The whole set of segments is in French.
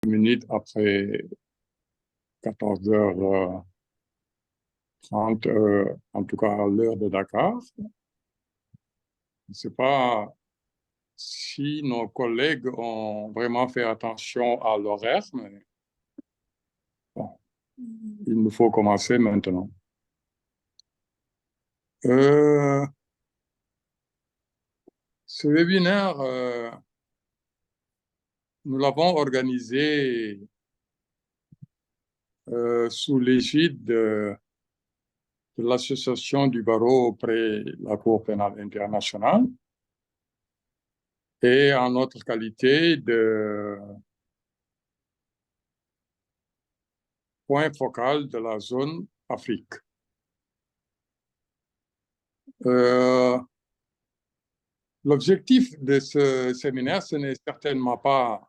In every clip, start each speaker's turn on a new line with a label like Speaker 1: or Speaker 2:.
Speaker 1: minutes après 14h30, en tout cas à l'heure de Dakar. Je ne sais pas si nos collègues ont vraiment fait attention à l'horaire, mais bon, il nous faut commencer maintenant. Ce webinaire, nous l'avons organisé sous l'égide de l'Association du barreau auprès de la Cour pénale internationale et en notre qualité de point focal de la zone Afrique. L'objectif de ce séminaire, ce n'est certainement pas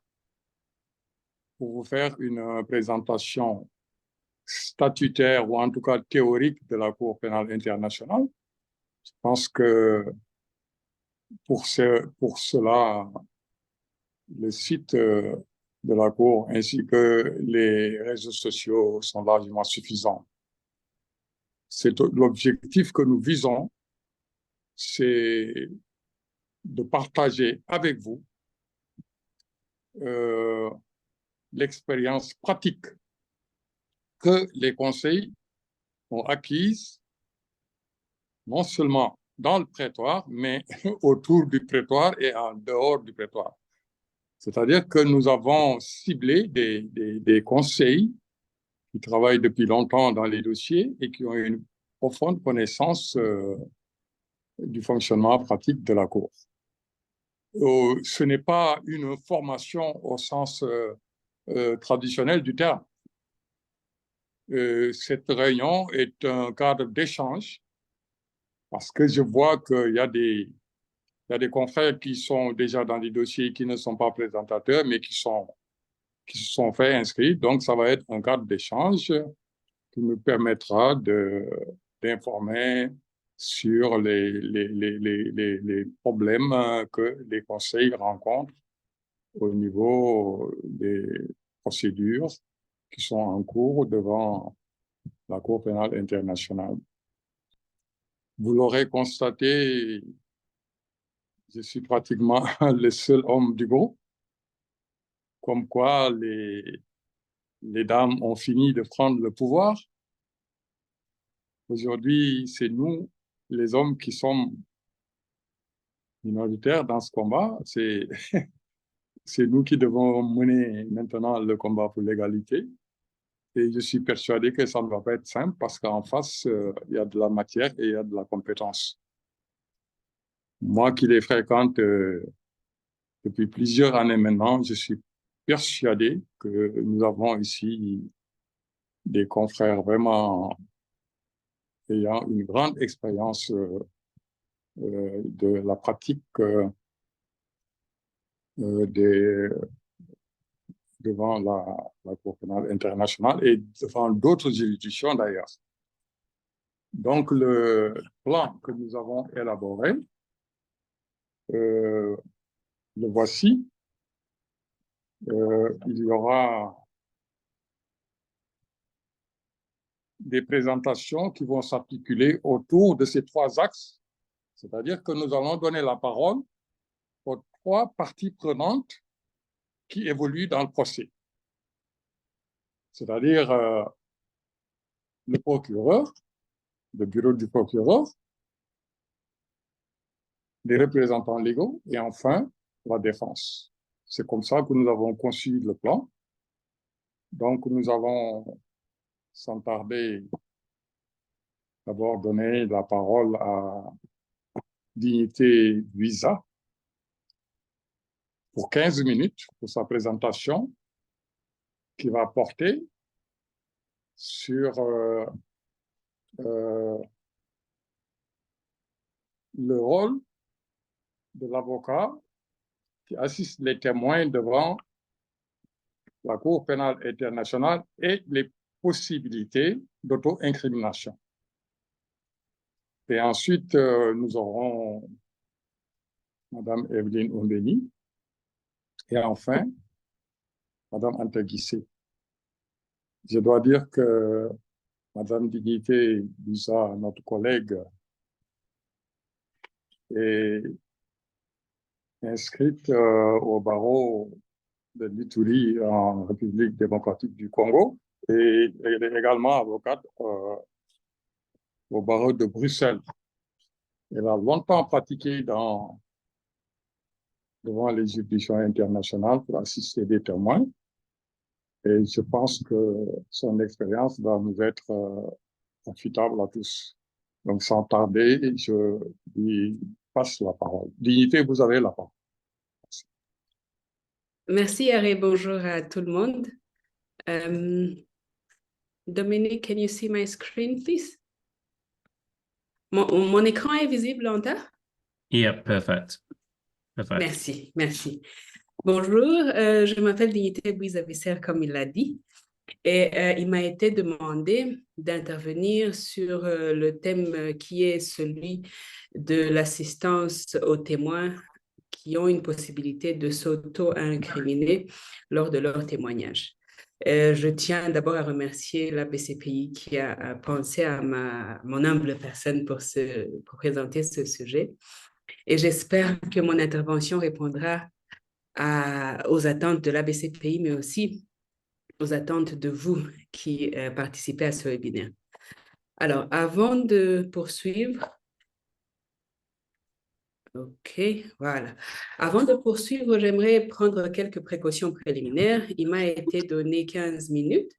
Speaker 1: pour vous faire une présentation statutaire ou en tout cas théorique de la Cour pénale internationale. Je pense que pour cela, le site de la Cour ainsi que les réseaux sociaux sont largement suffisants. C'est l'objectif que nous visons, c'est de partager avec vous l'expérience pratique que les conseils ont acquise, non seulement dans le prétoire, mais autour du prétoire et en dehors du prétoire. C'est-à-dire que nous avons ciblé des conseils qui travaillent depuis longtemps dans les dossiers et qui ont une profonde connaissance du fonctionnement pratique de la Cour. Ce n'est pas une formation au sens traditionnel du terme. Cette réunion est un cadre d'échange parce que je vois qu'il y a des confrères qui sont déjà dans des dossiers qui ne sont pas présentateurs, mais qui se sont fait inscrire. Donc, ça va être un cadre d'échange qui nous permettra d'informer sur les problèmes que les conseils rencontrent au niveau des procédures qui sont en cours devant la Cour pénale internationale. Vous l'aurez constaté, je suis pratiquement le seul homme du groupe, comme quoi les dames ont fini de prendre le pouvoir. Aujourd'hui, c'est nous, les hommes, qui sommes minoritaires dans ce combat. C'est nous qui devons mener maintenant le combat pour l'égalité. Et je suis persuadé que ça ne va pas être simple parce qu'en face, il y a de la matière et il y a de la compétence. Moi qui les fréquente depuis plusieurs années maintenant, je suis persuadé que nous avons ici des confrères vraiment ayant une grande expérience de la pratique devant la Cour pénale internationale et devant d'autres juridictions d'ailleurs. Donc, le plan que nous avons élaboré, le voici. Il y aura des présentations qui vont s'articuler autour de ces trois axes, c'est-à-dire que nous allons donner la parole aux trois parties prenantes qui évoluent dans le procès, c'est-à-dire le procureur, le bureau du procureur, les représentants légaux et enfin la défense. C'est comme ça que nous avons conçu le plan. Donc, nous avons, sans tarder, d'abord donné la parole à Dignité Visa pour 15 minutes pour sa présentation qui va porter sur le rôle de l'avocat qui assiste les témoins devant la Cour pénale internationale et les possibilités d'auto-incrimination. Et ensuite, nous aurons Madame Evelyne Ombeni. Et enfin, Madame Anteguissé. Je dois dire que Madame Dignité Bisa, notre collègue, est inscrite au barreau de l'Ituri en République démocratique du Congo et elle est également avocate au barreau de Bruxelles. Elle a longtemps pratiqué devant les juridictions internationales pour assister des témoins et je pense que son expérience va nous être profitable à tous. Donc, sans tarder, je lui passe la parole. Dignité, vous avez la parole.
Speaker 2: Merci, Harry. Bonjour à tout le monde. Dominique, can you see my screen, please? Mon écran est visible, Anta?
Speaker 3: Yeah, perfect. Perfect.
Speaker 2: Merci, merci. Bonjour, je m'appelle Dignité Bouizavisser, comme il l'a dit, et il m'a été demandé d'intervenir sur le thème qui est celui de l'assistance aux témoins qui ont une possibilité de s'auto-incriminer lors de leur témoignage. Je tiens d'abord à remercier la BCPI qui a pensé à mon humble personne pour présenter ce sujet. Et j'espère que mon intervention répondra aux attentes de la BCPI, mais aussi aux attentes de vous qui participez à ce webinaire. Alors, avant de poursuivre, OK, voilà. Avant de poursuivre, j'aimerais prendre quelques précautions préliminaires. Il m'a été donné 15 minutes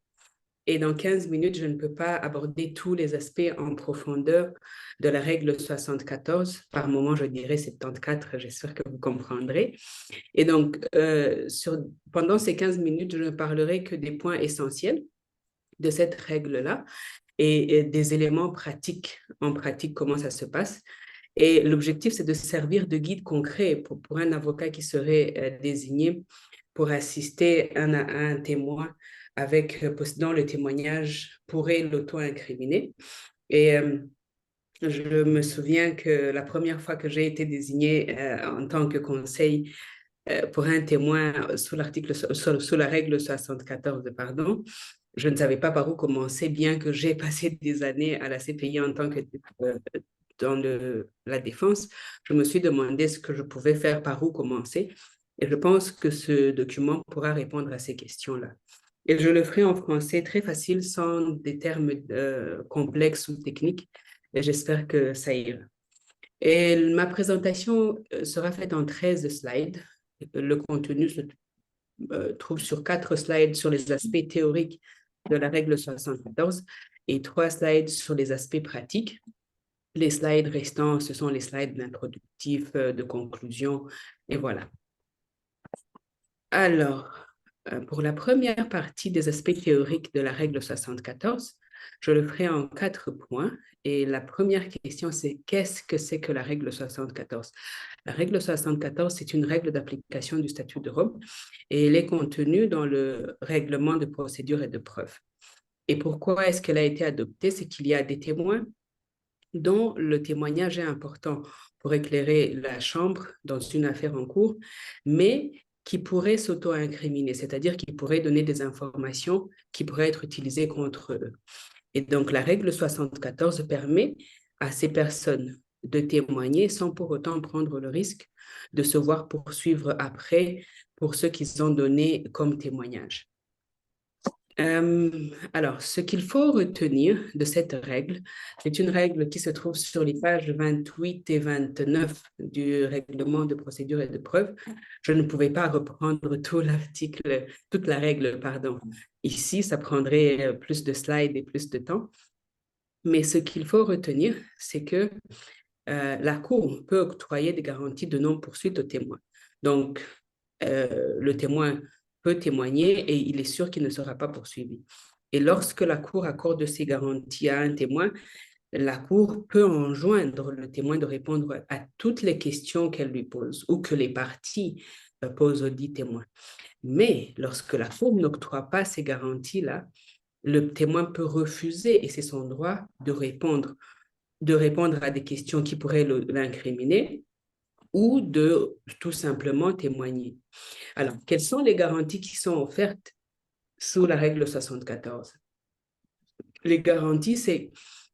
Speaker 2: et dans 15 minutes, je ne peux pas aborder tous les aspects en profondeur de la règle 74. Par moment, je dirais 74, j'espère que vous comprendrez. Et donc, pendant ces 15 minutes, je ne parlerai que des points essentiels de cette règle-là et des éléments pratiques, en pratique, comment ça se passe. Et l'objectif, c'est de servir de guide concret pour un avocat qui serait désigné pour assister à un témoin dont le témoignage pourrait l'auto-incriminer. Et je me souviens que la première fois que j'ai été désignée en tant que conseil pour un témoin sous la règle 74, pardon, je ne savais pas par où commencer, bien que j'ai passé des années à la CPI en tant que dans la défense, je me suis demandé ce que je pouvais faire, par où commencer. Et je pense que ce document pourra répondre à ces questions-là. Et je le ferai en français très facile, sans des termes complexes ou techniques. Et j'espère que ça ira. Et ma présentation sera faite en 13 slides. Le contenu se trouve sur 4 slides sur les aspects théoriques de la règle 74 et 3 slides sur les aspects pratiques. Les slides restants, ce sont les slides introductifs, de conclusion, et voilà. Alors, pour la première partie des aspects théoriques de la règle 74, je le ferai en 4 points. Et la première question, c'est qu'est-ce que c'est que la règle 74? La règle 74, c'est une règle d'application du statut de Rome et elle est contenue dans le règlement de procédure et de preuve. Et pourquoi est-ce qu'elle a été adoptée? C'est qu'il y a des témoins dont le témoignage est important pour éclairer la chambre dans une affaire en cours, mais qui pourraient s'auto-incriminer, c'est-à-dire qui pourraient donner des informations qui pourraient être utilisées contre eux. Et donc, la règle 74 permet à ces personnes de témoigner sans pour autant prendre le risque de se voir poursuivre après pour ce qu'ils ont donné comme témoignage. Alors, ce qu'il faut retenir de cette règle, c'est une règle qui se trouve sur les pages 28 et 29 du règlement de procédure et de preuve. Je ne pouvais pas reprendre tout l'article, toute la règle, pardon. Ici, ça prendrait plus de slides et plus de temps. Mais ce qu'il faut retenir, c'est que la Cour peut octroyer des garanties de non-poursuite au témoin. Donc, le témoin peut témoigner et il est sûr qu'il ne sera pas poursuivi. Et lorsque la Cour accorde ces garanties à un témoin, la Cour peut enjoindre le témoin de répondre à toutes les questions qu'elle lui pose ou que les parties posent au dit témoin. Mais lorsque la Cour n'octroie pas ces garanties-là, le témoin peut refuser, et c'est son droit, de répondre à des questions qui pourraient l'incriminer, ou de tout simplement témoigner. Alors, quelles sont les garanties qui sont offertes sous la règle 74? Les garanties, c'est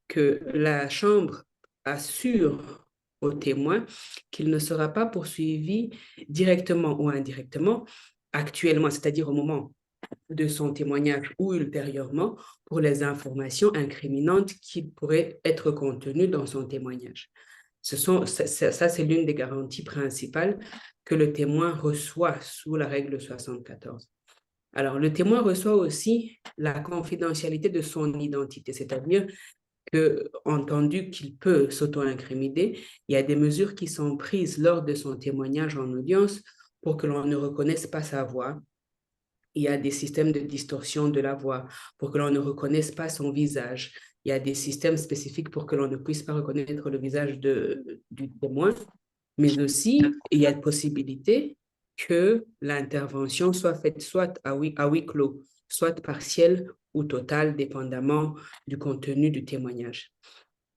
Speaker 2: que la Chambre assure au témoin qu'il ne sera pas poursuivi directement ou indirectement, actuellement, c'est-à-dire au moment de son témoignage ou ultérieurement, pour les informations incriminantes qui pourraient être contenues dans son témoignage. Ça, c'est l'une des garanties principales que le témoin reçoit sous la règle 74. Alors, le témoin reçoit aussi la confidentialité de son identité, c'est-à-dire que, entendu qu'il peut s'auto-incriminer, il y a des mesures qui sont prises lors de son témoignage en audience pour que l'on ne reconnaisse pas sa voix. Il y a des systèmes de distorsion de la voix pour que l'on ne reconnaisse pas son visage. Il y a des systèmes spécifiques pour que l'on ne puisse pas reconnaître le visage du témoin. Mais aussi, il y a possibilité que l'intervention soit faite soit à huis clos, soit partielle ou totale, dépendamment du contenu du témoignage.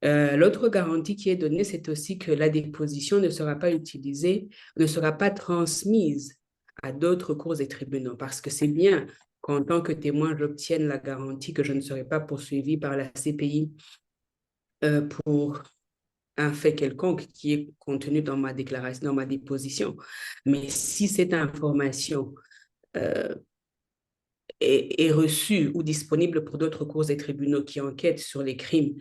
Speaker 2: L'autre garantie qui est donnée, c'est aussi que la déposition ne sera pas utilisée, ne sera pas transmise à d'autres cours et tribunaux, parce que c'est bien qu'en tant que témoin, j'obtienne la garantie que je ne serai pas poursuivi par la CPI pour un fait quelconque qui est contenu dans ma déclaration, dans ma déposition. Mais si cette information est reçue ou disponible pour d'autres cours et tribunaux qui enquêtent sur les crimes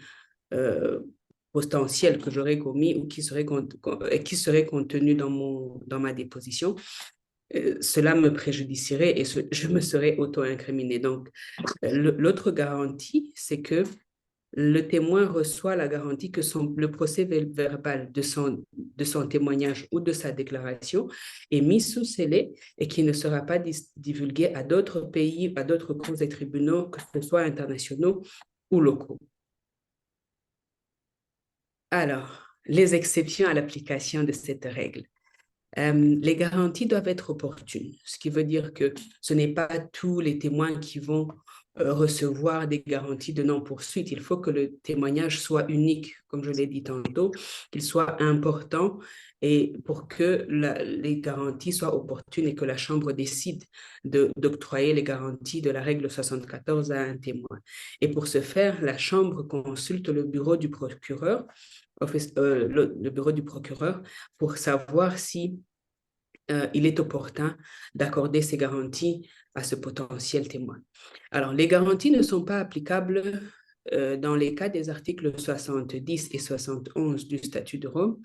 Speaker 2: potentiels que j'aurais commis ou qui seraient contenus dans ma déposition, cela me préjudicierait et je me serais auto-incriminé. Donc, l'autre garantie, c'est que le témoin reçoit la garantie que le procès verbal de son témoignage ou de sa déclaration est mis sous scellé et qui ne sera pas divulgué à d'autres pays, à d'autres cours et tribunaux, que ce soit internationaux ou locaux. Alors, les exceptions à l'application de cette règle. Les garanties doivent être opportunes, ce qui veut dire que ce n'est pas tous les témoins qui vont recevoir des garanties de non-poursuite. Il faut que le témoignage soit unique, comme je l'ai dit tantôt, qu'il soit important et pour que les garanties soient opportunes et que la Chambre décide d'octroyer les garanties de la règle 74 à un témoin. Et pour ce faire, la Chambre consulte le bureau du procureur, le bureau du procureur pour savoir si il est opportun d'accorder ces garanties à ce potentiel témoin. Alors, les garanties ne sont pas applicables dans les cas des articles 70 et 71 du statut de Rome.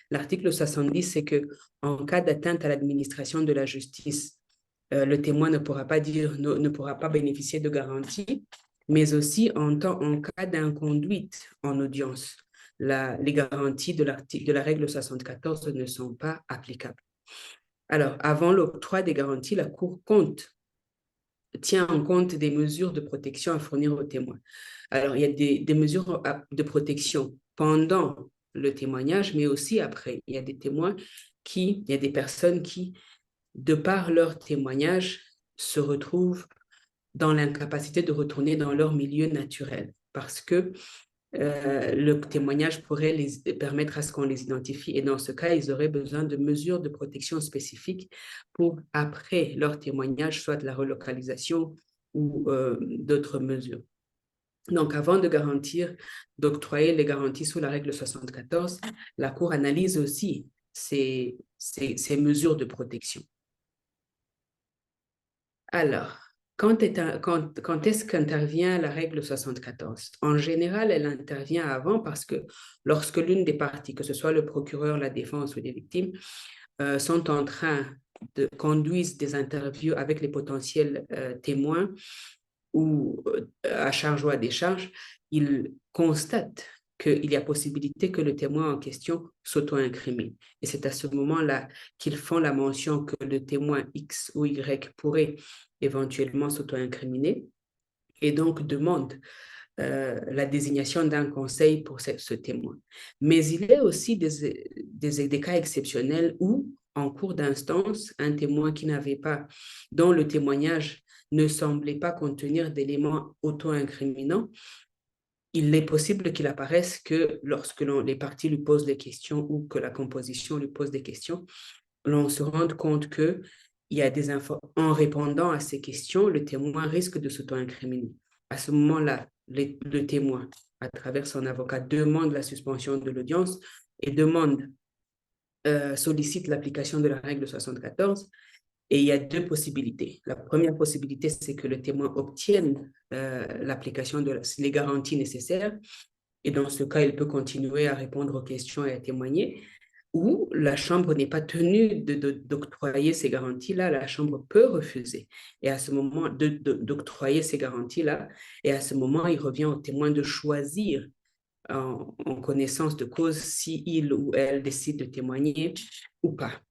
Speaker 2: L'article 70, c'est qu'en cas d'atteinte à l'administration de la justice, le témoin ne pourra pas bénéficier de garanties, mais aussi en cas d'inconduite en audience. Les garanties de la règle 74 ne sont pas applicables. Alors, avant l'octroi des garanties, la Cour tient en compte des mesures de protection à fournir aux témoins. Alors, il y a des mesures de protection pendant le témoignage, mais aussi après. Il y a des personnes qui, de par leur témoignage, se retrouvent dans l'incapacité de retourner dans leur milieu naturel parce que le témoignage pourrait les permettre à ce qu'on les identifie. Et dans ce cas, ils auraient besoin de mesures de protection spécifiques pour, après leur témoignage, soit de la relocalisation ou d'autres mesures. Donc, avant d'octroyer les garanties sous la règle 74, la Cour analyse aussi ces mesures de protection. Alors, quand est-ce qu'intervient la règle 74? En général, elle intervient avant parce que lorsque l'une des parties, que ce soit le procureur, la défense ou les victimes, sont en train de conduire des interviews avec les potentiels témoins ou à charge ou à décharge, ils constatent qu'il y a possibilité que le témoin en question s'auto-incrimine. Et c'est à ce moment-là qu'ils font la mention que le témoin X ou Y pourrait éventuellement s'auto-incriminer et donc demandent la désignation d'un conseil pour ce témoin. Mais il y a aussi des cas exceptionnels où, en cours d'instance, un témoin dont le témoignage ne semblait pas contenir d'éléments auto-incriminants, il est possible qu'il apparaisse que lorsque les parties lui posent des questions ou que la composition lui pose des questions, l'on se rende compte que il y a des en répondant à ces questions, le témoin risque de s'auto-incriminer. À ce moment-là, le témoin, à travers son avocat, demande la suspension de l'audience et sollicite l'application de la règle 74. Et il y a deux possibilités. La première possibilité, c'est que le témoin obtienne l'application les garanties nécessaires. Et dans ce cas, il peut continuer à répondre aux questions et à témoigner. Ou la Chambre n'est pas tenue d'octroyer ces garanties-là, la Chambre peut refuser. Et à ce moment, d'octroyer ces garanties-là, et à ce moment, il revient au témoin de choisir en connaissance de cause si il ou elle décide de témoigner ou pas.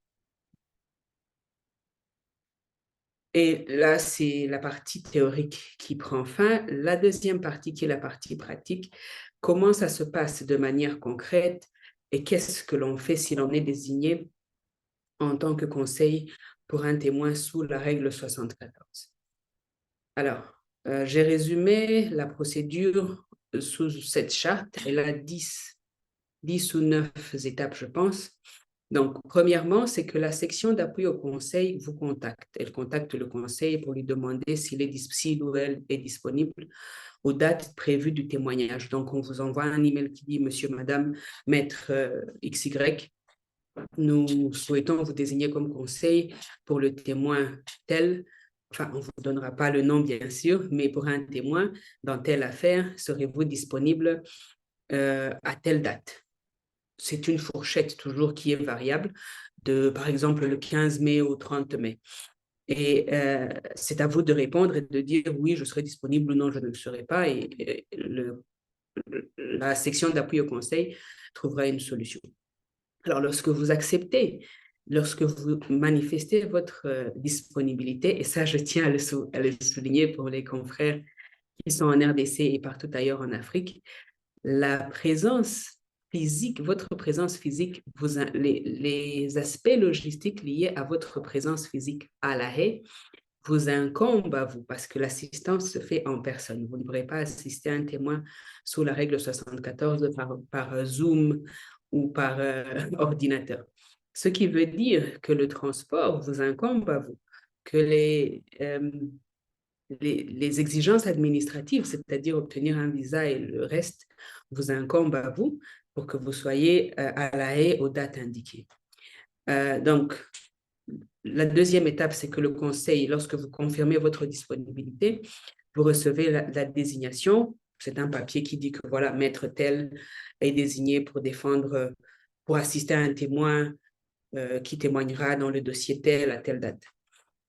Speaker 2: Et là, c'est la partie théorique qui prend fin. La deuxième partie, qui est la partie pratique, comment ça se passe de manière concrète et qu'est-ce que l'on fait si l'on est désigné en tant que conseil pour un témoin sous la règle 74. Alors, j'ai résumé la procédure sous cette charte. Elle a 10 ou 9 étapes, je pense. Donc, premièrement, c'est que la section d'appui au conseil vous contacte. Elle contacte le conseil pour lui demander s'il ou elle est disponible aux dates prévues du témoignage. Donc, on vous envoie un email qui dit « Monsieur, Madame, Maître XY, nous souhaitons vous désigner comme conseil pour le témoin tel. » Enfin, on ne vous donnera pas le nom, bien sûr, mais pour un témoin dans telle affaire, serez-vous disponible à telle date? C'est une fourchette toujours qui est variable, par exemple, le 15 mai au 30 mai. Et c'est à vous de répondre et de dire oui, je serai disponible ou non, je ne le serai pas. Et la section d'appui au conseil trouvera une solution. Alors, lorsque vous acceptez, lorsque vous manifestez votre disponibilité, et ça, je tiens à le souligner pour les confrères qui sont en RDC et partout ailleurs en Afrique, la présence physique, votre présence physique, les aspects logistiques liés à votre présence physique à La Haye vous incombent à vous parce que l'assistance se fait en personne. Vous ne pourrez pas assister à un témoin sous la règle 74 par Zoom ou par ordinateur. Ce qui veut dire que le transport vous incombe à vous, que les exigences administratives, c'est-à-dire obtenir un visa et le reste, vous incombent à vous pour que vous soyez à La Haye aux dates indiquées. Donc, la deuxième étape, c'est que le conseil, lorsque vous confirmez votre disponibilité, vous recevez la désignation. C'est un papier qui dit que voilà, maître tel est désigné pour assister à un témoin qui témoignera dans le dossier tel à telle date.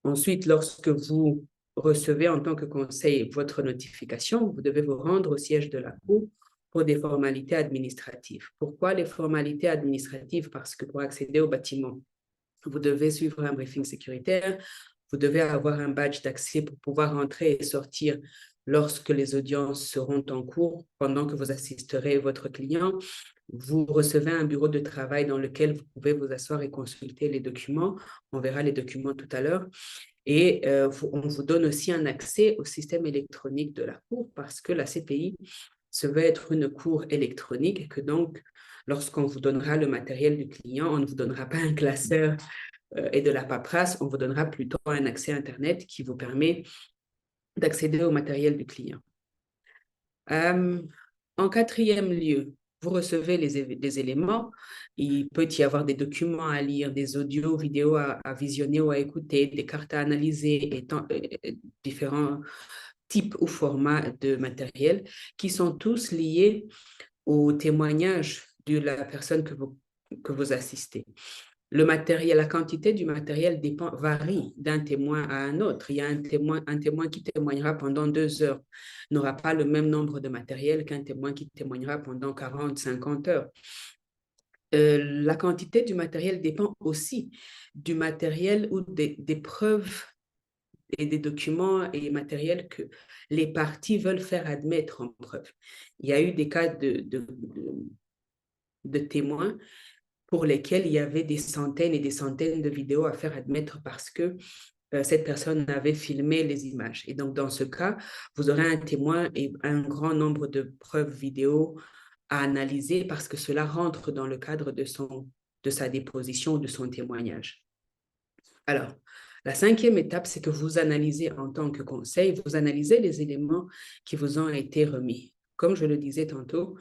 Speaker 2: Ensuite, lorsque vous recevez en tant que conseil votre notification, vous devez vous rendre au siège de la Cour pour des formalités administratives. Pourquoi les formalités administratives? Parce que pour accéder au bâtiment, vous devez suivre un briefing sécuritaire, vous devez avoir un badge d'accès pour pouvoir entrer et sortir lorsque les audiences seront en cours, pendant que vous assisterez votre client. Vous recevez un bureau de travail dans lequel vous pouvez vous asseoir et consulter les documents. On verra les documents tout à l'heure. Et on vous donne aussi un accès au système électronique de la Cour parce que la CPI se veut être une cour électronique et que donc, lorsqu'on vous donnera le matériel du client, on ne vous donnera pas un classeur et de la paperasse, on vous donnera plutôt un accès Internet qui vous permet d'accéder au matériel du client. En quatrième lieu, vous recevez des éléments. Il peut y avoir des documents à lire, des audios, vidéos à visionner ou à écouter, des cartes à analyser et différents types ou formats de matériel qui sont tous liés au témoignage de la personne que vous assistez. Le matériel, la quantité du matériel varie d'un témoin à un autre. Il y a un témoin qui témoignera pendant 2 heures n'aura pas le même nombre de matériel qu'un témoin qui témoignera pendant 40, 50 heures. La quantité du matériel dépend aussi du matériel ou des preuves et des documents et matériels que les parties veulent faire admettre en preuve. Il y a eu des cas de témoins pour lesquels il y avait des centaines et des centaines de vidéos à faire admettre parce que cette personne avait filmé les images. Et donc, dans ce cas, vous aurez un témoin et un grand nombre de preuves vidéo à analyser parce que cela rentre dans le cadre de sa déposition, de son témoignage. Alors, la 5e étape, c'est que vous analysez en tant que conseil, vous analysez les éléments qui vous ont été remis. Comme je le disais tantôt,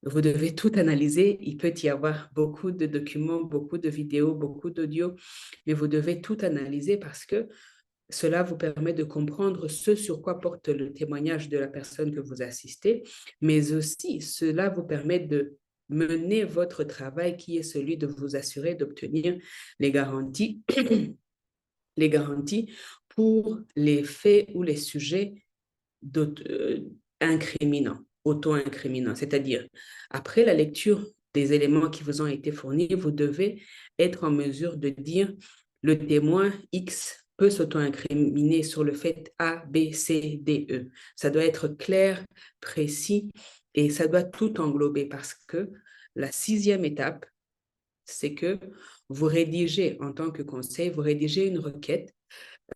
Speaker 2: vous devez tout analyser. Il peut y avoir beaucoup de documents, beaucoup de vidéos, beaucoup d'audio, mais vous devez tout analyser parce que cela vous permet de comprendre ce sur quoi porte le témoignage de la personne que vous assistez, mais aussi cela vous permet de mener votre travail qui est celui de vous assurer d'obtenir les garanties pour les faits ou les sujets incriminants, auto-incriminants. C'est-à-dire, après la lecture des éléments qui vous ont été fournis, vous devez être en mesure de dire le témoin X peut s'auto-incriminer sur le fait A, B, C, D, E. Ça doit être clair, précis et ça doit tout englober parce que la 6e étape, c'est que vous rédigez, en tant que conseil, vous rédigez une requête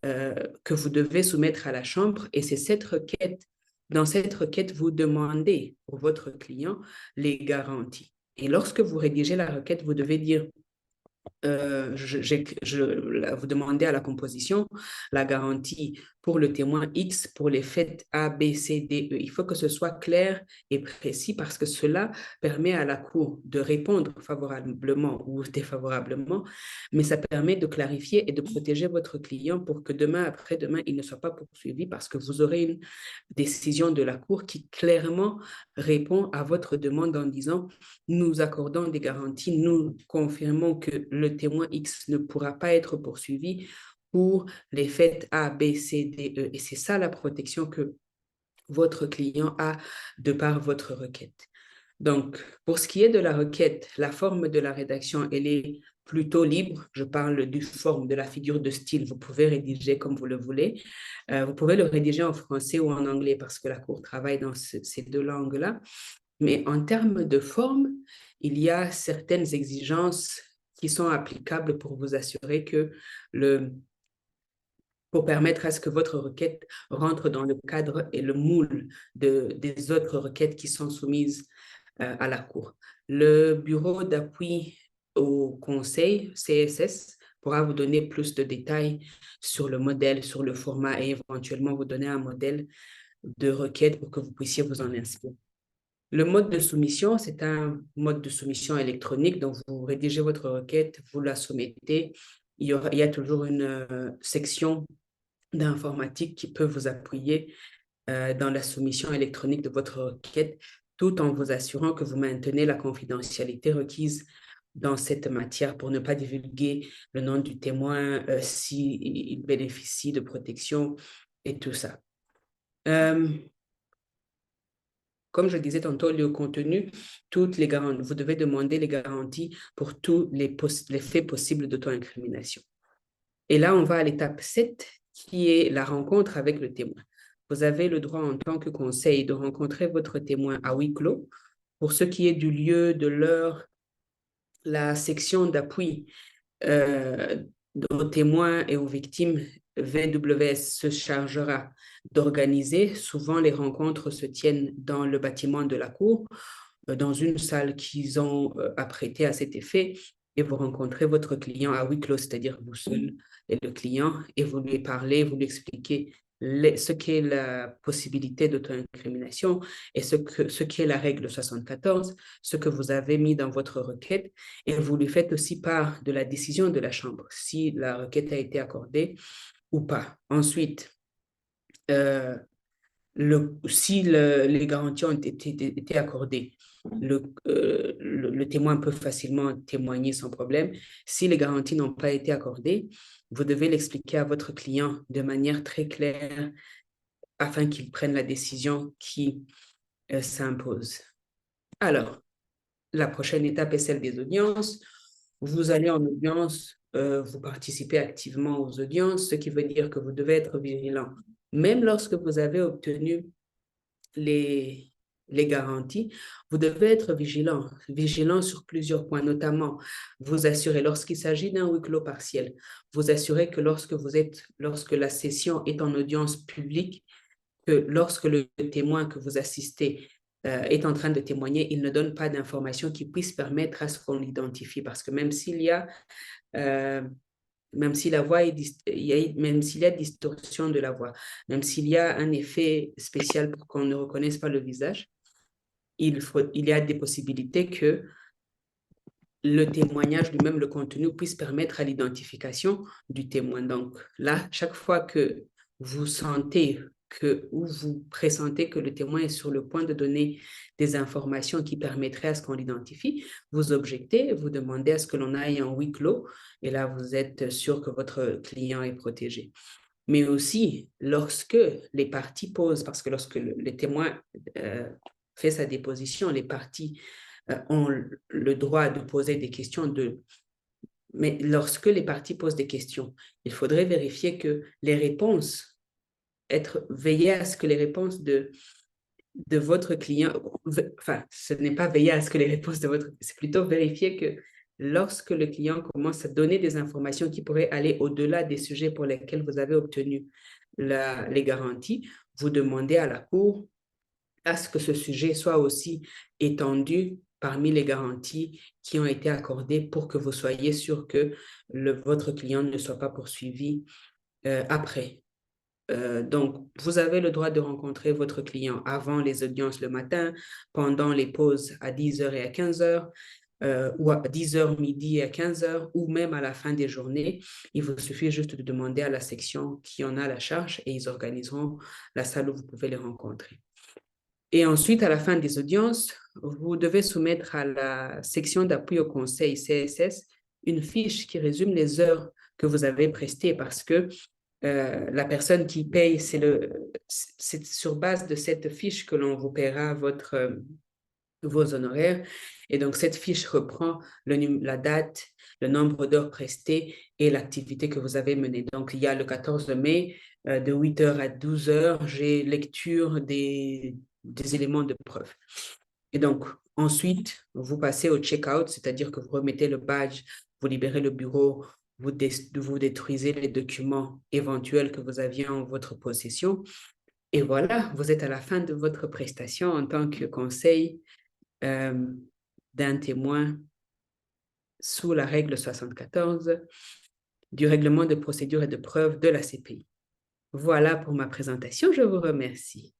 Speaker 2: que vous devez soumettre à la chambre et c'est cette requête, dans cette requête, vous demandez pour votre client les garanties. Et lorsque vous rédigez la requête, vous devez dire vous demandez à la composition la garantie pour le témoin X pour les faits A, B, C, D, E. Il faut que ce soit clair et précis parce que cela permet à la Cour de répondre favorablement ou défavorablement, mais ça permet de clarifier et de protéger votre client pour que demain, après-demain, il ne soit pas poursuivi parce que vous aurez une décision de la Cour qui clairement répond à votre demande en disant nous accordons des garanties, nous confirmons que le témoin X ne pourra pas être poursuivi pour les faits A, B, C, D, E. Et c'est ça la protection que votre client a de par votre requête. Donc, pour ce qui est de la requête, la forme de la rédaction, elle est plutôt libre. Je parle du forme, de la figure de style. Vous pouvez rédiger comme vous le voulez. Vous pouvez le rédiger en français ou en anglais parce que la Cour travaille dans ces 2 langues-là. Mais en termes de forme, il y a certaines exigences qui sont applicables pour vous assurer que pour permettre à ce que votre requête rentre dans le cadre et le moule des autres requêtes qui sont soumises à la Cour. Le bureau d'appui au conseil, CSS, pourra vous donner plus de détails sur le modèle, sur le format et éventuellement vous donner un modèle de requête pour que vous puissiez vous en inspirer. Le mode de soumission, c'est un mode de soumission électronique. Donc, vous rédigez votre requête, vous la soumettez. Il y a toujours une section d'informatique qui peut vous appuyer dans la soumission électronique de votre requête, tout en vous assurant que vous maintenez la confidentialité requise dans cette matière pour ne pas divulguer le nom du témoin s'il bénéficie de protection et tout ça. Comme je disais tantôt, le contenu, toutes les garanties, vous devez demander les garanties pour tous les faits possibles d'auto-incrimination. Et là, on va à l'étape 7, qui est la rencontre avec le témoin. Vous avez le droit en tant que conseil de rencontrer votre témoin à huis clos. Pour ce qui est du lieu, de l'heure, la section d'appui aux témoins et aux victimes, VWS se chargera d'organiser. Souvent, les rencontres se tiennent dans le bâtiment de la Cour, dans une salle qu'ils ont apprêtée à cet effet, et vous rencontrez votre client à huis clos, c'est-à-dire vous seul et le client, et vous lui parlez, vous lui expliquez ce qu'est la possibilité d'auto-incrimination et ce qu'est la règle 74, ce que vous avez mis dans votre requête, et vous lui faites aussi part de la décision de la Chambre, si la requête a été accordée ou pas. Ensuite, si les garanties ont été accordées, le témoin peut facilement témoigner sans problème. Si les garanties n'ont pas été accordées, vous devez l'expliquer à votre client de manière très claire afin qu'il prenne la décision qui s'impose. Alors, la prochaine étape est celle des audiences. Vous allez en audience, vous participez activement aux audiences, ce qui veut dire que vous devez être vigilant. Même lorsque vous avez obtenu les les garanties, vous devez être vigilant sur plusieurs points, notamment vous assurer, lorsqu'il s'agit d'un huis clos partiel, vous assurer que lorsque la session est en audience publique, que lorsque le témoin que vous assistez est en train de témoigner, il ne donne pas d'informations qui puissent permettre à ce qu'on l'identifie, parce que même s'il y a même si la voix même s'il y a distorsion de la voix, même s'il y a un effet spécial pour qu'on ne reconnaisse pas le visage, il y a des possibilités que le témoignage lui-même, le contenu, puisse permettre à l'identification du témoin. Donc là, chaque fois que vous sentez ou vous pressentez que le témoin est sur le point de donner des informations qui permettraient à ce qu'on l'identifie, vous objectez, vous demandez à ce que l'on aille en huis clos, et là, vous êtes sûr que votre client est protégé. Mais aussi, lorsque les parties posent, parce que lorsque le témoin fait sa déposition, les parties ont le droit de poser des questions, mais lorsque les parties posent des questions, il faudrait vérifier que les réponses, veiller à ce que les réponses de votre client, enfin, ce n'est pas veiller à ce que les réponses de c'est plutôt vérifier que lorsque le client commence à donner des informations qui pourraient aller au-delà des sujets pour lesquels vous avez obtenu les garanties, vous demandez à la Cour à ce que ce sujet soit aussi étendu parmi les garanties qui ont été accordées pour que vous soyez sûr que votre client ne soit pas poursuivi après. Donc, vous avez le droit de rencontrer votre client avant les audiences le matin, pendant les pauses à 10h et à 15h, ou à 10h midi et à 15h, ou même à la fin des journées. Il vous suffit juste de demander à la section qui en a la charge et ils organiseront la salle où vous pouvez les rencontrer. Et ensuite, à la fin des audiences, vous devez soumettre à la section d'appui au conseil CSS une fiche qui résume les heures que vous avez prestées, parce que la personne qui paye, c'est sur base de cette fiche que l'on vous paiera vos honoraires. Et donc, cette fiche reprend la date, le nombre d'heures prestées et l'activité que vous avez menée. Donc, il y a le 14 mai, de 8h à 12h, j'ai lecture des éléments de preuve. Et donc, ensuite, vous passez au check-out, c'est-à-dire que vous remettez le badge, vous libérez le bureau, vous détruisez les documents éventuels que vous aviez en votre possession. Et voilà, vous êtes à la fin de votre prestation en tant que conseil d'un témoin sous la règle 74 du règlement de procédure et de preuve de la CPI. Voilà pour ma présentation, je vous remercie.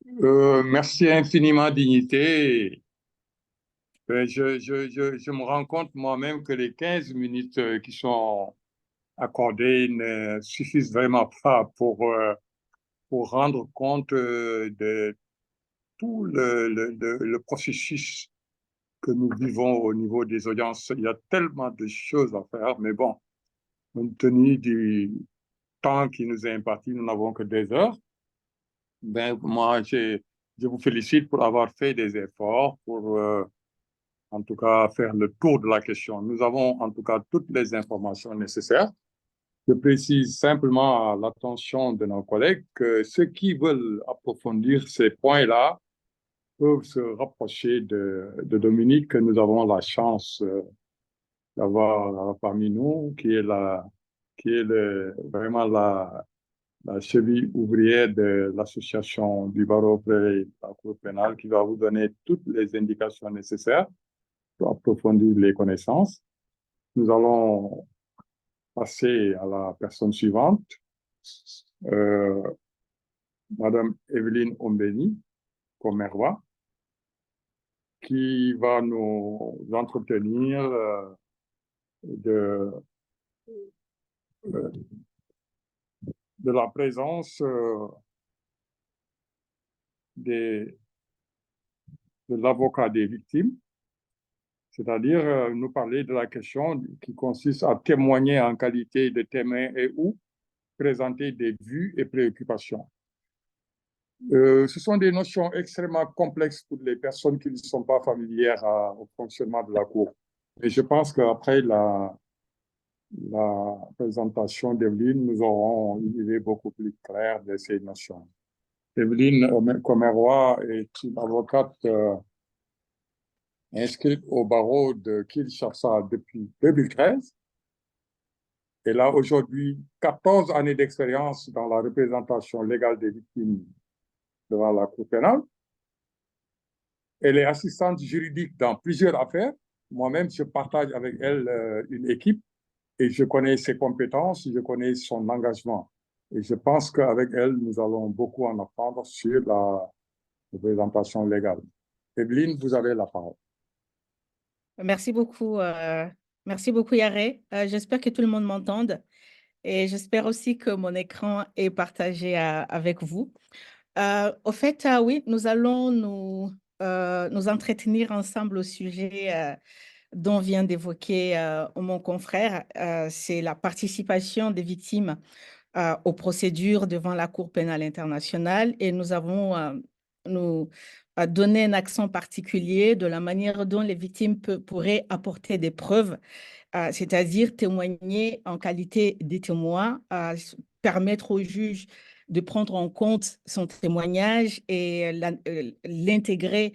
Speaker 1: Merci infiniment, Dignité. Je me rends compte moi-même que les 15 minutes qui sont accordées ne suffisent vraiment pas pour rendre compte de tout le processus que nous vivons au niveau des audiences. Il y a tellement de choses à faire, mais bon, compte tenu du temps qui nous est imparti, nous n'avons que 2 heures. Ben, moi, je vous félicite pour avoir fait des efforts pour, en tout cas, faire le tour de la question. Nous avons, en tout cas, toutes les informations nécessaires. Je précise simplement à l'attention de nos collègues que ceux qui veulent approfondir ces points-là peuvent se rapprocher de Dominique, que nous avons la chance d'avoir parmi nous, qui est vraiment la cheville ouvrière de l'association du barreau près la Cour pénale, qui va vous donner toutes les indications nécessaires pour approfondir les connaissances. Nous allons passer à la personne suivante, Madame Evelyne Ombeni, Komerwa, qui va nous entretenir de la présence de l'avocat des victimes, c'est-à-dire nous parler de la question qui consiste à témoigner en qualité de témoin et ou présenter des vues et préoccupations. Ce sont des notions extrêmement complexes pour les personnes qui ne sont pas familières au fonctionnement de la Cour. Et je pense qu'après la présentation d'Evelyne, nous aurons une idée beaucoup plus claire de ces notions. Evelyne Komeroy est une avocate inscrite au barreau de Kinshasa depuis 2013. Elle a aujourd'hui 14 années d'expérience dans la représentation légale des victimes devant la Cour pénale. Elle est assistante juridique dans plusieurs affaires. Moi-même, je partage avec elle une équipe et je connais ses compétences, je connais son engagement. Et je pense qu'avec elle, nous allons beaucoup en apprendre sur la représentation légale. Evelyne, vous avez la parole.
Speaker 4: Merci beaucoup Yaré. J'espère que tout le monde m'entende et j'espère aussi que mon écran est partagé avec vous. Au fait, oui, nous allons nous entretenir ensemble au sujet dont vient d'évoquer mon confrère. C'est la participation des victimes aux procédures devant la Cour pénale internationale et nous avons donné un accent particulier de la manière dont les victimes pourraient apporter des preuves, c'est-à-dire témoigner en qualité de témoin, permettre au juge de prendre en compte son témoignage et l'intégrer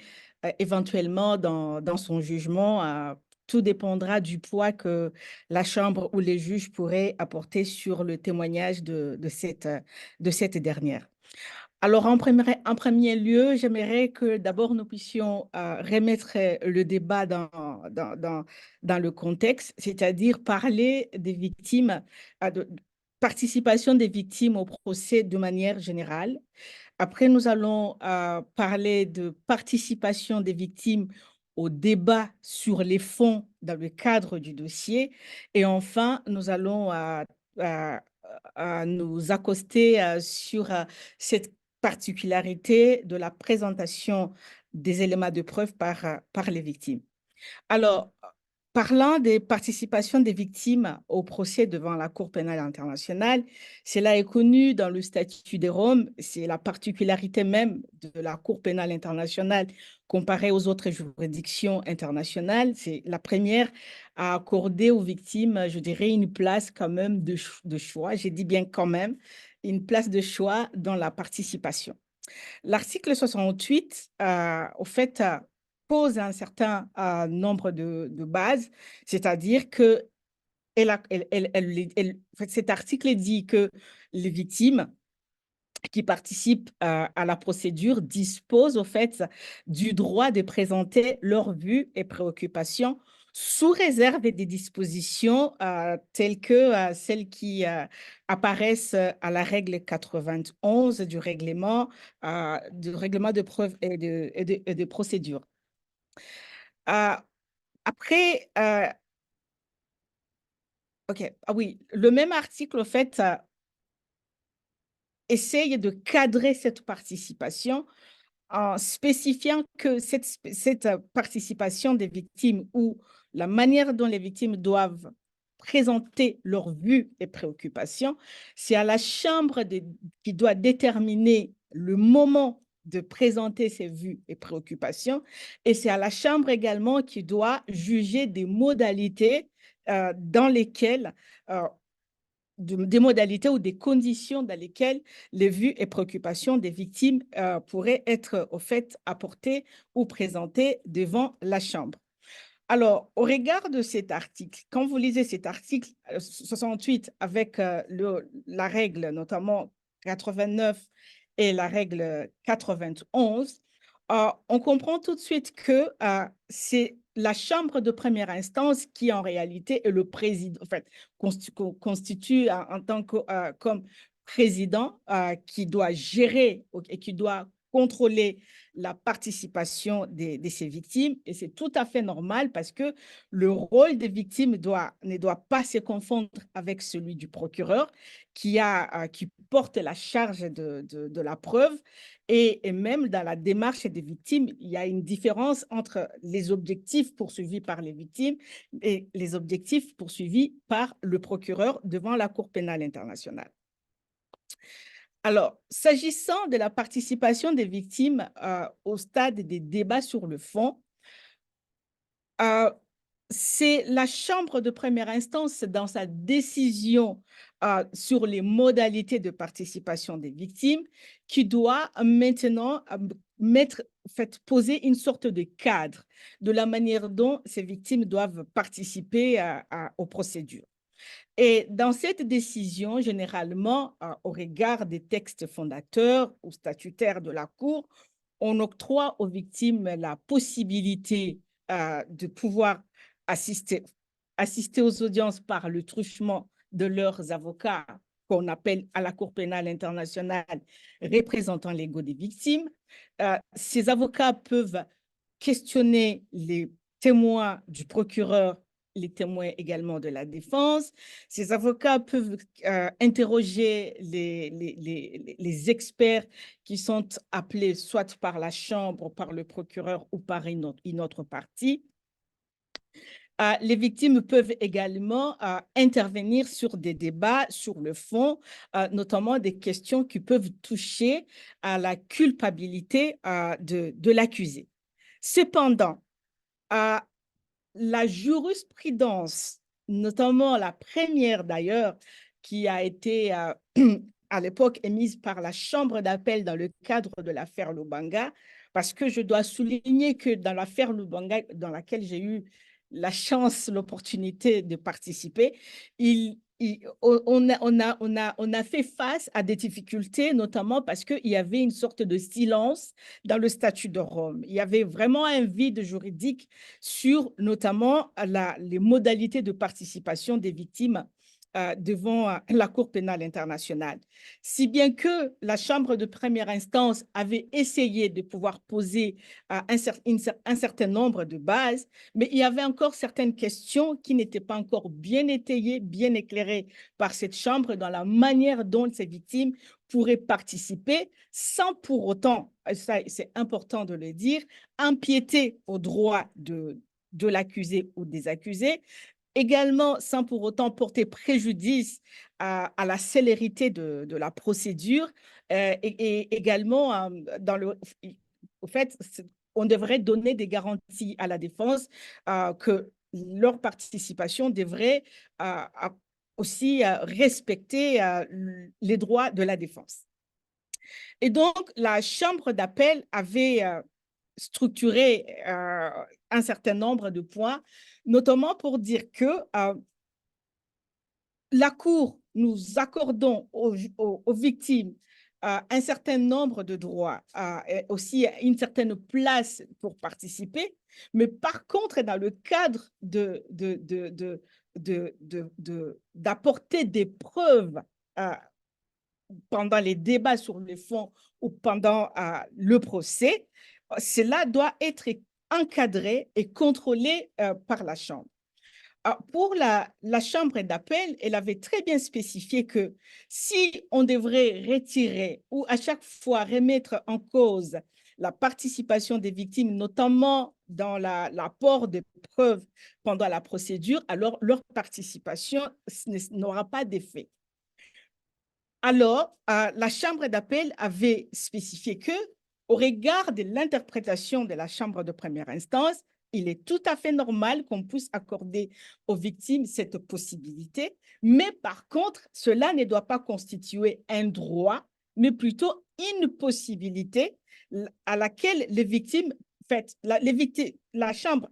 Speaker 4: éventuellement dans son jugement. Tout dépendra du poids que la Chambre ou les juges pourraient apporter sur le témoignage de cette dernière. Alors, en premier lieu, j'aimerais que d'abord nous puissions remettre le débat dans le contexte, c'est-à-dire parler des victimes, de participation des victimes au procès de manière générale. Après, nous allons parler de participation des victimes au débat sur les fonds dans le cadre du dossier. Et enfin, nous allons nous accoster sur cette particularité de la présentation des éléments de preuve par les victimes. Alors, parlant des participations des victimes au procès devant la Cour pénale internationale, cela est connu dans le statut de Rome, c'est la particularité même de la Cour pénale internationale comparée aux autres juridictions internationales. C'est la première à accorder aux victimes, je dirais, une place quand même de choix, j'ai dit bien quand même, une place de choix dans la participation. L'article 68, au fait, pose un certain nombre de bases, c'est-à-dire que cet article dit que les victimes qui participent à la procédure disposent au fait du droit de présenter leurs vues et préoccupations sous réserve des dispositions telles que celles qui apparaissent à la règle 91 du règlement de preuve et de procédure. Après, OK, ah oui, le même article, au fait, essaye de cadrer cette participation en spécifiant que cette participation des victimes ou la manière dont les victimes doivent présenter leurs vues et préoccupations, c'est à la Chambre qui doit déterminer le moment de présenter ses vues et préoccupations, et c'est à la Chambre également qui doit juger des modalités dans lesquelles des modalités ou des conditions dans lesquelles les vues et préoccupations des victimes pourraient être au fait apportées ou présentées devant la Chambre. Alors, au regard de cet article, quand vous lisez cet article 68 avec la règle notamment 89 et la règle 91, on comprend tout de suite que c'est la Chambre de première instance qui, en réalité, est le président, en fait, constitue en tant que comme président qui doit gérer et qui doit contrôler la participation de ces victimes. Et c'est tout à fait normal parce que le rôle des victimes ne doit pas se confondre avec celui du procureur qui porte la charge de la preuve. Et même dans la démarche des victimes, il y a une différence entre les objectifs poursuivis par les victimes et les objectifs poursuivis par le procureur devant la Cour pénale internationale. Alors, s'agissant de la participation des victimes au stade des débats sur le fond, c'est la chambre de première instance dans sa décision sur les modalités de participation des victimes qui doit maintenant poser une sorte de cadre de la manière dont ces victimes doivent participer aux procédures. Et dans cette décision, généralement, au regard des textes fondateurs ou statutaires de la Cour, on octroie aux victimes la possibilité de pouvoir assister aux audiences par le truchement de leurs avocats, qu'on appelle à la Cour pénale internationale représentants légaux des victimes. Ces avocats peuvent questionner les témoins du procureur, les témoins également de la défense. Ces avocats peuvent interroger les experts qui sont appelés soit par la Chambre, par le procureur ou par une autre partie. Les victimes peuvent également intervenir sur des débats sur le fond, notamment des questions qui peuvent toucher à la culpabilité de l'accusé. Cependant, la jurisprudence, notamment la première d'ailleurs, qui a été à l'époque émise par la Chambre d'appel dans le cadre de l'affaire Lubanga, parce que je dois souligner que dans l'affaire Lubanga, dans laquelle j'ai eu la chance, l'opportunité de participer, on a fait face à des difficultés, notamment parce qu'il y avait une sorte de silence dans le statut de Rome. Il y avait vraiment un vide juridique sur notamment les modalités de participation des victimes devant la Cour pénale internationale. Si bien que la Chambre de première instance avait essayé de pouvoir poser un certain nombre de bases, mais il y avait encore certaines questions qui n'étaient pas encore bien étayées, bien éclairées par cette Chambre dans la manière dont ces victimes pourraient participer sans pour autant, ça c'est important de le dire, empiéter aux droits de l'accusé ou des accusés, également sans pour autant porter préjudice à la célérité de la procédure et également au fait, on devrait donner des garanties à la défense que leur participation devrait aussi respecter les droits de la défense. Et donc, la Chambre d'appel avait structuré un certain nombre de points, notamment pour dire que la Cour, nous accordons aux victimes un certain nombre de droits, et aussi une certaine place pour participer, mais par contre, dans le cadre d'apporter des preuves pendant les débats sur le fond ou pendant le procès, cela doit être encadré et contrôlé par la Chambre. Pour la Chambre d'appel, elle avait très bien spécifié que si on devrait retirer ou à chaque fois remettre en cause la participation des victimes, notamment dans l'apport de preuves pendant la procédure, alors leur participation n'aura pas d'effet. Alors, la Chambre d'appel avait spécifié que, au regard de l'interprétation de la Chambre de première instance, il est tout à fait normal qu'on puisse accorder aux victimes cette possibilité, mais par contre, cela ne doit pas constituer un droit, mais plutôt une possibilité à laquelle les victimes la Chambre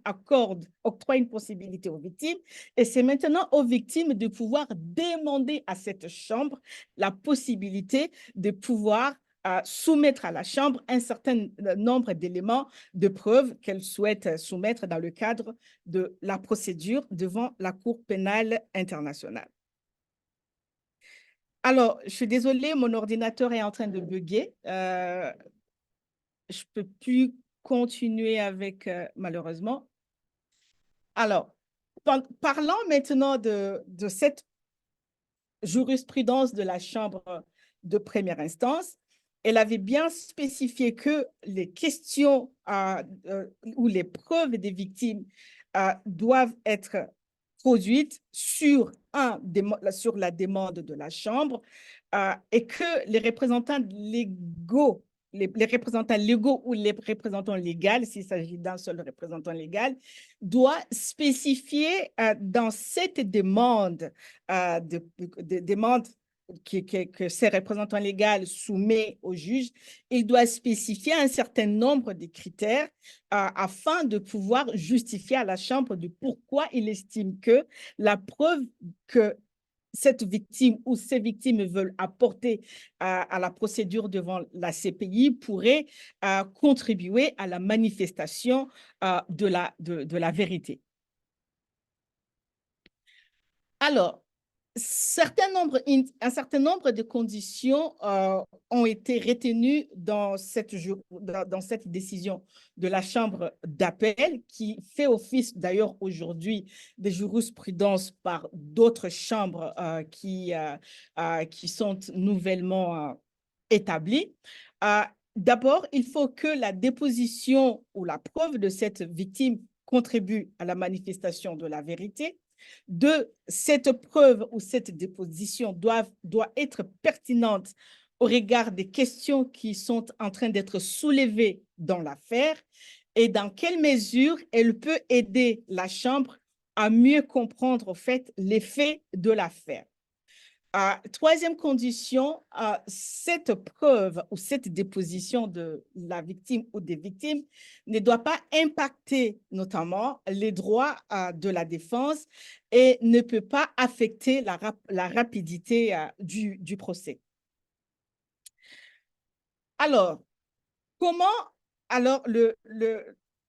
Speaker 4: octroie une possibilité aux victimes, et c'est maintenant aux victimes de pouvoir demander à cette Chambre la possibilité de pouvoir soumettre à la Chambre un certain nombre d'éléments de preuves qu'elle souhaite soumettre dans le cadre de la procédure devant la Cour pénale internationale. Alors, je suis désolée, mon ordinateur est en train de bugger. Je ne peux plus continuer avec, malheureusement. Alors, parlant maintenant de cette jurisprudence de la Chambre de première instance, elle avait bien spécifié que les questions ou les preuves des victimes doivent être produites sur la demande de la Chambre et que les représentants légaux les représentants légaux ou les représentants légaux, s'il s'agit d'un seul représentant légal, doit spécifier dans cette demande, demande que ces représentants légaux soumettent au juge, il doit spécifier un certain nombre de critères afin de pouvoir justifier à la Chambre de pourquoi il estime que la preuve que cette victime ou ces victimes veulent apporter à la procédure devant la CPI pourrait contribuer à la manifestation de la vérité. Alors, un certain nombre de conditions ont été retenues dans cette décision de la Chambre d'appel qui fait office d'ailleurs aujourd'hui de jurisprudence par d'autres chambres qui sont nouvellement établies. D'abord, il faut que la déposition ou la preuve de cette victime contribue à la manifestation de la vérité. Deux, cette preuve ou cette déposition doit être pertinente au regard des questions qui sont en train d'être soulevées dans l'affaire et dans quelle mesure elle peut aider la Chambre à mieux comprendre au fait les faits de l'affaire. Troisième condition, cette preuve ou cette déposition de la victime ou des victimes ne doit pas impacter notamment les droits de la défense et ne peut pas affecter la rapidité du procès. Alors, comment alors le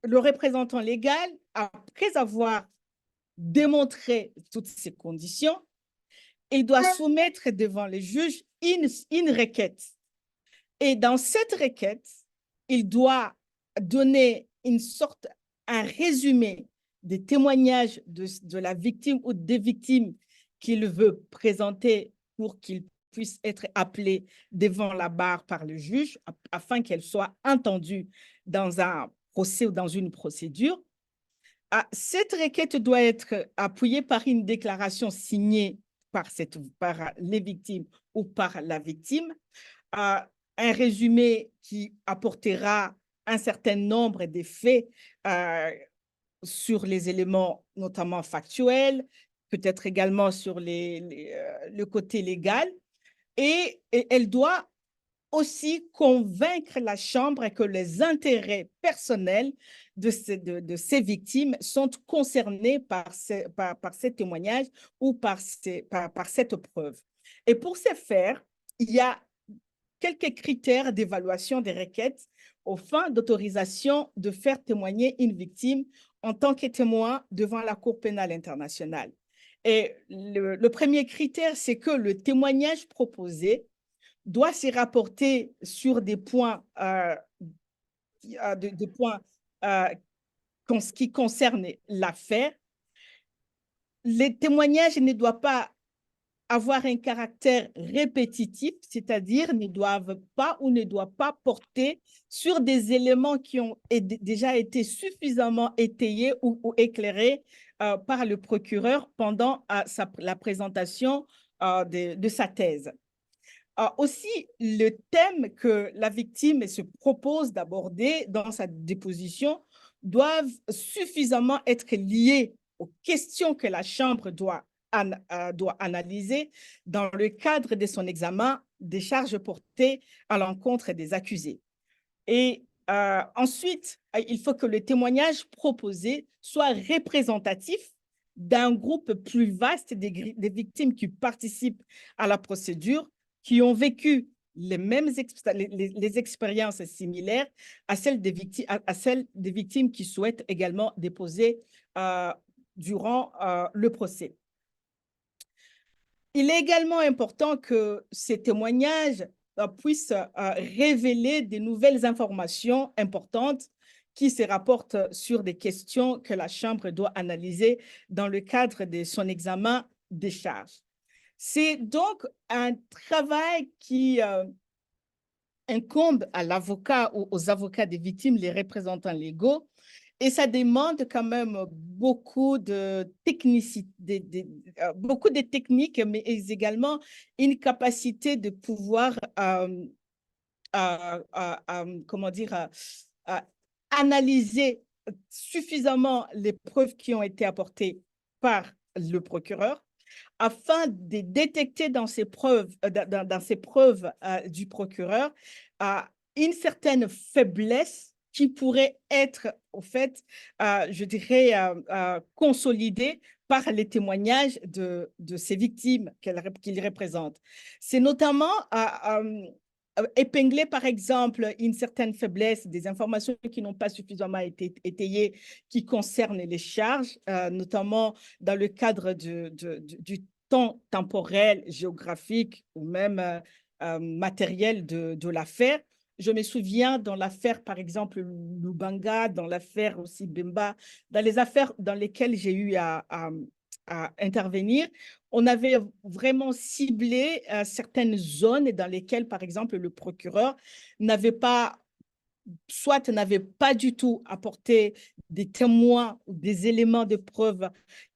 Speaker 4: représentant légal, après avoir démontré toutes ces conditions, il doit soumettre devant le juge une requête. Et dans cette requête, il doit donner un résumé des témoignages de la victime ou des victimes qu'il veut présenter pour qu'il puisse être appelé devant la barre par le juge afin qu'elle soit entendue dans un procès ou dans une procédure. Cette requête doit être appuyée par une déclaration signée par les victimes ou par la victime, un résumé qui apportera un certain nombre de faits sur les éléments notamment factuels, peut-être également sur le côté légal, et elle doit aussi convaincre la Chambre que les intérêts personnels de ces victimes sont concernés par ces témoignages ou par cette preuve. Et pour ce faire, il y a quelques critères d'évaluation des requêtes aux fins d'autorisation de faire témoigner une victime en tant que témoin devant la Cour pénale internationale. Et le premier critère, c'est que le témoignage proposé doit se rapporter sur des points, qui concernent l'affaire. Les témoignages ne doivent pas avoir un caractère répétitif, c'est-à-dire ne doivent pas ou ne doivent pas porter sur des éléments qui ont déjà été suffisamment étayés ou éclairés par le procureur pendant la présentation de sa thèse. Aussi, le thème que la victime se propose d'aborder dans sa déposition doivent suffisamment être liés aux questions que la Chambre doit analyser dans le cadre de son examen des charges portées à l'encontre des accusés. Et ensuite, il faut que le témoignage proposé soit représentatif d'un groupe plus vaste des victimes qui participent à la procédure, qui ont vécu les expériences similaires à celles des victimes qui souhaitent également déposer durant le procès. Il est également important que ces témoignages puissent révéler de nouvelles informations importantes qui se rapportent sur des questions que la Chambre doit analyser dans le cadre de son examen des charges. C'est donc un travail qui incombe à l'avocat ou aux avocats des victimes, les représentants légaux, et ça demande quand même beaucoup de technicité, beaucoup de techniques, mais également une capacité de pouvoir comment dire, analyser suffisamment les preuves qui ont été apportées par le procureur afin de détecter dans ces preuves, du procureur une certaine faiblesse qui pourrait être, au fait, je dirais, consolidée par les témoignages de ces victimes qu'il représente. C'est notamment épingler, par exemple, une certaine faiblesse, des informations qui n'ont pas suffisamment été étayées, qui concernent les charges, notamment dans le cadre du temps temporel, géographique ou même matériel de l'affaire. Je me souviens dans l'affaire, par exemple, Lubanga, dans l'affaire aussi Bemba, dans les affaires dans lesquelles j'ai eu à intervenir, on avait vraiment ciblé certaines zones dans lesquelles, par exemple, le procureur n'avait pas du tout apporté des témoins ou des éléments de preuve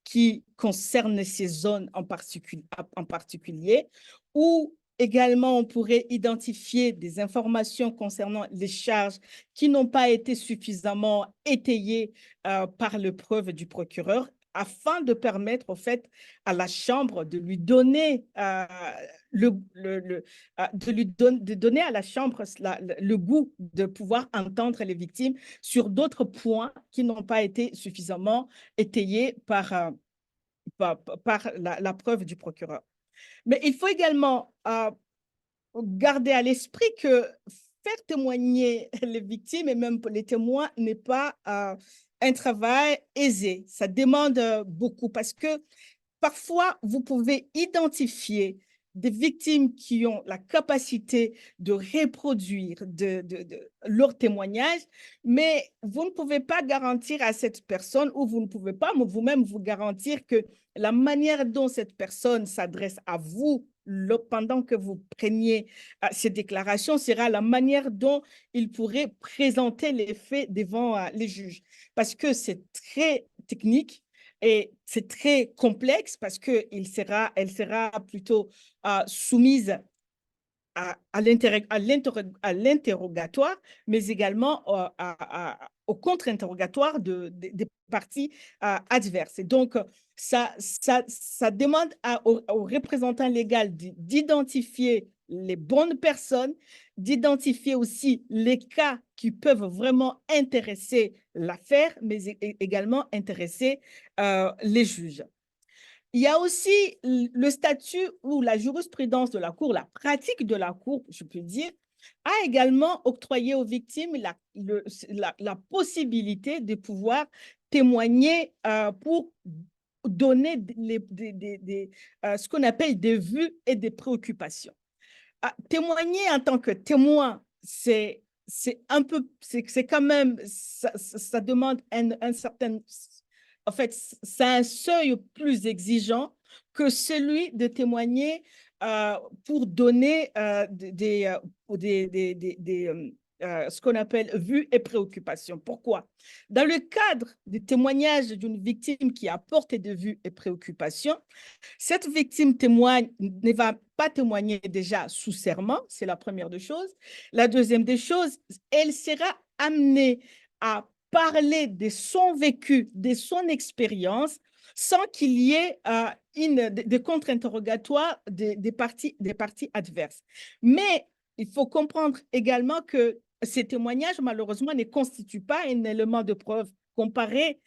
Speaker 4: qui concernent ces zones en particulier, ou également on pourrait identifier des informations concernant les charges qui n'ont pas été suffisamment étayées par les preuves du procureur, afin de permettre au fait à la Chambre de lui donner de donner à la Chambre le goût de pouvoir entendre les victimes sur d'autres points qui n'ont pas été suffisamment étayés par la preuve du procureur. Mais il faut également garder à l'esprit que faire témoigner les victimes et même les témoins n'est pas un travail aisé. Ça demande beaucoup parce que parfois, vous pouvez identifier des victimes qui ont la capacité de reproduire leur témoignage, mais vous ne pouvez pas garantir à cette personne ou vous ne pouvez pas vous-même vous garantir que la manière dont cette personne s'adresse à vous pendant que vous preniez ces déclarations sera la manière dont il pourrait présenter les faits devant les juges. Parce que c'est très technique et c'est très complexe parce qu'elle sera plutôt soumise à l'interrogatoire, mais également au contre-interrogatoire des parties adverses. Et donc, ça demande au représentant légal d'identifier les bonnes personnes, d'identifier aussi les cas qui peuvent vraiment intéresser l'affaire, mais également intéresser les juges. Il y a aussi le statut ou la jurisprudence de la Cour, la pratique de la Cour, je peux dire, a également octroyé aux victimes la possibilité de pouvoir témoigner pour donner ce qu'on appelle des vues et des préoccupations. Témoigner en tant que témoin, c'est quand même, ça demande un certain... En fait, c'est un seuil plus exigeant que celui de témoigner pour donner ce qu'on appelle vues et préoccupations. Pourquoi? Dans le cadre du témoignage d'une victime qui apporte des vues et préoccupations, cette victime ne va pas témoigner déjà sous serment, c'est la première des choses. La deuxième des choses, elle sera amenée à parler de son vécu, de son expérience, sans qu'il y ait des contre-interrogatoires des parties adverses. Mais il faut comprendre également que ces témoignages, malheureusement, ne constituent pas un élément de preuve comparé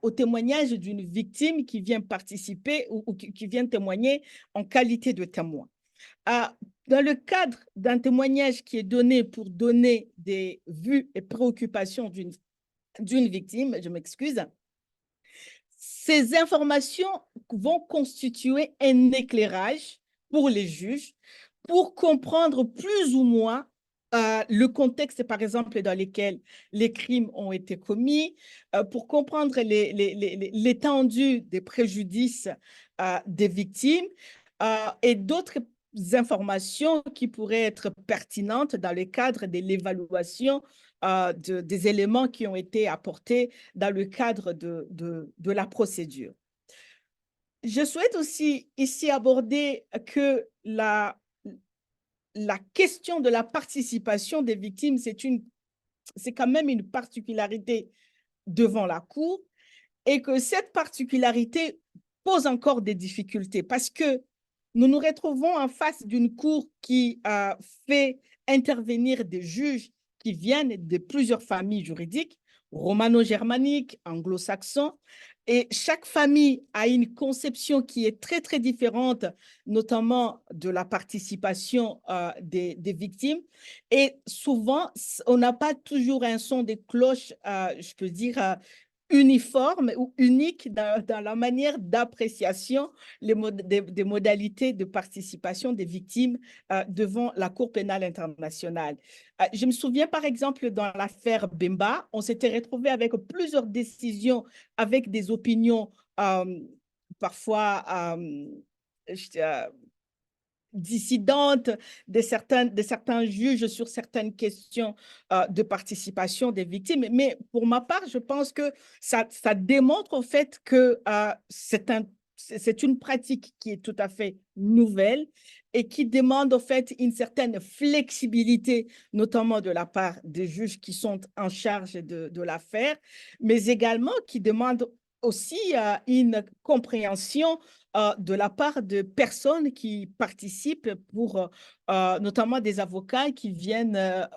Speaker 4: au témoignage d'une victime qui vient participer ou qui vient témoigner en qualité de témoin. Dans le cadre d'un témoignage qui est donné pour donner des vues et préoccupations d'une victime, je m'excuse, ces informations vont constituer un éclairage pour les juges pour comprendre plus ou moins le contexte, par exemple, dans lequel les crimes ont été commis, pour comprendre l'étendue des préjudices des victimes et d'autres informations qui pourraient être pertinentes dans le cadre de l'évaluation des éléments qui ont été apportés dans le cadre de la procédure. Je souhaite aussi ici aborder que la question de la participation des victimes, c'est quand même une particularité devant la Cour, et que cette particularité pose encore des difficultés parce que nous nous retrouvons en face d'une Cour qui fait intervenir des juges qui viennent de plusieurs familles juridiques, romano-germaniques, anglo-saxons, et chaque famille a une conception qui est très, très différente, notamment de la participation des victimes. Et souvent, on n'a pas toujours un son de cloche, je peux dire, uniforme ou unique dans la manière d'appréciation des modalités de participation des victimes devant la Cour pénale internationale. Je me souviens, par exemple, dans l'affaire Bemba, on s'était retrouvé avec plusieurs décisions avec des opinions parfois dissidentes de certains juges sur certaines questions de participation des victimes. Mais pour ma part, je pense que ça démontre au fait que c'est une pratique qui est tout à fait nouvelle et qui demande en fait une certaine flexibilité, notamment de la part des juges qui sont en charge de l'affaire, mais également qui demande aussi une compréhension de la part de personnes qui participent pour notamment des avocats qui viennent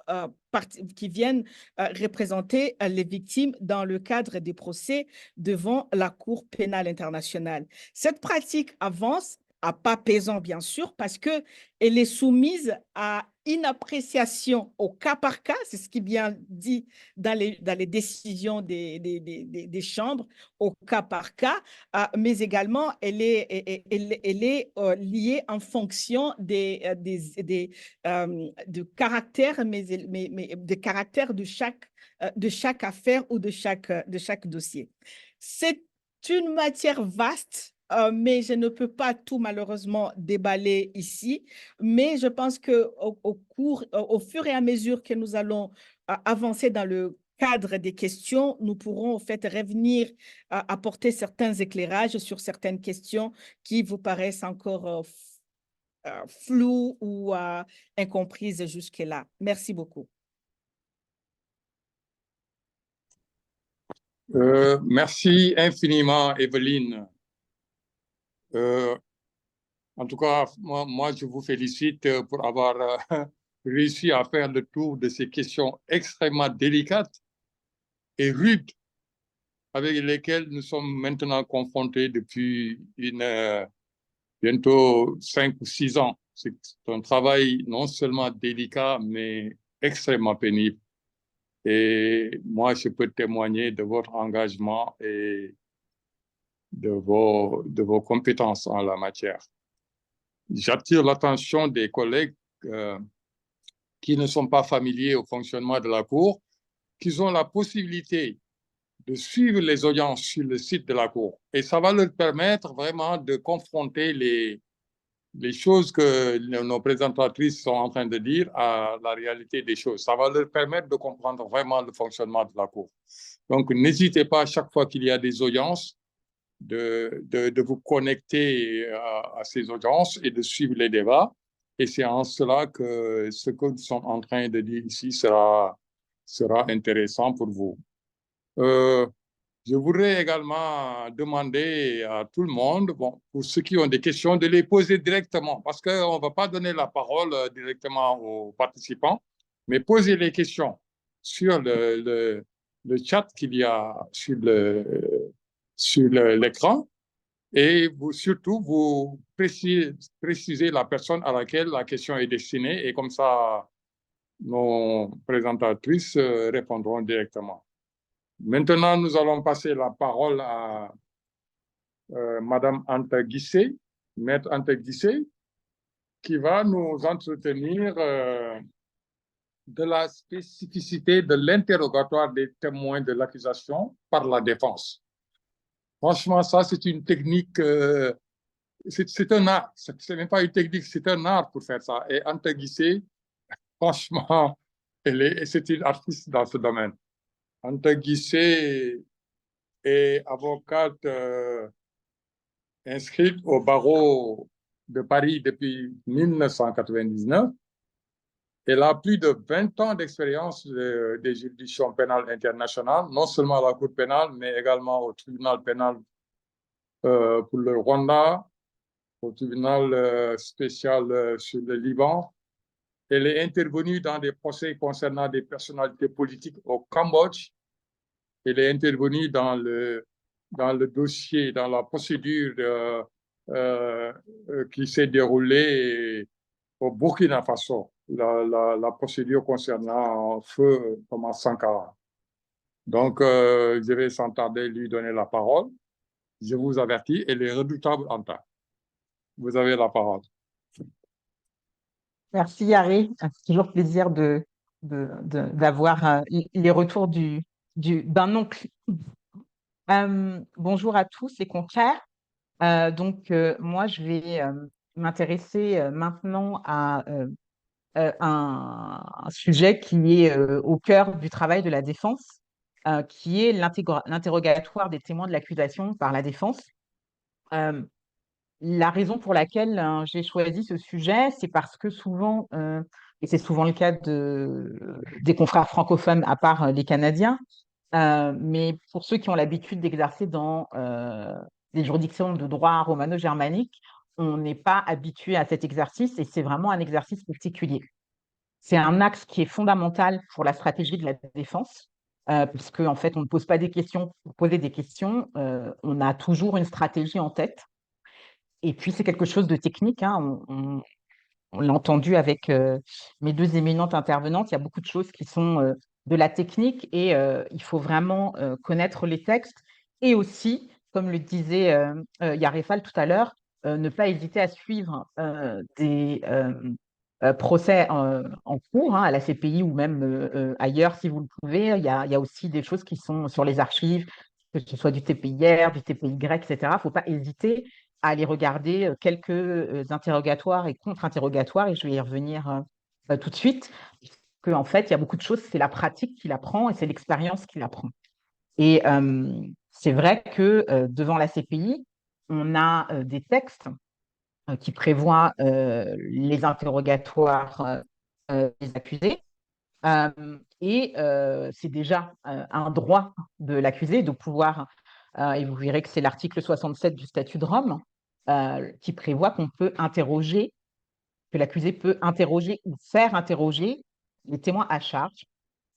Speaker 4: représenter les victimes dans le cadre des procès devant la Cour pénale internationale. Cette pratique avance à pas pesant, bien sûr, parce qu'elle est soumise à une appréciation au cas par cas, c'est ce qui est bien dit dans les décisions des chambres, au cas par cas, mais également elle est liée en fonction de caractère, mais de caractère de chaque affaire ou de chaque dossier. C'est une matière vaste, mais je ne peux pas tout malheureusement déballer ici. Mais je pense qu'au fur et à mesure que nous allons avancer dans le cadre des questions, nous pourrons en fait revenir apporter certains éclairages sur certaines questions qui vous paraissent encore floues ou incomprises jusque-là. Merci beaucoup.
Speaker 1: Merci infiniment, Evelyne. En tout cas, moi, je vous félicite pour avoir réussi à faire le tour de ces questions extrêmement délicates et rudes avec lesquelles nous sommes maintenant confrontés depuis bientôt 5 ou 6 ans. C'est un travail non seulement délicat, mais extrêmement pénible. Et moi, je peux témoigner de votre engagement et de vos compétences en la matière. J'attire l'attention des collègues qui ne sont pas familiers au fonctionnement de la Cour, qu'ils ont la possibilité de suivre les audiences sur le site de la Cour. Et ça va leur permettre vraiment de confronter les choses que nos présentatrices sont en train de dire à la réalité des choses. Ça va leur permettre de comprendre vraiment le fonctionnement de la Cour. Donc, n'hésitez pas à chaque fois qu'il y a des audiences de vous connecter à ces audiences et de suivre les débats. Et c'est en cela que ce que nous sommes en train de dire ici sera intéressant pour vous. Je voudrais également demander à tout le monde, bon, pour ceux qui ont des questions, de les poser directement, parce qu'on ne va pas donner la parole directement aux participants, mais poser les questions sur le chat qu'il y a sur l'écran, et surtout vous précisez la personne à laquelle la question est destinée, et comme ça, nos présentatrices répondront directement. Maintenant, nous allons passer la parole à Madame Anta Guissé, Maître Anta Guissé, qui va nous entretenir de la spécificité de l'interrogatoire des témoins de l'accusation par la défense. Franchement, ça, c'est une technique, c'est un art. Ce n'est pas une technique, c'est un art pour faire ça. Et Anta Guissé, franchement, c'est une artiste dans ce domaine. Anta Guissé est avocate inscrite au barreau de Paris depuis 1999. Elle a plus de 20 ans d'expérience des juridictions pénales internationales, non seulement à la Cour pénale, mais également au tribunal pénal pour le Rwanda, au tribunal spécial sur le Liban. Elle est intervenue dans des procès concernant des personnalités politiques au Cambodge. Elle est intervenue dans le dossier, dans la procédure qui s'est déroulée au Burkina Faso, la procédure concernant Feu Thomas Sankara. Donc, je vais sans tarder lui donner la parole. Je vous avertis, elle est redoutable en temps. Vous avez la parole.
Speaker 5: Merci Yari, c'est toujours plaisir d'avoir les retours d'un oncle. Bonjour à tous les confrères. Moi, je vais m'intéresser maintenant à un sujet qui est au cœur du travail de la défense, qui est l'interrogatoire des témoins de l'accusation par la défense. La raison pour laquelle j'ai choisi ce sujet, c'est parce que souvent, et c'est souvent le cas des confrères francophones, à part les Canadiens, mais pour ceux qui ont l'habitude d'exercer dans des juridictions de droit romano-germanique, on n'est pas habitué à cet exercice et c'est vraiment un exercice particulier. C'est un axe qui est fondamental pour la stratégie de la défense, parce qu'en fait, on ne pose pas des questions pour poser des questions, on a toujours une stratégie en tête. Et puis, c'est quelque chose de technique, hein. On l'a entendu avec mes deux éminentes intervenantes, il y a beaucoup de choses qui sont de la technique et il faut vraiment connaître les textes et aussi, comme le disait Yarefal tout à l'heure, ne pas hésiter à suivre des procès en cours, hein, à la CPI ou même ailleurs si vous le pouvez. Il y a aussi des choses qui sont sur les archives, que ce soit du TPIR, du TPY, etc. Il ne faut pas hésiter à aller regarder quelques interrogatoires et contre-interrogatoires, et je vais y revenir tout de suite, qu'en fait, il y a beaucoup de choses, c'est la pratique qui l'apprend et c'est l'expérience qui l'apprend. Et c'est vrai que devant la CPI, on a des textes qui prévoient les interrogatoires des accusés, et c'est déjà un droit de l'accusé de pouvoir, et vous verrez que c'est l'article 67 du statut de Rome, qui prévoit qu'on peut interroger, que l'accusé peut interroger ou faire interroger les témoins à charge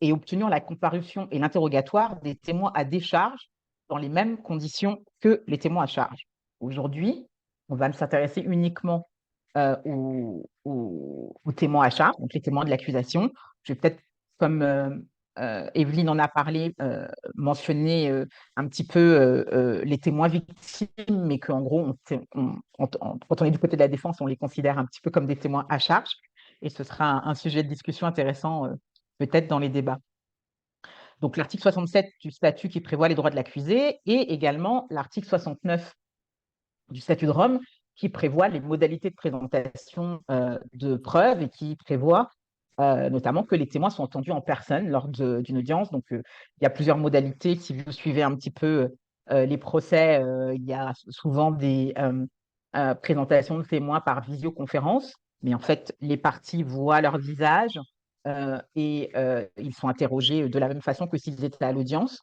Speaker 5: et obtenir la comparution et l'interrogatoire des témoins à décharge dans les mêmes conditions que les témoins à charge. Aujourd'hui, on va s'intéresser uniquement aux témoins à charge, donc les témoins de l'accusation. Je vais peut-être, comme Evelyne en a parlé, mentionner un petit peu les témoins victimes, mais qu'en gros, quand on est du côté de la défense, on les considère un petit peu comme des témoins à charge. Et ce sera un sujet de discussion intéressant peut-être dans les débats. Donc l'article 67 du statut qui prévoit les droits de l'accusé et également l'article 69 du statut de Rome qui prévoit les modalités de présentation de preuves et qui prévoit notamment que les témoins sont entendus en personne lors d'une audience. Donc, il y a plusieurs modalités. Si vous suivez un petit peu les procès, il y a souvent des présentations de témoins par visioconférence, mais en fait, les parties voient leur visage et ils sont interrogés de la même façon que s'ils étaient à l'audience.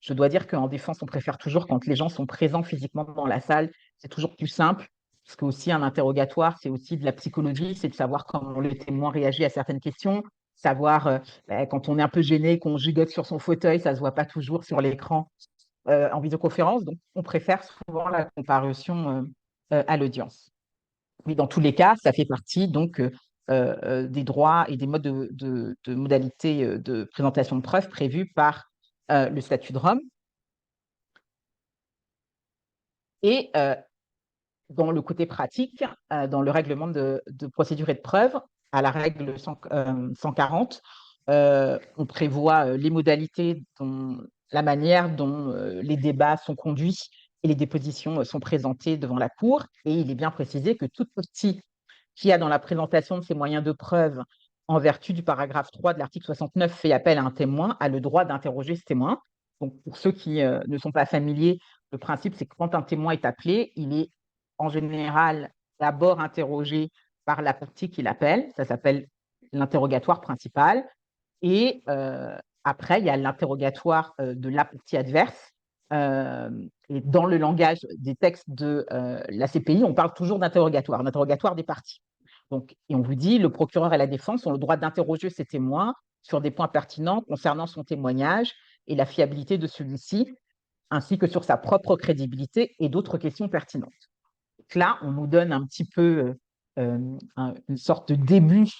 Speaker 5: Je dois dire qu'en défense, on préfère toujours quand les gens sont présents physiquement dans la salle. C'est toujours plus simple, parce que aussi un interrogatoire, c'est aussi de la psychologie, c'est de savoir comment le témoin réagit à certaines questions, savoir quand on est un peu gêné, qu'on gigote sur son fauteuil, ça ne se voit pas toujours sur l'écran en visioconférence. Donc, on préfère souvent la comparution à l'audience. Mais dans tous les cas, ça fait partie donc des droits et des modes de modalités de présentation de preuves prévus par le statut de Rome. Et dans le côté pratique, dans le règlement de procédure et de preuve, à la règle 140, on prévoit les modalités, la manière dont les débats sont conduits et les dépositions sont présentées devant la Cour. Et il est bien précisé que toute partie qui a dans la présentation de ces moyens de preuve, en vertu du paragraphe 3 de l'article 69, fait appel à un témoin, a le droit d'interroger ce témoin. Donc, pour ceux qui ne sont pas familiers, le principe, c'est que quand un témoin est appelé, il est en général d'abord interrogé par la partie qui l'appelle. Ça s'appelle l'interrogatoire principal. Et après, il y a l'interrogatoire de la partie adverse. Et dans le langage des textes de la CPI, on parle toujours d'interrogatoire des parties. Donc, et on vous dit, le procureur et la défense ont le droit d'interroger ces témoins sur des points pertinents concernant son témoignage et la fiabilité de celui-ci, ainsi que sur sa propre crédibilité et d'autres questions pertinentes. Donc là, on nous donne un petit peu une sorte de début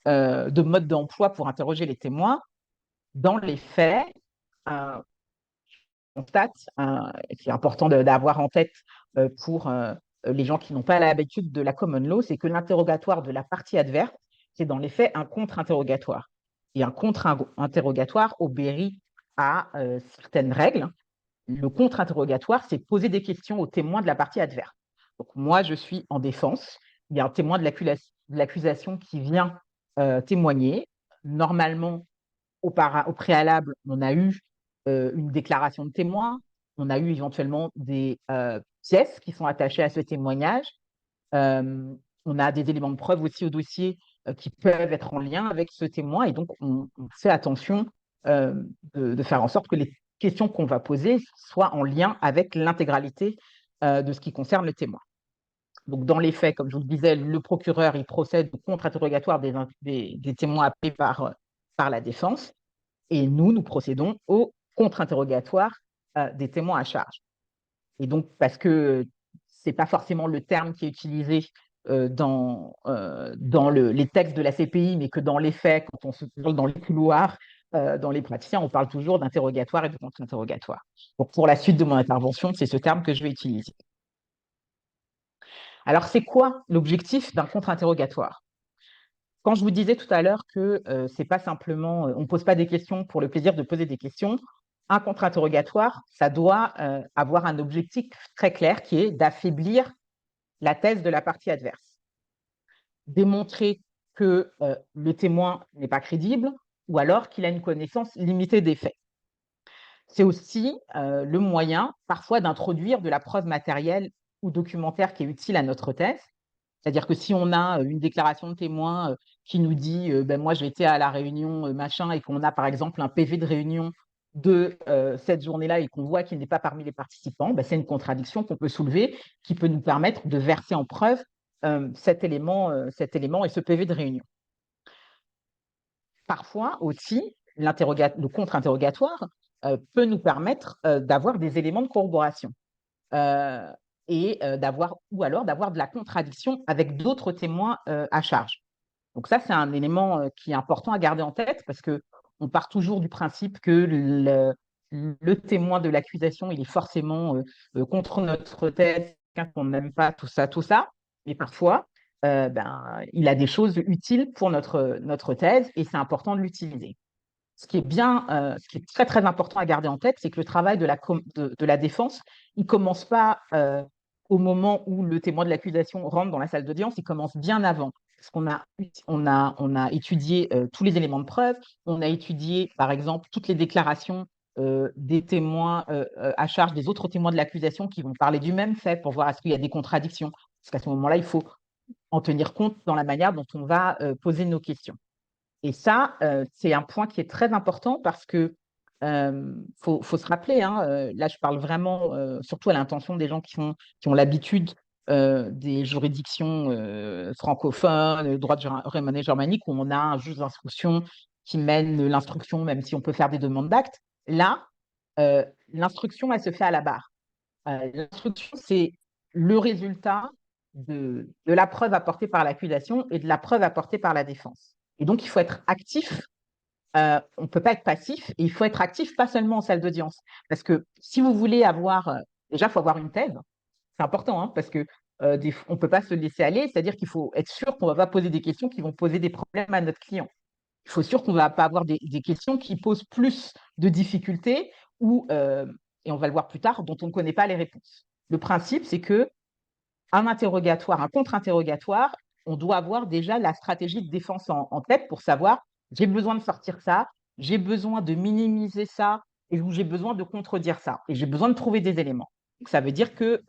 Speaker 5: de mode d'emploi pour interroger les témoins. Dans les faits, on constate, qui est important d'avoir en tête pour les gens qui n'ont pas l'habitude de la common law, c'est que l'interrogatoire de la partie adverse, c'est dans les faits un contre-interrogatoire. Et un contre-interrogatoire obéit à certaines règles. Le contre-interrogatoire, c'est poser des questions aux témoins de la partie adverse. Donc moi, je suis en défense. Il y a un témoin de l'accusation qui vient témoigner. Normalement, au préalable, on a eu une déclaration de témoin, on a eu éventuellement des pièces qui sont attachées à ce témoignage. On a des éléments de preuve aussi au dossier qui peuvent être en lien avec ce témoin. Et donc, on fait attention de faire en sorte que les questions qu'on va poser soient en lien avec l'intégralité de ce qui concerne le témoin. Donc, dans les faits, comme je vous le disais, le procureur il procède au contre-interrogatoire des témoins appelés par la défense. Et nous procédons au contre-interrogatoire des témoins à charge. Et donc, parce que ce n'est pas forcément le terme qui est utilisé dans les textes de la CPI, mais que dans les faits, quand on se parle dans les couloirs, dans les praticiens, on parle toujours d'interrogatoire et de contre-interrogatoire. Donc, pour la suite de mon intervention, c'est ce terme que je vais utiliser. Alors, c'est quoi l'objectif d'un contre-interrogatoire? Quand je vous disais tout à l'heure que c'est pas simplement, on ne pose pas des questions pour le plaisir de poser des questions, un contre-interrogatoire, ça doit avoir un objectif très clair qui est d'affaiblir la thèse de la partie adverse. Démontrer que le témoin n'est pas crédible ou alors qu'il a une connaissance limitée des faits. C'est aussi le moyen parfois d'introduire de la preuve matérielle ou documentaire qui est utile à notre thèse. C'est-à-dire que si on a une déclaration de témoin qui nous dit ben moi j'ai été à la réunion machin et qu'on a par exemple un PV de réunion de cette journée-là et qu'on voit qu'il n'est pas parmi les participants, ben, c'est une contradiction qu'on peut soulever qui peut nous permettre de verser en preuve cet élément et ce PV de réunion. Parfois aussi, le contre-interrogatoire peut nous permettre d'avoir des éléments de corroboration. Et ou alors d'avoir de la contradiction avec d'autres témoins à charge. Donc ça, c'est un élément qui est important à garder en tête parce qu'on part toujours du principe que le témoin de l'accusation, il est forcément contre notre thèse, qu'on n'aime pas tout ça, mais parfois, il a des choses utiles pour notre thèse et c'est important de l'utiliser. Ce qui est très, très important à garder en tête, c'est que le travail de la défense, il ne commence pas au moment où le témoin de l'accusation rentre dans la salle d'audience, il commence bien avant. Parce qu'on a étudié tous les éléments de preuve, on a étudié, par exemple, toutes les déclarations des témoins à charge des autres témoins de l'accusation qui vont parler du même fait pour voir est-ce qu'il y a des contradictions. Parce qu'à ce moment-là, il faut en tenir compte dans la manière dont on va poser nos questions. Et ça, c'est un point qui est très important parce que faut se rappeler, là je parle vraiment surtout à l'intention des gens qui ont l'habitude des juridictions francophones, droit de germanique, où on a un juge d'instruction qui mène l'instruction, même si on peut faire des demandes d'actes. Là, l'instruction, elle se fait à la barre. L'instruction, c'est le résultat de la preuve apportée par l'accusation et de la preuve apportée par la défense. Et donc, il faut être actif. On ne peut pas être passif et il faut être actif, pas seulement en salle d'audience. Parce que si vous voulez déjà, il faut avoir une thèse. C'est important, parce que on ne peut pas se laisser aller. C'est-à-dire qu'il faut être sûr qu'on ne va pas poser des questions qui vont poser des problèmes à notre client. Il faut être sûr qu'on ne va pas avoir des questions qui posent plus de difficultés et on va le voir plus tard, dont on ne connaît pas les réponses. Le principe, c'est que un contre-interrogatoire, on doit avoir déjà la stratégie de défense en tête pour savoir j'ai besoin de sortir ça, j'ai besoin de minimiser ça et j'ai besoin de contredire ça et j'ai besoin de trouver des éléments. Donc, ça veut dire que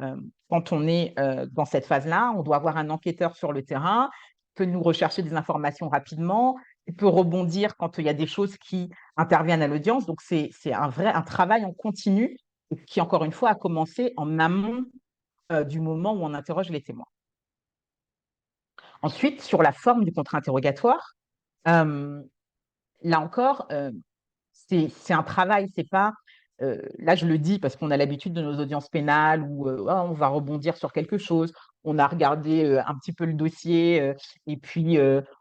Speaker 5: quand on est dans cette phase-là, on doit avoir un enquêteur sur le terrain qui peut nous rechercher des informations rapidement, tu peux rebondir quand il y a des choses qui interviennent à l'audience. Donc, c'est un travail en continu qui, encore une fois, a commencé en amont du moment où on interroge les témoins. Ensuite, sur la forme du contre-interrogatoire, là encore, c'est un travail, c'est pas… là, je le dis parce qu'on a l'habitude de nos audiences pénales où ah, on va rebondir sur quelque chose, on a regardé un petit peu le dossier et puis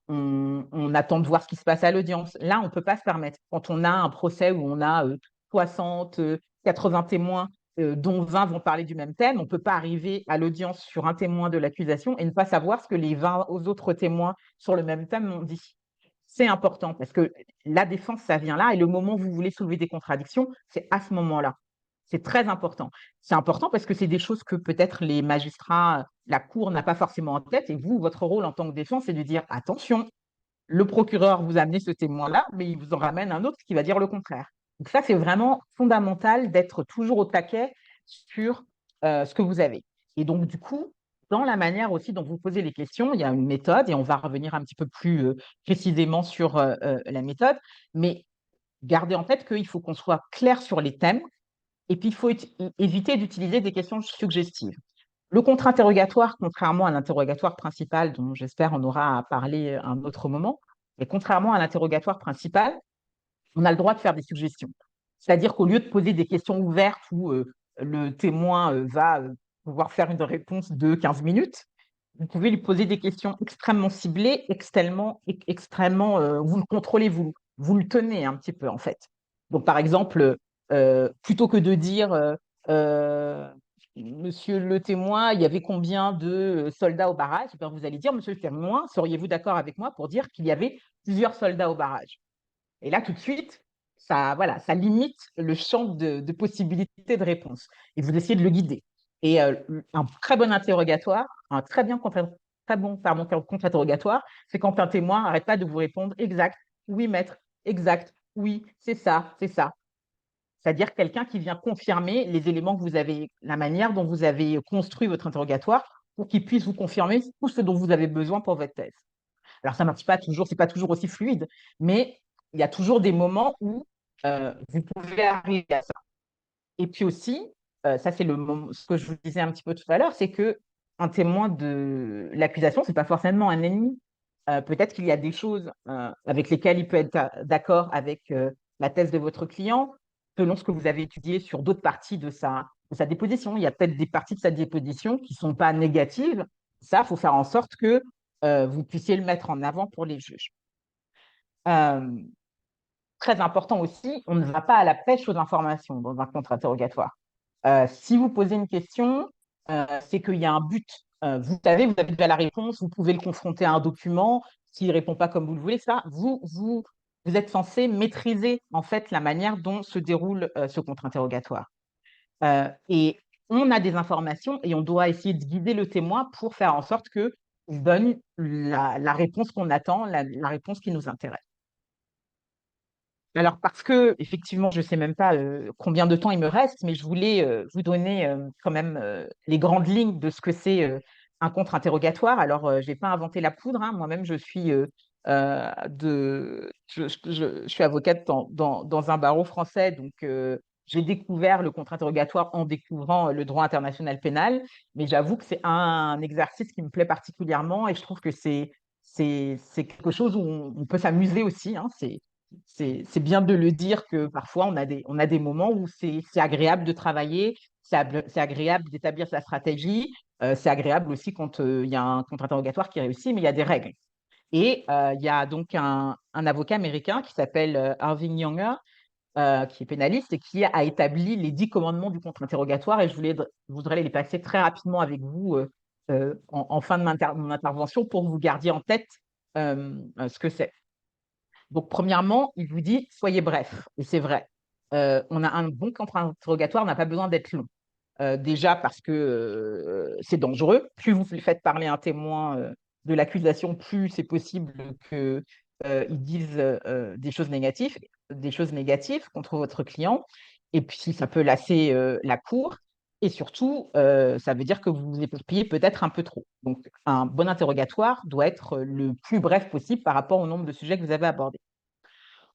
Speaker 5: on attend de voir ce qui se passe à l'audience. Là, on ne peut pas se permettre. Quand on a un procès où on a 60, 80 témoins, dont 20 vont parler du même thème, on ne peut pas arriver à l'audience sur un témoin de l'accusation et ne pas savoir ce que les 20 autres témoins sur le même thème ont dit. C'est important parce que la défense, ça vient là et le moment où vous voulez soulever des contradictions, c'est à ce moment-là. C'est très important. C'est important parce que c'est des choses que peut-être les magistrats, la cour n'a pas forcément en tête et vous, votre rôle en tant que défense, c'est de dire attention, le procureur vous a amené ce témoin-là, mais il vous en ramène un autre qui va dire le contraire. Donc ça, c'est vraiment fondamental d'être toujours au taquet sur ce que vous avez. Et donc, du coup, dans la manière aussi dont vous posez les questions, il y a une méthode et on va revenir un petit peu plus précisément sur la méthode, mais gardez en tête qu'il faut qu'on soit clair sur les thèmes et puis il faut éviter d'utiliser des questions suggestives. Le contre-interrogatoire, contrairement à l'interrogatoire principal, dont j'espère on aura à parler à un autre moment, mais contrairement à l'interrogatoire principal, on a le droit de faire des suggestions. C'est-à-dire qu'au lieu de poser des questions ouvertes où le témoin va pouvoir faire une réponse de 15 minutes, vous pouvez lui poser des questions extrêmement ciblées, extrêmement vous le contrôlez, vous le tenez un petit peu en fait. Donc par exemple, plutôt que de dire Monsieur le témoin, il y avait combien de soldats au barrage? Eh bien, vous allez dire, Monsieur le témoin, seriez-vous d'accord avec moi pour dire qu'il y avait plusieurs soldats au barrage? Et là, tout de suite, ça, voilà, ça limite le champ de possibilités de réponse. Et vous essayez de le guider. Et un très bon interrogatoire, un très bon contre-interrogatoire, c'est quand un témoin n'arrête pas de vous répondre exact, oui, maître, exact, oui, c'est ça, c'est ça. C'est-à-dire quelqu'un qui vient confirmer les éléments que vous avez, la manière dont vous avez construit votre interrogatoire pour qu'il puisse vous confirmer tout ce dont vous avez besoin pour votre thèse. Alors, ça ne marche pas toujours, ce n'est pas toujours aussi fluide, mais il y a toujours des moments où vous pouvez arriver à ça. Et puis aussi, ça c'est ce que je vous disais un petit peu tout à l'heure, c'est qu'un témoin de l'accusation, ce n'est pas forcément un ennemi. Peut-être qu'il y a des choses avec lesquelles il peut être d'accord avec la thèse de votre client, selon ce que vous avez étudié sur d'autres parties de sa déposition. Il y a peut-être des parties de sa déposition qui ne sont pas négatives. Ça, il faut faire en sorte que vous puissiez le mettre en avant pour les juges. Très important aussi, on ne va pas à la pêche aux informations dans un contre-interrogatoire. Si vous posez une question, c'est qu'il y a un but. Vous savez, vous avez déjà la réponse, vous pouvez le confronter à un document, s'il ne répond pas comme vous le voulez, ça, vous êtes censé maîtriser en fait la manière dont se déroule ce contre-interrogatoire. Et on a des informations et on doit essayer de guider le témoin pour faire en sorte qu'il donne la réponse qu'on attend, la réponse qui nous intéresse. Alors, parce que, effectivement, je ne sais même pas combien de temps il me reste, mais je voulais vous donner quand même les grandes lignes de ce que c'est un contre-interrogatoire. Alors, je n'ai pas inventé la poudre, hein. Moi-même, je suis avocate dans un barreau français, donc j'ai découvert le contre-interrogatoire en découvrant le droit international pénal, mais j'avoue que c'est un exercice qui me plaît particulièrement et je trouve que c'est quelque chose où on peut s'amuser aussi, hein. C'est bien de le dire que parfois on a des moments où c'est agréable de travailler, c'est agréable d'établir sa stratégie, c'est agréable aussi quand il y a un contre-interrogatoire qui réussit, mais il y a des règles. Et il y a donc un avocat américain qui s'appelle Irving Younger, qui est pénaliste et qui a établi les 10 commandements du contre-interrogatoire. Et je voudrais les passer très rapidement avec vous en fin de mon intervention pour que vous gardiez en tête ce que c'est. Donc, premièrement, il vous dit soyez bref. Et c'est vrai. On a un bon contre-interrogatoire, on n'a pas besoin d'être long. Déjà parce que c'est dangereux. Plus vous faites parler un témoin de l'accusation, plus c'est possible qu'il dise des choses négatives contre votre client. Et puis, ça peut lasser la cour. Et surtout, ça veut dire que vous vous éparpillez peut-être un peu trop. Donc, un bon interrogatoire doit être le plus bref possible par rapport au nombre de sujets que vous avez abordés.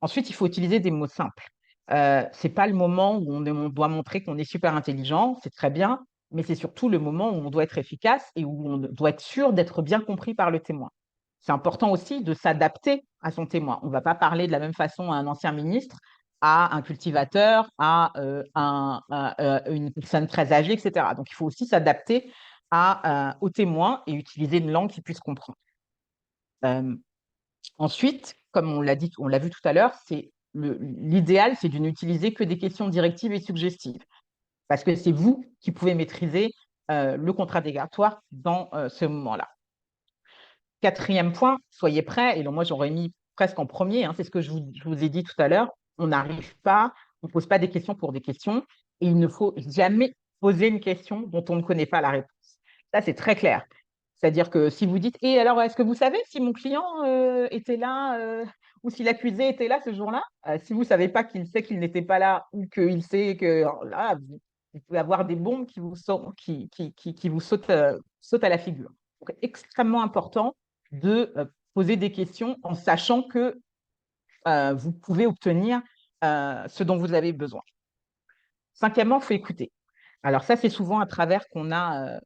Speaker 5: Ensuite, il faut utiliser des mots simples. Ce n'est pas le moment où on doit montrer qu'on est super intelligent, c'est très bien, mais c'est surtout le moment où on doit être efficace et où on doit être sûr d'être bien compris par le témoin. C'est important aussi de s'adapter à son témoin. On ne va pas parler de la même façon à un ancien ministre, à un cultivateur, à une personne très âgée, etc. Donc, il faut aussi s'adapter au témoin et utiliser une langue qu'il puisse comprendre. Ensuite, comme on l'a vu tout à l'heure, l'idéal, c'est de n'utiliser que des questions directives et suggestives, parce que c'est vous qui pouvez maîtriser le contradictoire dans ce moment-là. Quatrième point, soyez prêts, et moi j'aurais mis presque en premier, c'est ce que je vous ai dit tout à l'heure, on n'arrive pas, on ne pose pas des questions pour des questions, et il ne faut jamais poser une question dont on ne connaît pas la réponse. Ça, c'est très clair. C'est-à-dire que si vous dites, et alors, est-ce que vous savez si mon client était là ou si l'accusé était là ce jour-là? Si vous ne savez pas qu'il sait qu'il n'était pas là ou qu'il sait que là, vous pouvez avoir des bombes qui vous sautent, qui vous sautent à la figure. Donc, extrêmement important de poser des questions en sachant que vous pouvez obtenir ce dont vous avez besoin. Cinquièmement, il faut écouter. Alors ça, c'est souvent à travers qu'on a,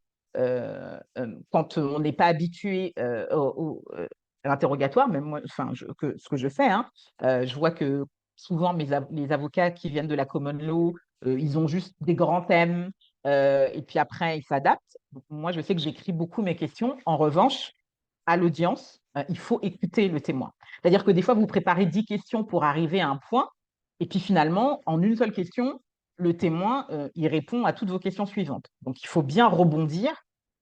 Speaker 5: quand on n'est pas habitué à l'interrogatoire, même moi, ce que je fais, je vois que souvent les avocats qui viennent de la common law, ils ont juste des grands thèmes et puis après, ils s'adaptent. Moi, je sais que j'écris beaucoup mes questions. En revanche, à l'audience, il faut écouter le témoin. C'est-à-dire que des fois, vous préparez 10 questions pour arriver à un point, et puis finalement, en une seule question, le témoin, il répond à toutes vos questions suivantes. Donc, il faut bien rebondir,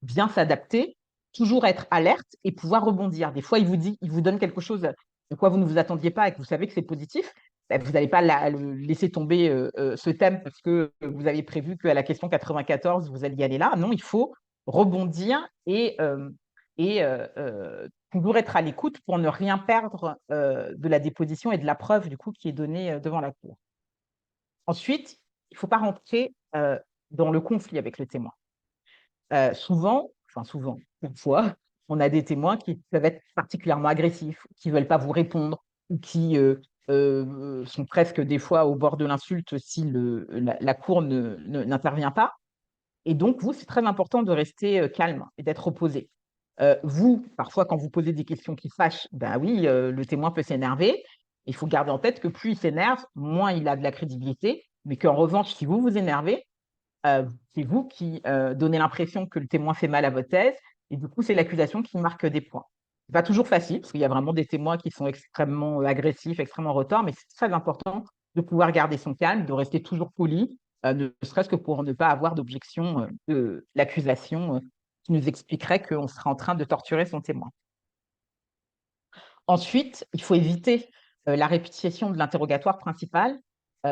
Speaker 5: bien s'adapter, toujours être alerte et pouvoir rebondir. Des fois, il vous donne quelque chose de quoi vous ne vous attendiez pas et que vous savez que c'est positif. Vous n'allez pas laisser tomber ce thème parce que vous aviez prévu qu'à la question 94, vous alliez aller là. Non, il faut rebondir et toujours être à l'écoute pour ne rien perdre de la déposition et de la preuve du coup qui est donnée devant la cour. Ensuite, il ne faut pas rentrer dans le conflit avec le témoin. Souvent, parfois, on a des témoins qui peuvent être particulièrement agressifs, qui ne veulent pas vous répondre ou qui sont presque des fois au bord de l'insulte si la cour n'intervient pas. Et donc, vous, c'est très important de rester calme et d'être opposé. Vous, parfois, quand vous posez des questions qui fâchent, ben oui, le témoin peut s'énerver. Il faut garder en tête que plus il s'énerve, moins il a de la crédibilité, mais qu'en revanche, si vous vous énervez, c'est vous qui donnez l'impression que le témoin fait mal à votre thèse, et du coup, c'est l'accusation qui marque des points. Ce n'est pas toujours facile, parce qu'il y a vraiment des témoins qui sont extrêmement agressifs, extrêmement retors, mais c'est très important de pouvoir garder son calme, de rester toujours poli, ne serait-ce que pour ne pas avoir d'objection de l'accusation qui nous expliquerait qu'on serait en train de torturer son témoin. Ensuite, il faut éviter la répétition de l'interrogatoire principal,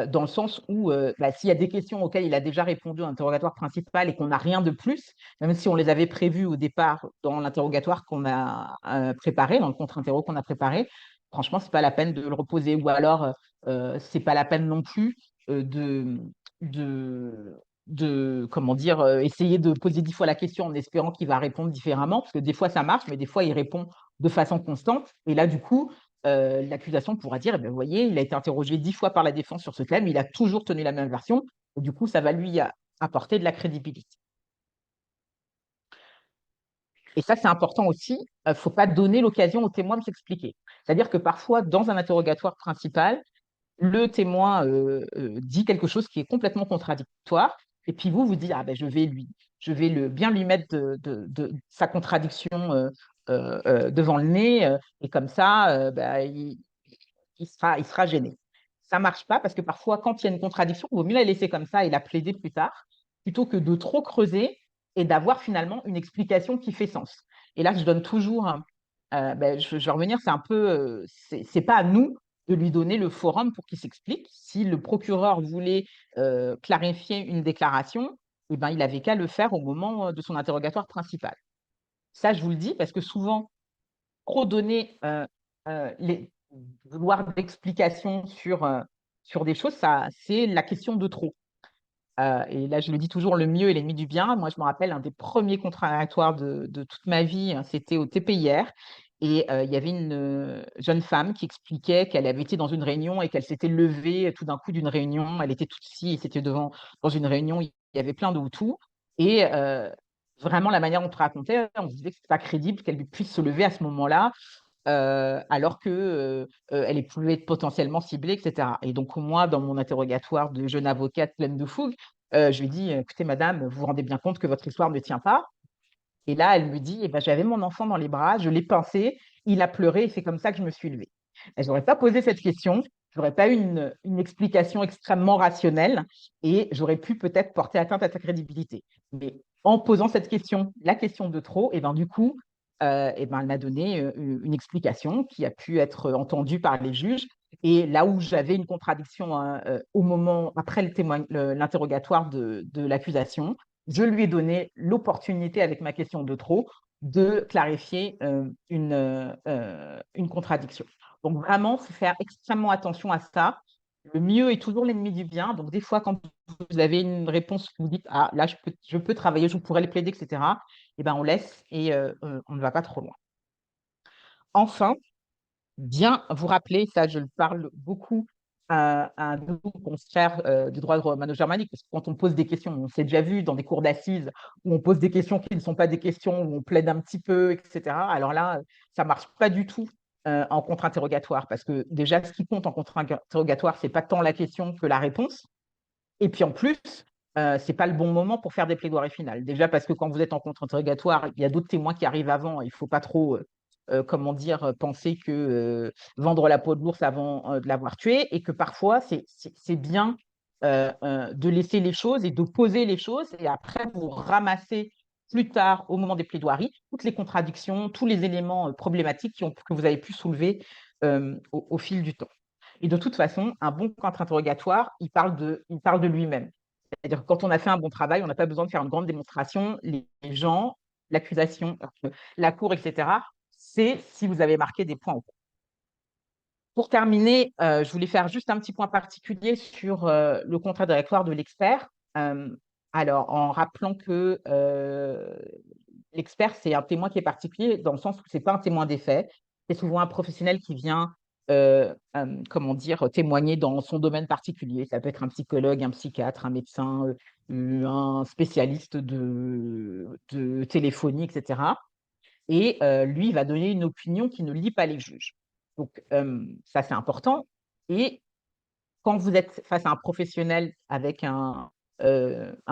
Speaker 5: dans le sens où s'il y a des questions auxquelles il a déjà répondu à l'interrogatoire principal et qu'on n'a rien de plus, même si on les avait prévues au départ dans l'interrogatoire qu'on a préparé, dans le contre-interro qu'on a préparé, franchement, ce n'est pas la peine de le reposer. Ou alors, ce n'est pas la peine non plus comment dire, essayer de poser 10 fois la question en espérant qu'il va répondre différemment, parce que des fois ça marche, mais des fois il répond de façon constante. Et là, du coup, l'accusation pourra dire, vous voyez, il a été interrogé 10 fois par la défense sur ce thème, il a toujours tenu la même version, et du coup, ça va lui apporter de la crédibilité. Et ça, c'est important aussi, il ne faut pas donner l'occasion au témoin de s'expliquer. C'est-à-dire que parfois, dans un interrogatoire principal, le témoin dit quelque chose qui est complètement contradictoire, et puis vous dites, je vais bien lui mettre de sa contradiction devant le nez, et comme ça, il sera gêné. Ça ne marche pas parce que parfois, quand il y a une contradiction, il vaut mieux la laisser comme ça et la plaider plus tard, plutôt que de trop creuser et d'avoir finalement une explication qui fait sens. Et là, je donne toujours, je vais revenir, c'est un peu, c'est pas à nous de lui donner le forum pour qu'il s'explique. Si le procureur voulait clarifier une déclaration, il n'avait qu'à le faire au moment de son interrogatoire principal. Ça, je vous le dis parce que souvent, trop donner vouloir d'explications sur des choses, c'est la question de trop. Et là, je le dis toujours, le mieux est l'ennemi du bien. Moi, je me rappelle, un des premiers contradictoires de toute ma vie, hein, c'était au TPIR. Et il y avait une jeune femme qui expliquait qu'elle avait été dans une réunion et qu'elle s'était levée tout d'un coup d'une réunion. Elle était toute ci et c'était dans une réunion, il y avait plein de Hutus. Et vraiment, la manière dont on racontait, on se disait que ce n'était pas crédible qu'elle puisse se lever à ce moment-là alors qu'elle pouvait être potentiellement ciblée, etc. Et donc, moi, dans mon interrogatoire de jeune avocate pleine de fougue, je lui ai dit, écoutez, madame, vous vous rendez bien compte que votre histoire ne tient pas. Et là, elle me dit, eh ben, j'avais mon enfant dans les bras, je l'ai pincé, il a pleuré et c'est comme ça que je me suis levée. Je n'aurais pas posé cette question, je n'aurais pas eu une explication extrêmement rationnelle et j'aurais pu peut-être porter atteinte à sa crédibilité. Mais en posant cette question, la question de trop, et ben, du coup, et ben, elle m'a donné une explication qui a pu être entendue par les juges. Et là où j'avais une contradiction au moment, après l'interrogatoire de l'accusation, je lui ai donné l'opportunité, avec ma question de trop, de clarifier une contradiction. Donc, vraiment, il faut faire extrêmement attention à ça. Le mieux est toujours l'ennemi du bien. Donc, des fois, quand vous avez une réponse que vous dites, ah, là, je peux travailler, je pourrais le plaider, etc., eh ben, on laisse et on ne va pas trop loin. Enfin, bien vous rappeler, ça je le parle beaucoup à un de nos confrères du droit romano-germanique, parce que quand on pose des questions, on s'est déjà vu dans des cours d'assises où on pose des questions qui ne sont pas des questions, où on plaide un petit peu, etc. Alors là, ça ne marche pas du tout en contre-interrogatoire, parce que déjà, ce qui compte en contre-interrogatoire, ce n'est pas tant la question que la réponse. Et puis en plus, ce n'est pas le bon moment pour faire des plaidoiries finales. Déjà parce que quand vous êtes en contre-interrogatoire, il y a d'autres témoins qui arrivent avant. Il ne faut pas trop, comment dire, penser que vendre la peau de l'ours avant de l'avoir tué et que parfois, c'est bien de laisser les choses et de poser les choses et après vous ramasser plus tard, au moment des plaidoiries, toutes les contradictions, tous les éléments problématiques que vous avez pu soulever au fil du temps. Et de toute façon, un bon contre-interrogatoire, il parle de lui-même. C'est-à-dire que quand on a fait un bon travail, on n'a pas besoin de faire une grande démonstration. Les gens, l'accusation, la cour, etc., c'est si vous avez marqué des points. Pour terminer, je voulais faire juste un petit point particulier sur le contre-interrogatoire de l'expert. Alors, en rappelant que l'expert, c'est un témoin qui est particulier dans le sens où ce n'est pas un témoin des faits. C'est souvent un professionnel qui vient, comment dire, témoigner dans son domaine particulier. Ça peut être un psychologue, un psychiatre, un médecin, un spécialiste de téléphonie, etc. Et lui, il va donner une opinion qui ne lie pas les juges. Donc, ça, c'est important. Et quand vous êtes face à un professionnel avec un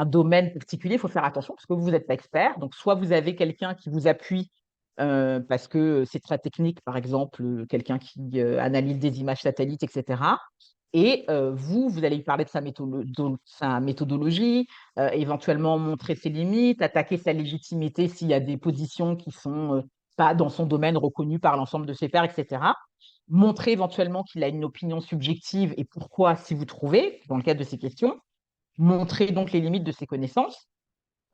Speaker 5: domaine particulier, il faut faire attention parce que vous n'êtes pas expert. Donc, soit vous avez quelqu'un qui vous appuie parce que c'est très technique, par exemple, quelqu'un qui analyse des images satellites, etc. Et vous allez lui parler de sa méthodologie, éventuellement montrer ses limites, attaquer sa légitimité s'il y a des positions qui ne sont pas dans son domaine reconnues par l'ensemble de ses pairs, etc. Montrer éventuellement qu'il a une opinion subjective et pourquoi, si vous trouvez, dans le cadre de ces questions. Montrer donc les limites de ses connaissances.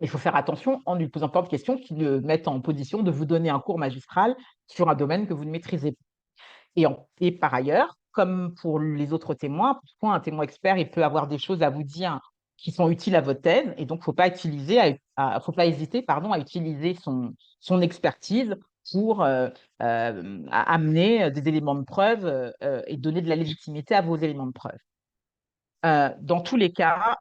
Speaker 5: Il faut faire attention en ne lui posant pas de questions qui le mettent en position de vous donner un cours magistral sur un domaine que vous ne maîtrisez pas. Et par ailleurs, comme pour les autres témoins, parfois un témoin expert, il peut avoir des choses à vous dire qui sont utiles à votre thèse, et donc il ne faut pas hésiter à utiliser son expertise pour amener des éléments de preuve et donner de la légitimité à vos éléments de preuve. Dans tous les cas,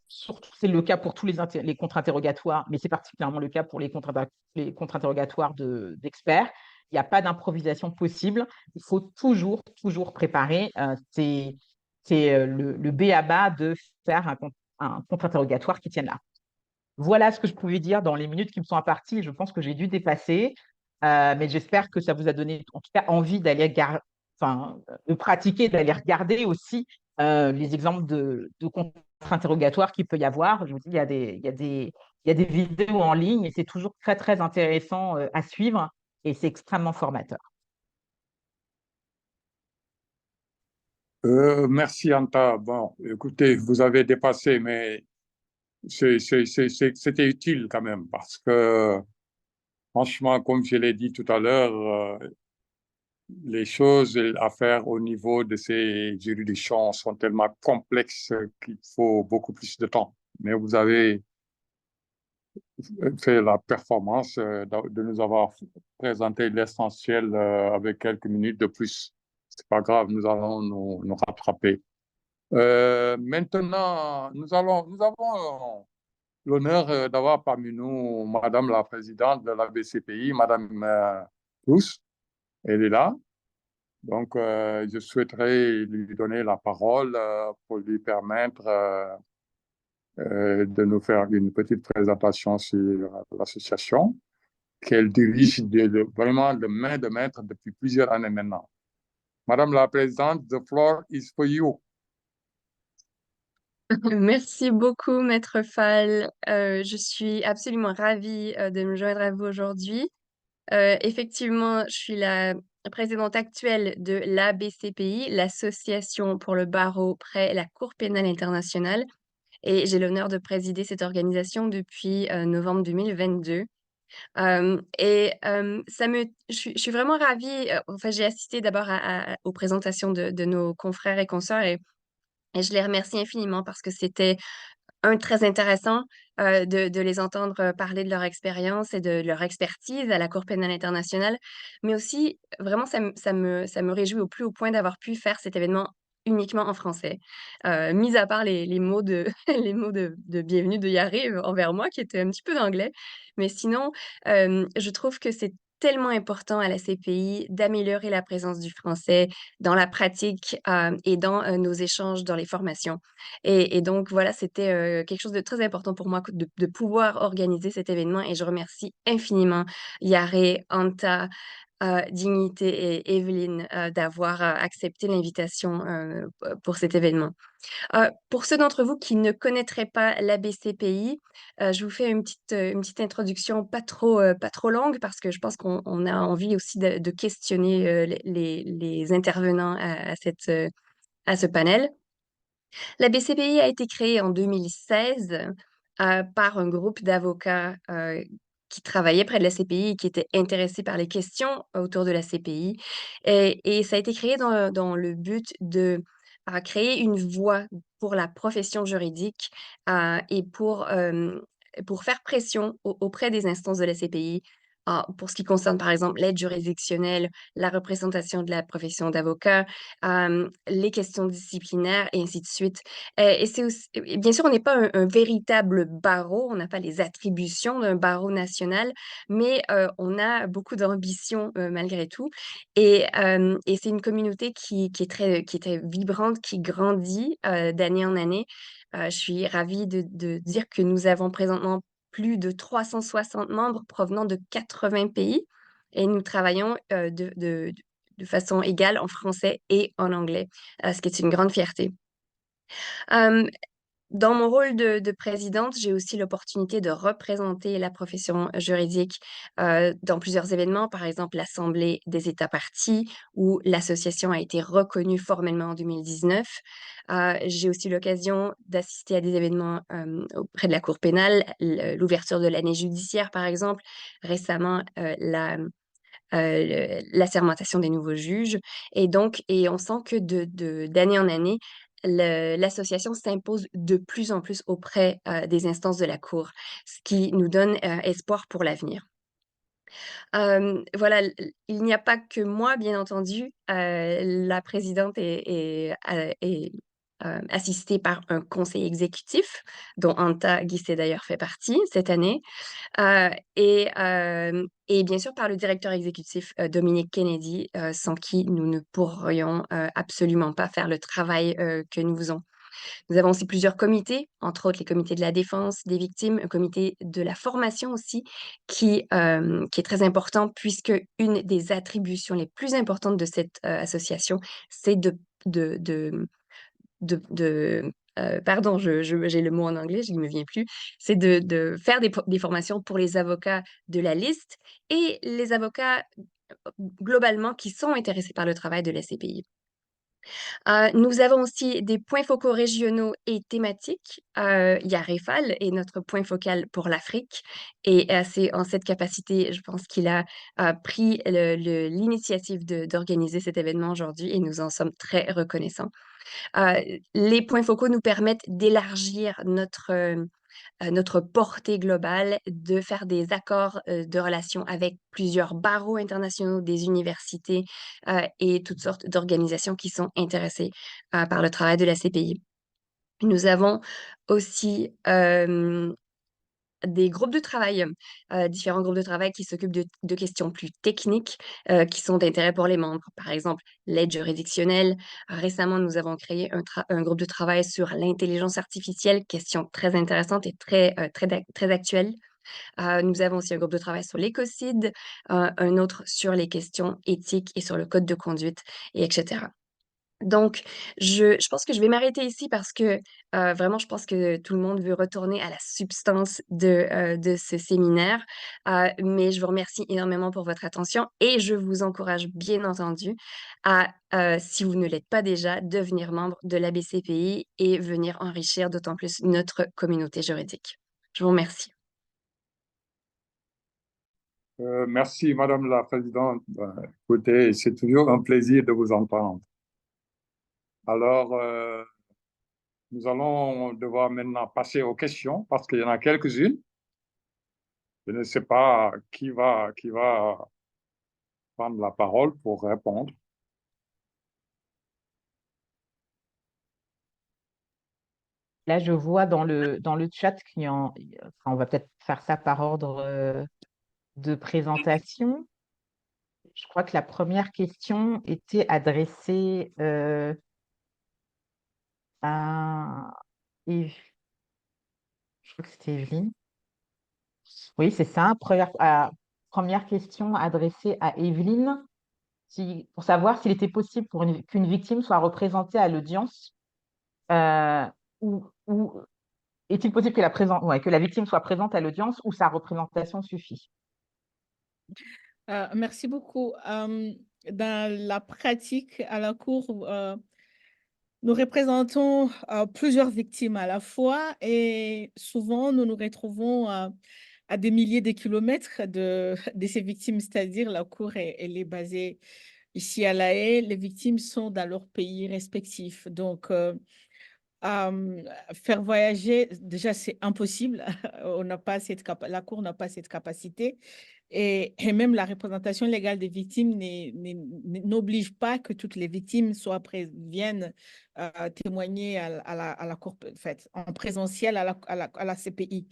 Speaker 5: surtout c'est le cas pour tous les contre-interrogatoires, mais c'est particulièrement le cas pour les contre-interrogatoires d'experts. Il n'y a pas d'improvisation possible. Il faut toujours préparer. C'est le b.a.-ba de faire un contre-interrogatoire qui tienne là. Voilà ce que je pouvais dire dans les minutes qui me sont imparties. Je pense que j'ai dû dépasser, mais j'espère que ça vous a donné en tout cas envie d'aller de pratiquer, d'aller regarder aussi les exemples de contre-interrogatoires qu'il peut y avoir. Je vous dis, il y a des vidéos en ligne et c'est toujours très intéressant à suivre et c'est extrêmement formateur.
Speaker 1: Merci, Anta. Bon, écoutez, vous avez dépassé, mais c'était utile quand même parce que, franchement, comme je l'ai dit tout à l'heure, les choses à faire au niveau de ces juridictions sont tellement complexes qu'il faut beaucoup plus de temps. Mais vous avez fait la performance de nous avoir présenté l'essentiel avec quelques minutes de plus. C'est pas grave, nous allons nous rattraper. Maintenant, nous avons l'honneur d'avoir parmi nous Madame la Présidente de la BCPI, Madame Pousse. Elle est là. Donc, je souhaiterais lui donner la parole pour lui permettre de nous faire une petite présentation sur l'association qu'elle dirige vraiment de main de maître depuis plusieurs années maintenant. Madame la Présidente, the floor is for you.
Speaker 6: Merci beaucoup, Maître Fall. Je suis absolument ravie de me joindre à vous aujourd'hui. Effectivement, je suis la présidente actuelle de l'ABCPI, l'Association pour le barreau près la Cour pénale internationale, et j'ai l'honneur de présider cette organisation depuis novembre 2022. Je suis vraiment ravie. Enfin, j'ai assisté d'abord aux présentations de nos confrères et consoeurs et je les remercie infiniment parce que c'était très intéressant de les entendre parler de leur expérience et de leur expertise à la Cour pénale internationale, mais aussi vraiment ça me réjouit au plus haut point d'avoir pu faire cet événement uniquement en français. Mis à part les mots de les mots de bienvenue de Yariv envers moi qui étaient un petit peu d'anglais, mais sinon, je trouve que c'est tellement important à la CPI d'améliorer la présence du français dans la pratique, et dans, nos échanges dans les formations. Et donc voilà, c'était, quelque chose de très important pour moi de pouvoir organiser cet événement et je remercie infiniment Yaré, Anta, Dignité et Evelyne, d'avoir, accepté l'invitation, pour cet événement. Pour ceux d'entre vous qui ne connaîtraient pas l'ABCPI, je vous fais une petite introduction pas trop longue parce que je pense qu'on a envie aussi de questionner, les intervenants à ce panel. La BCPI a été créée en 2016 par un groupe d'avocats qui travaillaient près de la CPI et qui étaient intéressés par les questions autour de la CPI. Et ça a été créé dans le but de créer une voie pour la profession juridique et pour faire pression auprès des instances de la CPI pour ce qui concerne, par exemple, l'aide juridictionnelle, la représentation de la profession d'avocat, les questions disciplinaires et ainsi de suite. Et c'est aussi, et bien sûr, on n'est pas un véritable barreau, on n'a pas les attributions d'un barreau national, mais on a beaucoup d'ambition malgré tout. Et c'est une communauté qui est très vibrante, qui grandit d'année en année. Je suis ravie de dire que nous avons présentement plus de 360 membres provenant de 80 pays et nous travaillons de façon égale en français et en anglais, ce qui est une grande fierté. Euh, Dans mon rôle de présidente, j'ai aussi l'opportunité de représenter la profession juridique dans plusieurs événements, par exemple l'Assemblée des États parties, où l'association a été reconnue formellement en 2019. J'ai aussi l'occasion d'assister à des événements auprès de la Cour pénale, l'ouverture de l'année judiciaire, par exemple, récemment l'assermentation des nouveaux juges. Et on sent que d'année en année, l'association s'impose de plus en plus auprès des instances de la Cour, ce qui nous donne espoir pour l'avenir. Voilà, il n'y a pas que moi, bien entendu. La présidente est assistée par un conseil exécutif, dont Anta Guissé d'ailleurs fait partie cette année. Heu et bien sûr par le directeur exécutif, Dominique Kennedy, sans qui nous ne pourrions, absolument pas faire le travail, que nous faisons. Nous avons aussi plusieurs comités, entre autres les comités de la défense des victimes, un comité de la formation aussi qui est très important puisque une des attributions les plus importantes de cette, association, c'est de pardon, j'ai le mot en anglais, il me vient plus. C'est de faire des formations pour les avocats de la liste et les avocats globalement qui sont intéressés par le travail de la CPI. Nous avons aussi des points focaux régionaux et thématiques. Il y a Réfal et notre point focal pour l'Afrique. Et c'est en cette capacité, je pense qu'il a pris l'initiative d'organiser cet événement aujourd'hui et nous en sommes très reconnaissants. Les points focaux nous permettent d'élargir notre portée globale, de faire des accords de relations avec plusieurs barreaux internationaux, des universités et toutes sortes d'organisations qui sont intéressées par le travail de la CPI. Nous avons aussi des groupes de travail, différents groupes de travail qui s'occupent de questions plus techniques, qui sont d'intérêt pour les membres. Par exemple, l'aide juridictionnelle. Récemment, nous avons créé un groupe de travail sur l'intelligence artificielle, question très intéressante et très actuelle. Nous avons aussi un groupe de travail sur l'écocide, un autre sur les questions éthiques et sur le code de conduite, et etc. Donc, je pense que je vais m'arrêter ici parce que vraiment, je pense que tout le monde veut retourner à la substance de ce séminaire. Mais je vous remercie énormément pour votre attention et je vous encourage bien entendu à, si vous ne l'êtes pas déjà, devenir membre de l'ABCPI et venir enrichir d'autant plus notre communauté juridique. Je vous remercie.
Speaker 1: Merci, Madame la Présidente. Écoutez, c'est toujours un plaisir de vous entendre. Alors, nous allons devoir maintenant passer aux questions parce qu'il y en a quelques-unes. Je ne sais pas qui va prendre la parole pour répondre.
Speaker 5: Là, je vois dans le chat enfin, on va peut-être faire ça par ordre de présentation. Je crois que la première question était adressée à Yves. Je crois que c'était Evelyne. Oui, c'est ça. Première question adressée à Evelyne, pour savoir s'il était possible qu'une victime soit représentée à l'audience ou est-il possible que la victime soit présente à l'audience ou sa représentation suffit?
Speaker 4: Merci beaucoup. Dans la pratique à la Cour, nous représentons plusieurs victimes à la fois et souvent nous nous retrouvons à des milliers de kilomètres de ces victimes, c'est-à-dire la Cour, elle est basée ici à La Haye. Les victimes sont dans leur pays respectif. Donc, faire voyager, déjà, c'est impossible. On n'a pas la Cour n'a pas cette capacité. Et même la représentation légale des victimes n'oblige pas que toutes les victimes viennent témoigner à la Cour, en fait, en présentiel à la CPI.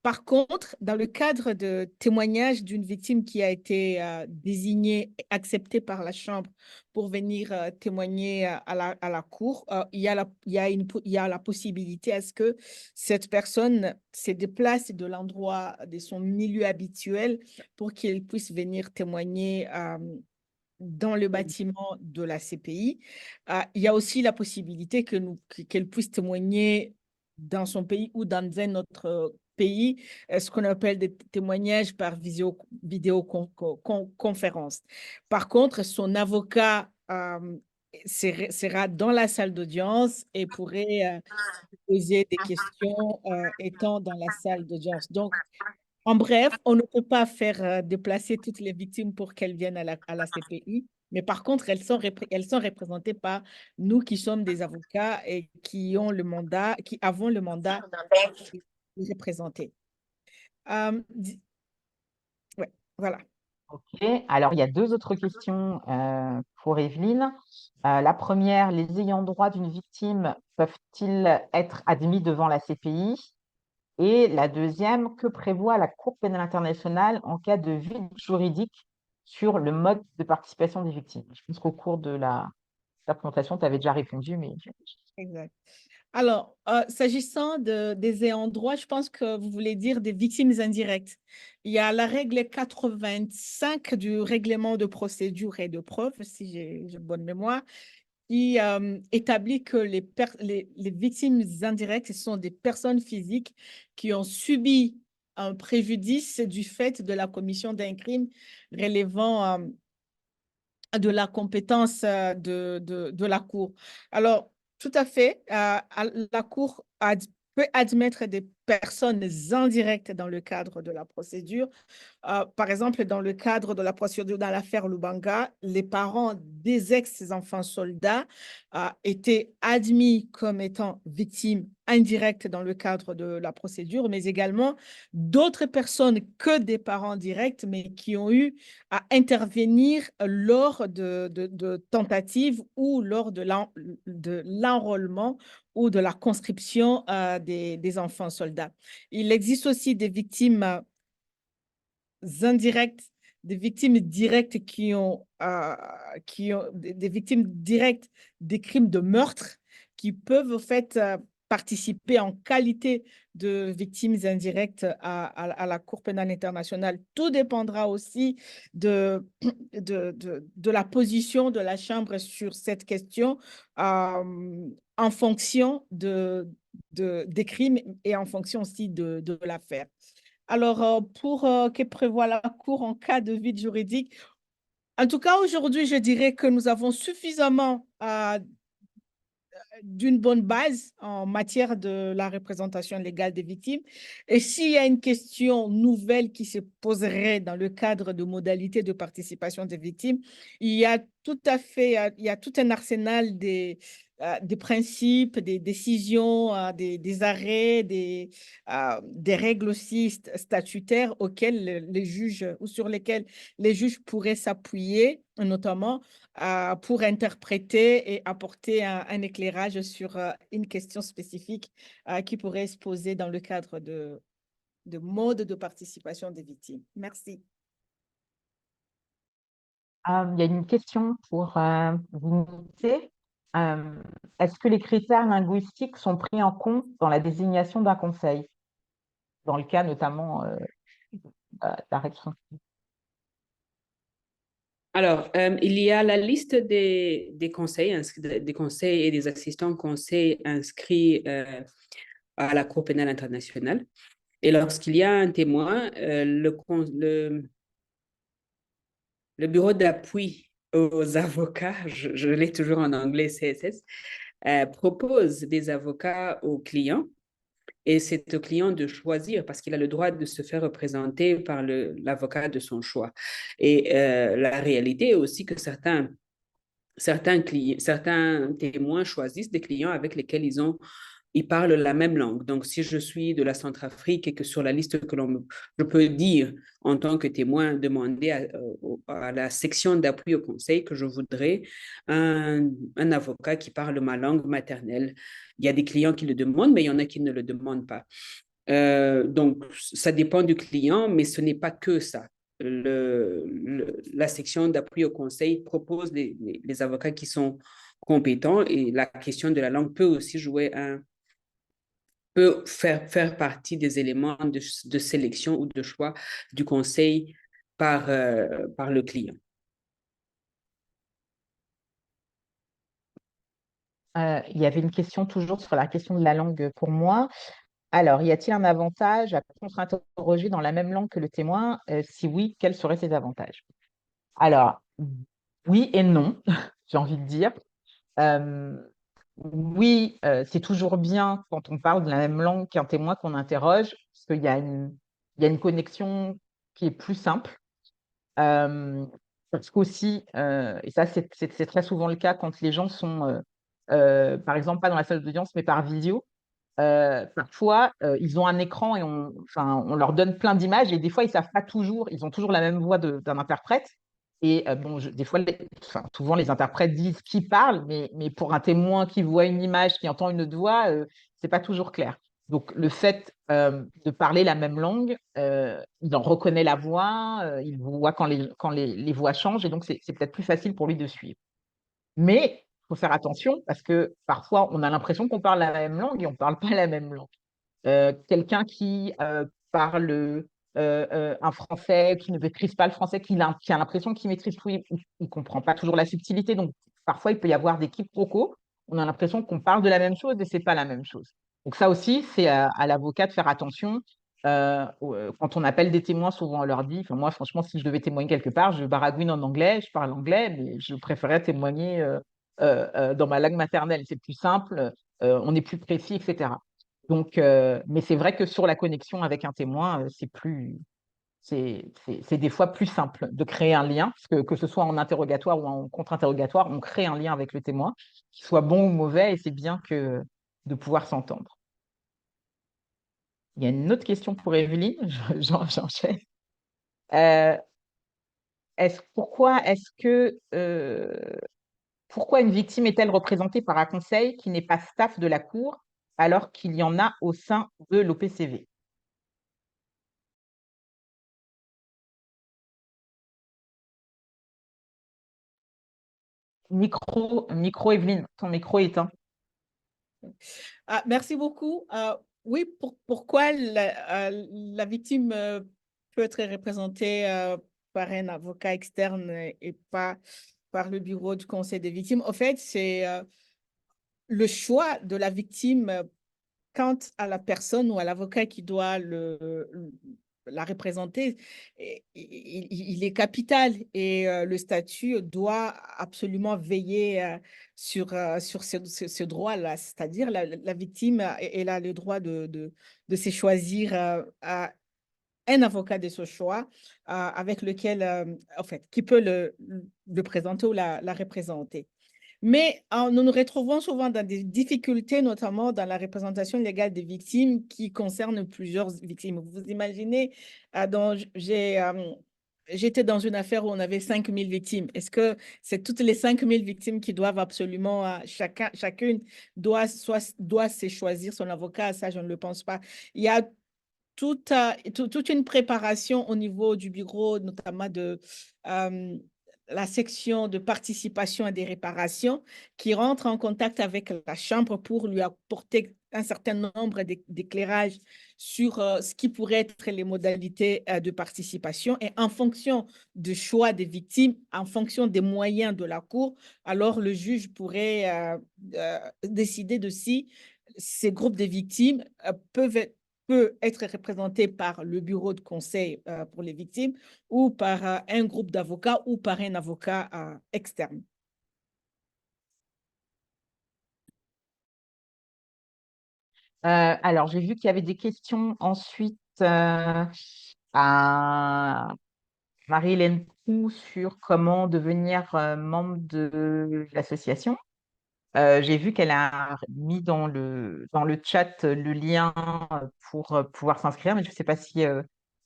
Speaker 4: Par contre, dans le cadre de témoignage d'une victime qui a été désignée, acceptée par la Chambre pour venir témoigner à la Cour, il y a la possibilité à ce que cette personne se déplace de l'endroit de son milieu habituel pour qu'elle puisse venir témoigner dans le bâtiment de la CPI. Il y a aussi la possibilité qu'elle puisse témoigner dans son pays ou dans un autre pays, ce qu'on appelle des témoignages par vidéoconférence. Par contre, son avocat sera dans la salle d'audience et pourrait poser des questions étant dans la salle d'audience. Donc, en bref, on ne peut pas faire déplacer toutes les victimes pour qu'elles viennent à la CPI, mais par contre, elles sont représentées par nous qui sommes des avocats et qui avons le mandat de les représenter. Ouais, voilà.
Speaker 5: Ok, alors il y a deux autres questions pour Evelyne. La première, les ayants droit d'une victime peuvent-ils être admis devant la CPI? Et la deuxième, que prévoit la Cour pénale internationale en cas de vide juridique sur le mode de participation des victimes? Je pense qu'au cours de la présentation, tu avais déjà répondu, mais...
Speaker 4: Exact. Alors, s'agissant des ayants droit, je pense que vous voulez dire des victimes indirectes. Il y a la règle 85 du règlement de procédure et de preuve, si j'ai bonne mémoire, qui établit que les victimes indirectes sont des personnes physiques qui ont subi un préjudice du fait de la commission d'un crime relevant de la compétence de la Cour. Alors, tout à fait, la Cour peut admettre des personnes indirectes dans le cadre de la procédure. Par exemple, dans le cadre de la procédure dans l'affaire Lubanga, les parents des ex-enfants soldats étaient admis comme étant victimes indirectes dans le cadre de la procédure, mais également d'autres personnes que des parents directs, mais qui ont eu à intervenir lors de tentatives ou lors de l'enrôlement ou de la conscription des enfants soldats. Il existe aussi des victimes indirectes, des victimes directes qui ont des victimes directes des crimes de meurtre qui peuvent en fait participer en qualité de victimes indirectes à la Cour pénale internationale. Tout dépendra aussi de la position de la Chambre sur cette question en fonction des crimes et en fonction aussi de l'affaire. Alors, pour que prévoit la Cour en cas de vide juridique, en tout cas, aujourd'hui, je dirais que nous avons suffisamment d'une bonne base en matière de la représentation légale des victimes. Et s'il y a une question nouvelle qui se poserait dans le cadre de modalités de participation des victimes, il y a tout un arsenal des principes, des décisions, des arrêts, des règles aussi statutaires auxquelles les juges ou sur lesquelles les juges pourraient s'appuyer, notamment pour interpréter et apporter un éclairage sur une question spécifique qui pourrait se poser dans le cadre de mode de participation des victimes. Merci.
Speaker 5: Il y a une question pour Dignité. Est-ce que les critères linguistiques sont pris en compte dans la désignation d'un conseil, dans le cas notamment d'arrêt de principe?
Speaker 2: Alors, il y a la liste des conseils et des assistants conseils inscrits à la Cour pénale internationale. Et lorsqu'il y a un témoin, le bureau d'appui aux avocats, je l'ai toujours en anglais, CSS, propose des avocats aux clients. Et c'est au client de choisir parce qu'il a le droit de se faire représenter par l'avocat de son choix. Et la réalité est aussi que certains témoins choisissent des clients avec lesquels ils parlent la même langue. Donc, si je suis de la Centrafrique et que sur la liste je peux dire en tant que témoin, demander à la section d'appui au conseil que je voudrais un avocat qui parle ma langue maternelle. Il y a des clients qui le demandent, mais il y en a qui ne le demandent pas. Donc, ça dépend du client, mais ce n'est pas que ça. La section d'appui au conseil propose les avocats qui sont compétents et la question de la langue peut aussi peut faire partie des éléments de sélection ou de choix du conseil par le client.
Speaker 5: Il y avait une question toujours sur la question de la langue pour moi. Alors, y a-t-il un avantage à contre-interroger dans la même langue que le témoin? Si oui, quels seraient ces avantages? Alors, oui et non, j'ai envie de dire. Oui, c'est toujours bien quand on parle de la même langue qu'un témoin qu'on interroge, parce qu'il y a une connexion qui est plus simple. Parce qu'aussi, et ça c'est très souvent le cas quand les gens sont, par exemple, pas dans la salle d'audience, mais par visio, parfois, ils ont un écran et on leur donne plein d'images et des fois, ils savent pas toujours, ils ont toujours la même voix d'un interprète. Et bon, des fois, souvent, les interprètes disent qui parle, mais pour un témoin qui voit une image, qui entend une autre voix, c'est pas toujours clair. Donc, le fait de parler la même langue, il en reconnaît la voix, il voit quand les voix changent, et donc c'est peut-être plus facile pour lui de suivre. Mais il faut faire attention parce que parfois, on a l'impression qu'on parle la même langue et on ne parle pas la même langue. Quelqu'un qui parle un français, qui ne maîtrise pas le français, qui a l'impression qu'il maîtrise tout, il ne comprend pas toujours la subtilité. Donc, parfois, il peut y avoir des quiproquos. On a l'impression qu'on parle de la même chose et ce n'est pas la même chose. Donc, ça aussi, c'est à l'avocat de faire attention Quand on appelle des témoins, souvent on leur dit, enfin, moi franchement, si je devais témoigner quelque part, je baragouine en anglais, je parle anglais, mais je préférerais témoigner dans ma langue maternelle. C'est plus simple, on est plus précis, etc. Donc, mais c'est vrai que sur la connexion avec un témoin, c'est des fois plus simple de créer un lien, parce que ce soit en interrogatoire ou en contre-interrogatoire, on crée un lien avec le témoin, qu'il soit bon ou mauvais, et c'est bien que de pouvoir s'entendre. Il y a une autre question pour Evelyne, j'enchaîne. Euh, pourquoi une victime est-elle représentée par un conseil qui n'est pas staff de la Cour alors qu'il y en a au sein de l'OPCV? Micro, Evelyne, ton micro est éteint.
Speaker 4: Ah, merci beaucoup. Oui, pourquoi la victime peut être représentée par un avocat externe et pas par le bureau du conseil des victimes? En fait, c'est le choix de la victime quant à la personne ou à l'avocat qui doit la représenter, il est capital et le statut doit absolument veiller sur ce droit-là. C'est-à-dire la victime, elle a le droit de se choisir un avocat de ce choix avec lequel, en fait, qui peut le présenter ou la représenter. Mais nous nous retrouvons souvent dans des difficultés, notamment dans la représentation légale des victimes qui concernent plusieurs victimes. Vous imaginez, j'étais dans une affaire où on avait 5000 victimes. Est-ce que c'est toutes les 5000 victimes qui doivent absolument, chacune doit se choisir son avocat? Ça, je ne le pense pas. Il y a toute une préparation au niveau du bureau, notamment de la section de participation et des réparations, qui rentre en contact avec la Chambre pour lui apporter un certain nombre d'éclairages sur ce qui pourrait être les modalités de participation. Et en fonction du choix des victimes, en fonction des moyens de la Cour, alors le juge pourrait décider de si ces groupes de victimes peut être représenté par le bureau de conseil pour les victimes ou par un groupe d'avocats ou par un avocat externe.
Speaker 5: Alors, j'ai vu qu'il y avait des questions ensuite à Marie-Hélène Proux sur comment devenir membre de l'association. J'ai vu qu'elle a mis dans le chat le lien pour pouvoir s'inscrire, mais je ne sais pas si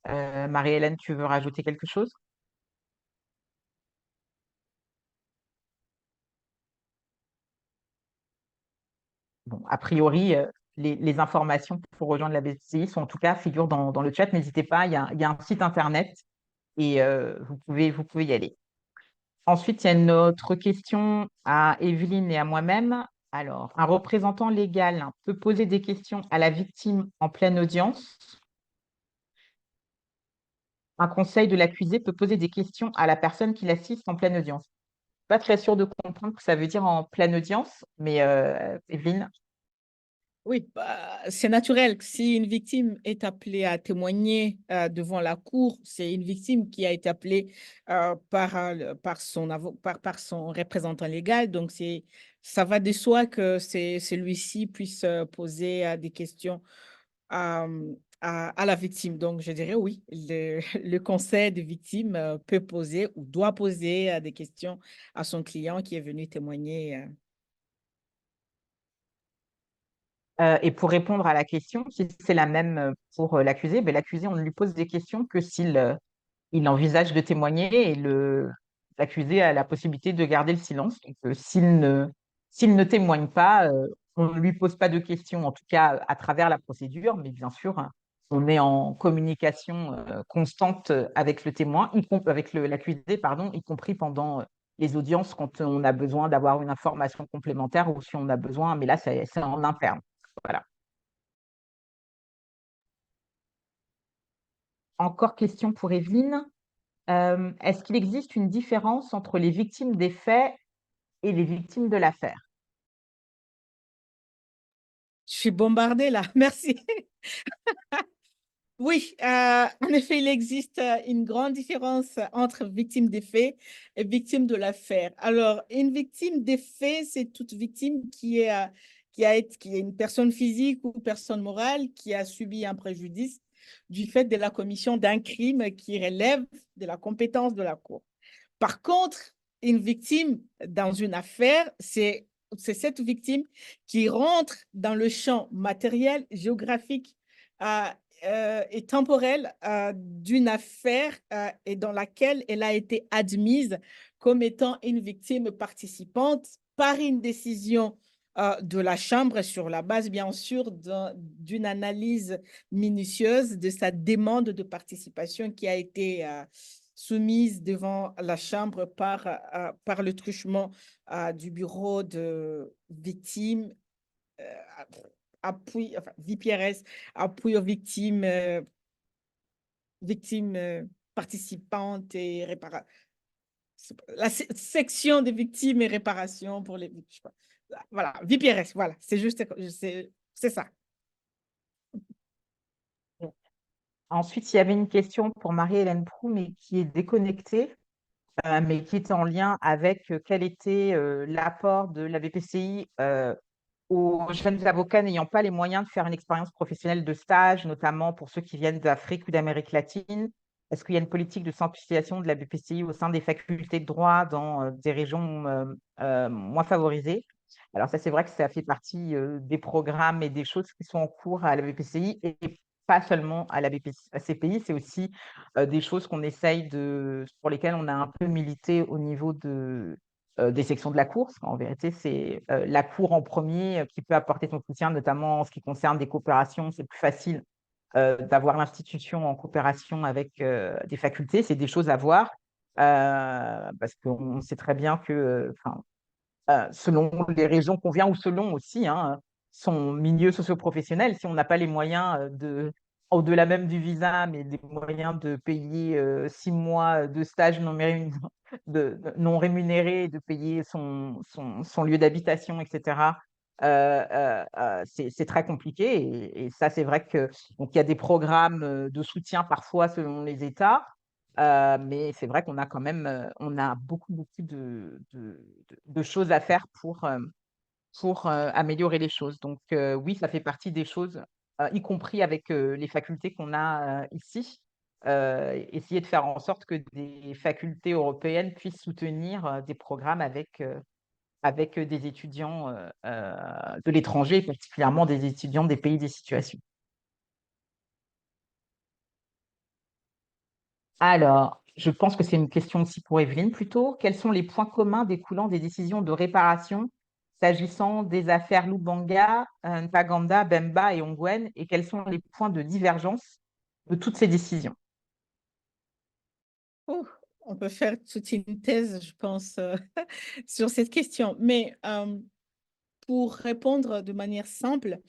Speaker 5: Marie-Hélène, tu veux rajouter quelque chose? Bon, a priori, les informations pour rejoindre la BCI sont en tout cas figurent dans le chat. N'hésitez pas, il y a un site internet et vous pouvez y aller. Ensuite, il y a une autre question à Evelyne et à moi-même. Alors, un représentant légal peut poser des questions à la victime en pleine audience. Un conseil de l'accusé peut poser des questions à la personne qui l'assiste en pleine audience. Pas très sûre de comprendre ce que ça veut dire en pleine audience, mais Evelyne.
Speaker 4: Oui, c'est naturel. Si une victime est appelée à témoigner devant la cour, c'est une victime qui a été appelée par son représentant légal. Donc, ça va de soi que celui-ci puisse poser des questions à la victime. Donc, je dirais oui, le conseil de victime peut poser ou doit poser des questions à son client qui est venu témoigner.
Speaker 5: Et pour répondre à la question, si c'est la même pour l'accusé, ben, l'accusé, on ne lui pose des questions que s'il il envisage de témoigner et l'accusé a la possibilité de garder le silence. Donc, s'il ne témoigne pas, on ne lui pose pas de questions, en tout cas à travers la procédure, mais bien sûr, on est en communication constante avec le témoin, avec l'accusé, pardon, y compris pendant les audiences quand on a besoin d'avoir une information complémentaire ou si on a besoin, mais là, c'est en interne. Voilà. Encore question pour Evelyne. Est-ce qu'il existe une différence entre les victimes des faits et les victimes de l'affaire?
Speaker 4: Je suis bombardée là, merci. Oui, en effet, il existe une grande différence entre victime des faits et victime de l'affaire. Alors, une victime des faits, c'est toute victime qui est une personne physique ou personne morale qui a subi un préjudice du fait de la commission d'un crime qui relève de la compétence de la Cour. Par contre, une victime dans une affaire, c'est cette victime qui rentre dans le champ matériel, géographique, et temporelle d'une affaire et dans laquelle elle a été admise comme étant une victime participante par une décision de la Chambre sur la base, bien sûr, d'une analyse minutieuse de sa demande de participation qui a été soumise devant la Chambre par le truchement du bureau de victimes appui, enfin, VPRS, appui aux victimes participantes et la section des victimes et réparations pour les victimes. Voilà, VPRS, voilà, c'est juste, c'est ça.
Speaker 5: Ensuite, il y avait une question pour Marie-Hélène Proux, mais qui est déconnectée, mais qui était en lien avec quel était l'apport de la BPCI aux jeunes avocats n'ayant pas les moyens de faire une expérience professionnelle de stage, notamment pour ceux qui viennent d'Afrique ou d'Amérique latine. Est-ce qu'il y a une politique de simplification de la BPCI au sein des facultés de droit dans des régions moins favorisées? Alors ça, c'est vrai que ça fait partie des programmes et des choses qui sont en cours à la BPCI et pas seulement à la CPI, c'est aussi des choses pour lesquelles on a un peu milité au niveau des sections de la Cour, parce qu'en vérité, c'est la Cour en premier qui peut apporter son soutien, notamment en ce qui concerne des coopérations. C'est plus facile d'avoir l'institution en coopération avec des facultés. C'est des choses à voir, parce qu'on sait très bien que, selon les régions qu'on vient ou selon aussi son milieu socio-professionnel, si on n'a pas les moyens au-delà même du visa, mais des moyens de payer 6 mois de stage non rémunéré, de payer son lieu d'habitation, etc., c'est très compliqué. Et ça, c'est vrai que donc, il y a des programmes de soutien parfois selon les États. Mais c'est vrai qu'on a quand même on a beaucoup de choses à faire pour améliorer les choses. Donc oui, ça fait partie des choses, y compris avec les facultés qu'on a ici. Essayer de faire en sorte que des facultés européennes puissent soutenir des programmes avec des étudiants de l'étranger, particulièrement des étudiants des pays des situations. Alors, je pense que c'est une question aussi pour Evelyne plutôt. Quels sont les points communs découlant des décisions de réparation s'agissant des affaires Lubanga, Ntaganda, Bemba et Ongwen, et quels sont les points de divergence de toutes ces décisions?
Speaker 4: Oh, on peut faire toute une thèse, je pense, sur cette question. Mais pour répondre de manière simple,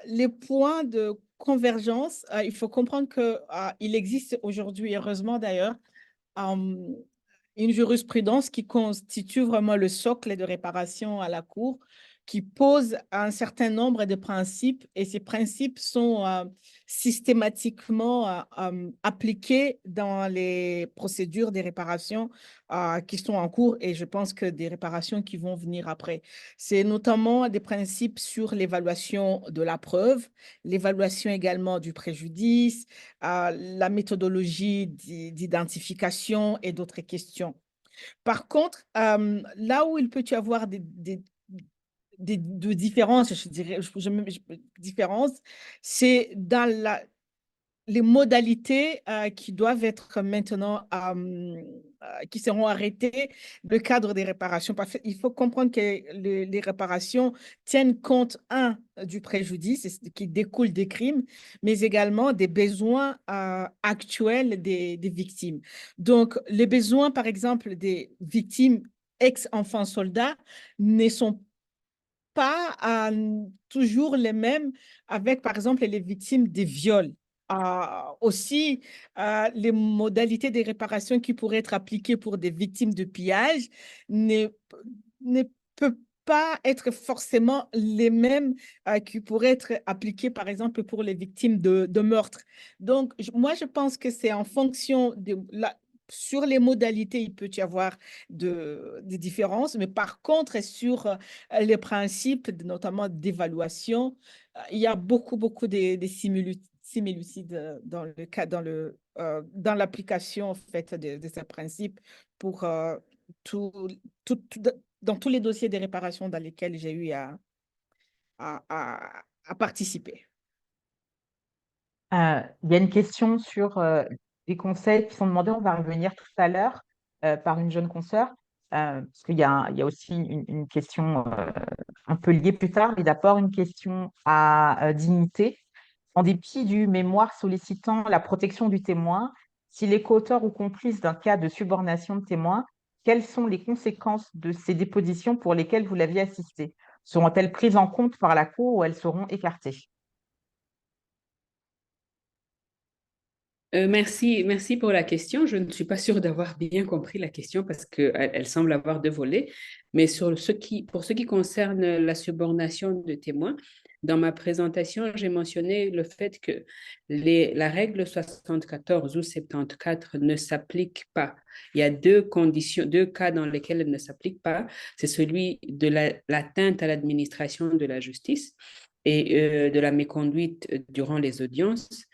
Speaker 4: les points de convergence, il faut comprendre qu'il existe aujourd'hui, heureusement d'ailleurs, une jurisprudence qui constitue vraiment le socle de réparation à la Cour, qui pose un certain nombre de principes et ces principes sont systématiquement appliqués dans les procédures des réparations qui sont en cours et je pense que des réparations qui vont venir après. C'est notamment des principes sur l'évaluation de la preuve, l'évaluation également du préjudice, la méthodologie d'identification et d'autres questions. Par contre, là où il peut y avoir de différences, je dirais, différences, c'est dans les modalités qui doivent être maintenant, qui seront arrêtées, le cadre des réparations. Parce qu'il faut comprendre que les réparations tiennent compte, du préjudice qui découle des crimes, mais également des besoins actuels des victimes. Donc, les besoins, par exemple, des victimes ex-enfants soldats ne sont pas toujours les mêmes avec, par exemple, les victimes des viols. Aussi, les modalités de réparation qui pourraient être appliquées pour des victimes de pillage ne peuvent pas être forcément les mêmes qui pourraient être appliqués, par exemple, pour les victimes de meurtre. Donc, moi, je pense que c'est en fonction de sur les modalités, il peut y avoir des différences, mais par contre, sur les principes, notamment d'évaluation, il y a beaucoup de similitudes dans le cas, dans l'application en fait de ces principes pour tout, dans tous les dossiers de réparation dans lesquels j'ai eu à participer.
Speaker 5: Il y a une question sur des conseils qui sont demandés, on va revenir tout à l'heure par une jeune consoeur, parce qu'il y a aussi une question un peu liée plus tard, mais d'abord une question à dignité. En dépit du mémoire sollicitant la protection du témoin, s'il est coauteur ou complice d'un cas de subornation de témoin, quelles sont les conséquences de ces dépositions pour lesquelles vous l'aviez assisté? Seront-elles prises en compte par la Cour ou elles seront écartées?
Speaker 2: Merci pour la question. Je ne suis pas sûre d'avoir bien compris la question parce qu'elle semble avoir deux volets. Mais pour ce qui concerne la subornation de témoins, dans ma présentation, j'ai mentionné le fait que la règle 74 ou 74 ne s'applique pas. Il y a deux cas dans lesquels elle ne s'applique pas. C'est celui de l'atteinte à l'administration de la justice et de la méconduite durant les audiences.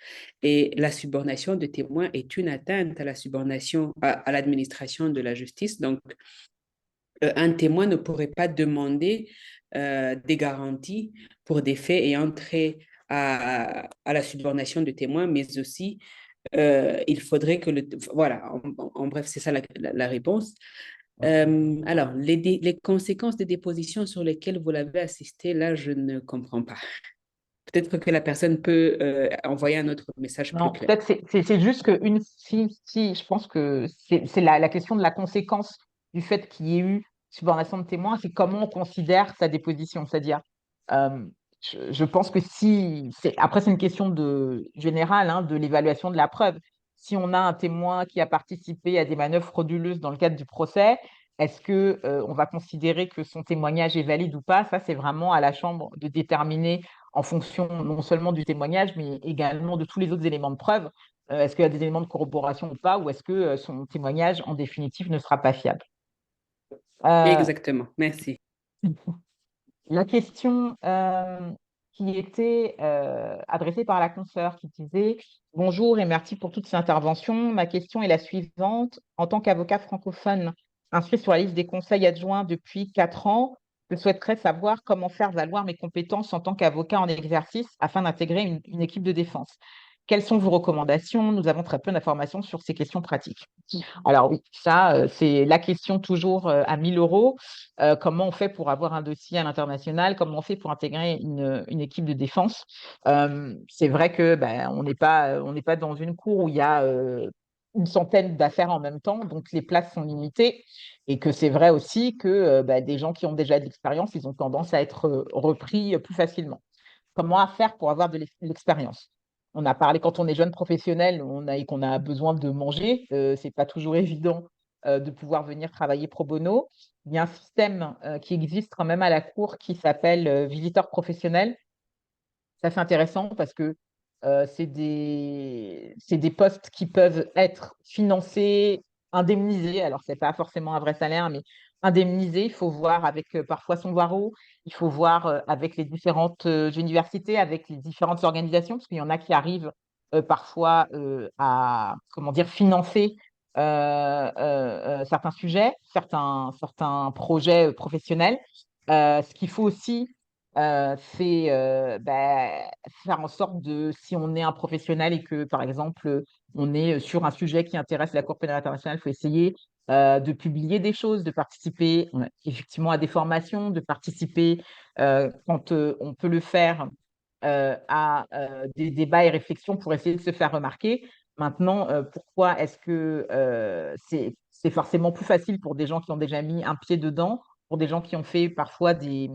Speaker 2: Et la subornation de témoins est une atteinte à la subornation, à l'administration de la justice. Donc, un témoin ne pourrait pas demander des garanties pour des faits ayant trait à la subornation de témoins, mais aussi il faudrait que Voilà, en bref, c'est ça la réponse. Alors, les conséquences des dépositions sur lesquelles vous l'avez assisté, là, je ne comprends pas. Peut-être que la personne peut envoyer un autre message plus
Speaker 5: Non,
Speaker 2: clair.
Speaker 5: peut-être c'est juste que si je pense que c'est la question de la conséquence du fait qu'il y ait eu subornation de témoin, c'est comment on considère sa déposition. C'est-à-dire, euh, je pense que après c'est une question générale hein, de l'évaluation de la preuve. Si on a un témoin qui a participé à des manœuvres frauduleuses dans le cadre du procès, est-ce que on va considérer que son témoignage est valide ou pas? Ça, c'est vraiment à la Chambre de déterminer en fonction non seulement du témoignage, mais également de tous les autres éléments de preuve. Est-ce qu'il y a des éléments de corroboration ou pas, ou est-ce que son témoignage, en définitive, ne sera pas fiable?
Speaker 2: Exactement, merci.
Speaker 5: La question qui était adressée par la consoeur qui disait « Bonjour et merci pour toutes ces interventions. Ma question est la suivante. En tant qu'avocat francophone inscrit sur la liste des conseils adjoints depuis 4 ans, je souhaiterais savoir comment faire valoir mes compétences en tant qu'avocat en exercice afin d'intégrer une équipe de défense. Quelles sont vos recommandations? Nous avons très peu d'informations sur ces questions pratiques. » Alors oui, ça, c'est la question toujours à 1 000 euros. Comment on fait pour avoir un dossier à l'international? Comment on fait pour intégrer une équipe de défense? C'est vrai que on n'est pas dans une cour où il y a une centaine d'affaires en même temps, donc les places sont limitées, et que c'est vrai aussi que des gens qui ont déjà de l'expérience, ils ont tendance à être repris plus facilement. Comment faire pour avoir de l'expérience? On a parlé quand on est jeune professionnel et qu'on a besoin de manger, c'est pas toujours évident de pouvoir venir travailler pro bono. Il y a un système qui existe quand même à la Cour qui s'appelle visiteur professionnel. Ça, c'est intéressant parce que c'est des postes qui peuvent être financés, indemnisés. Alors, ce n'est pas forcément un vrai salaire, mais indemnisés. Il faut voir avec parfois son barreau, il faut voir avec les différentes universités, avec les différentes organisations, parce qu'il y en a qui arrivent parfois à comment dire, financer certains sujets, certains projets professionnels. Ce qu'il faut aussi, c'est faire en sorte si on est un professionnel et que, par exemple, on est sur un sujet qui intéresse la Cour pénale internationale, il faut essayer de publier des choses, de participer effectivement à des formations, de participer quand on peut le faire à des débats et réflexions pour essayer de se faire remarquer. Maintenant, pourquoi est-ce que c'est forcément plus facile pour des gens qui ont déjà mis un pied dedans, pour des gens qui ont fait parfois des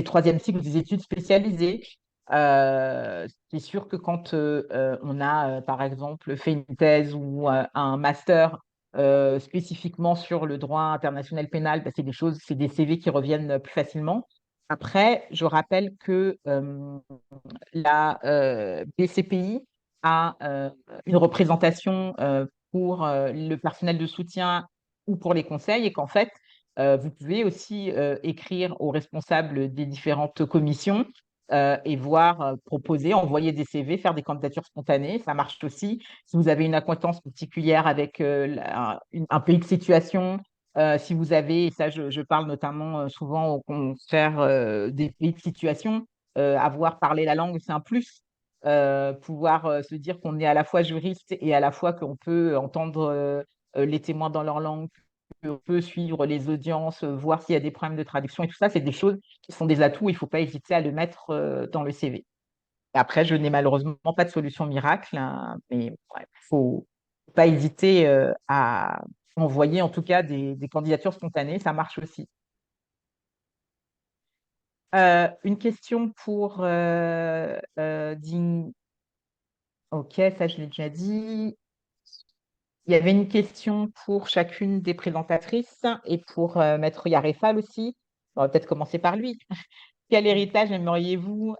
Speaker 5: troisième cycles, des études spécialisées. C'est sûr que quand on a, par exemple, fait une thèse ou un master spécifiquement sur le droit international pénal, c'est des CV qui reviennent plus facilement. Après, je rappelle que la BCPI a une représentation pour le personnel de soutien ou pour les conseils, et qu'en fait, vous pouvez aussi écrire aux responsables des différentes commissions et voir, proposer, envoyer des CV, faire des candidatures spontanées. Ça marche aussi. Si vous avez une acquaintance particulière avec un pays de situation, si vous avez, et ça je parle notamment souvent aux confrères des pays de situation, avoir parlé la langue, c'est un plus. Pouvoir se dire qu'on est à la fois juriste et à la fois qu'on peut entendre les témoins dans leur langue, qu'on peut suivre les audiences, voir s'il y a des problèmes de traduction et tout ça, c'est des choses qui sont des atouts, il ne faut pas hésiter à le mettre dans le CV. Après, je n'ai malheureusement pas de solution miracle, hein, mais il ne faut pas hésiter à envoyer en tout cas des candidatures spontanées, ça marche aussi. Une question pour Ding. Ok, ça je l'ai déjà dit. Il y avait une question pour chacune des présentatrices et pour Maître Yarefal aussi. On va peut-être commencer par lui. Quel héritage aimeriez-vous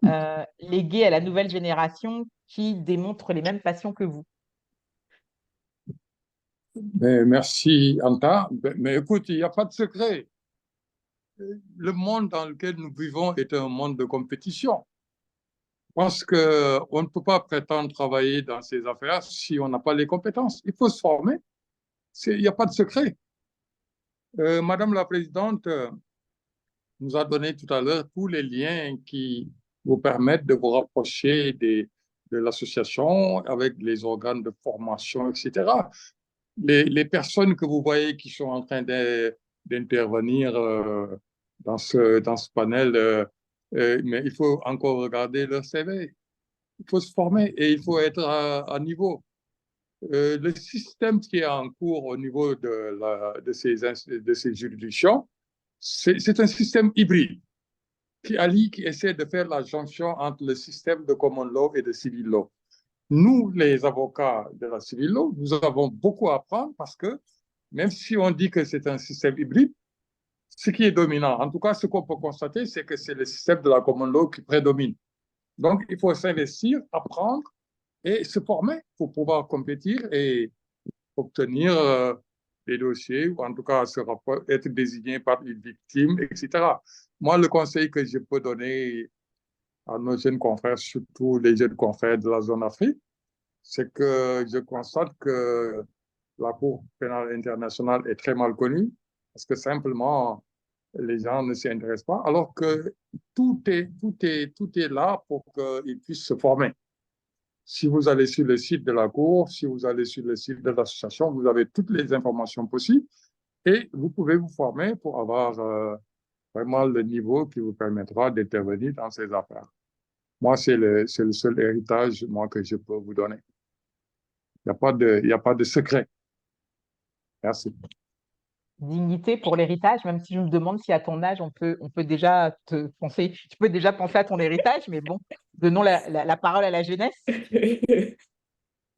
Speaker 5: léguer à la nouvelle génération qui démontre les mêmes passions que vous?
Speaker 1: Merci, Anta. Mais écoute, il n'y a pas de secret. Le monde dans lequel nous vivons est un monde de compétition. Je pense qu'on ne peut pas prétendre travailler dans ces affaires si on n'a pas les compétences. Il faut se former. Il n'y a pas de secret. Madame la Présidente nous a donné tout à l'heure tous les liens qui vous permettent de vous rapprocher de l'association avec les organes de formation, etc. Les personnes que vous voyez qui sont en train d'intervenir dans ce panel, mais il faut encore regarder leur CV. Il faut se former et il faut être à niveau. Le système qui est en cours au niveau de ces juridictions, c'est un système hybride qui essaie de faire la jonction entre le système de common law et de civil law. Nous, les avocats de la civil law, nous avons beaucoup à apprendre parce que même si on dit que c'est un système hybride, ce qui est dominant, en tout cas, ce qu'on peut constater, c'est que c'est le système de la common law qui prédomine. Donc, il faut s'investir, apprendre et se former pour pouvoir compétir et obtenir des dossiers, ou en tout cas être désigné par une victime, etc. Moi, le conseil que je peux donner à nos jeunes confrères, surtout les jeunes confrères de la zone Afrique, c'est que je constate que la Cour pénale internationale est très mal connue, parce que simplement, les gens ne s'y intéressent pas, alors que tout est là pour qu'ils puissent se former. Si vous allez sur le site de la Cour, si vous allez sur le site de l'association, vous avez toutes les informations possibles et vous pouvez vous former pour avoir vraiment le niveau qui vous permettra d'intervenir dans ces affaires. Moi, c'est le seul héritage que je peux vous donner. Il n'y a pas de secret. Merci.
Speaker 5: Dignité pour l'héritage, même si je me demande si à ton âge, on peut déjà tu peux déjà penser à ton héritage, mais bon, donnons la parole à la jeunesse.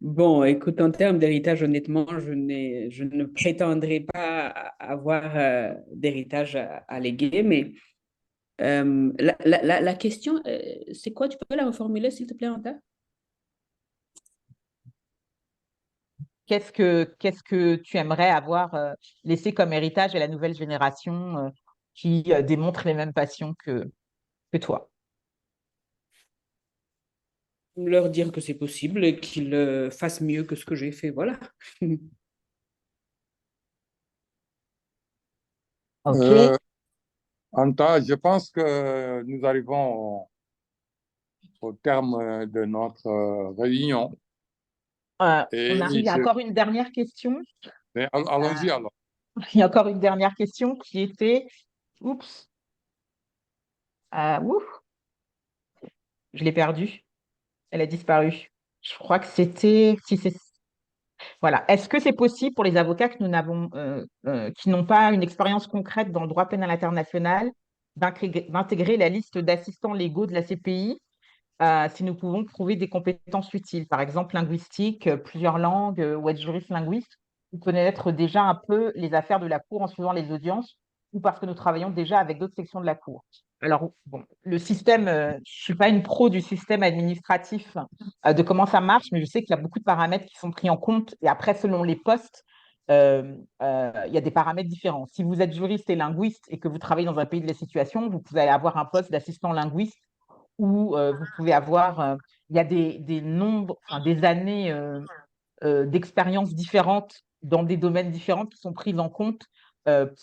Speaker 2: Bon, écoute, en termes d'héritage, honnêtement, je ne prétendrai pas avoir d'héritage à léguer, mais la question, c'est quoi? Tu peux la reformuler, s'il te plaît, Anta?
Speaker 5: Qu'est-ce que tu aimerais avoir laissé comme héritage à la nouvelle génération qui démontre les mêmes passions que toi?
Speaker 2: Leur dire que c'est possible et qu'ils fassent mieux que ce que j'ai fait, voilà.
Speaker 5: Ok.
Speaker 1: Anta, je pense que nous arrivons au terme de notre réunion.
Speaker 5: On
Speaker 1: Et
Speaker 5: arrive, il y a encore une dernière question.
Speaker 1: allons-y alors.
Speaker 5: Il y a encore une dernière question qui était, oups, ouf, je l'ai perdue. Elle a disparu. Je crois que c'était, si c'est, voilà. Est-ce que c'est possible pour les avocats que qui n'ont pas une expérience concrète dans le droit pénal international d'intégrer la liste d'assistants légaux de la CPI si nous pouvons prouver des compétences utiles, par exemple linguistiques, plusieurs langues ou être juriste linguiste? vous connaître déjà un peu les affaires de la Cour en suivant les audiences ou parce que nous travaillons déjà avec d'autres sections de la Cour. Alors, bon, le système, je ne suis pas une pro du système administratif de comment ça marche, mais je sais qu'il y a beaucoup de paramètres qui sont pris en compte. Et après, selon les postes, il y a des paramètres différents. Si vous êtes juriste et linguiste et que vous travaillez dans un pays de la situation, vous pouvez avoir un poste d'assistant linguiste où vous pouvez avoir, il y a des nombres, enfin, des années d'expériences différentes dans des domaines différents qui sont prises en compte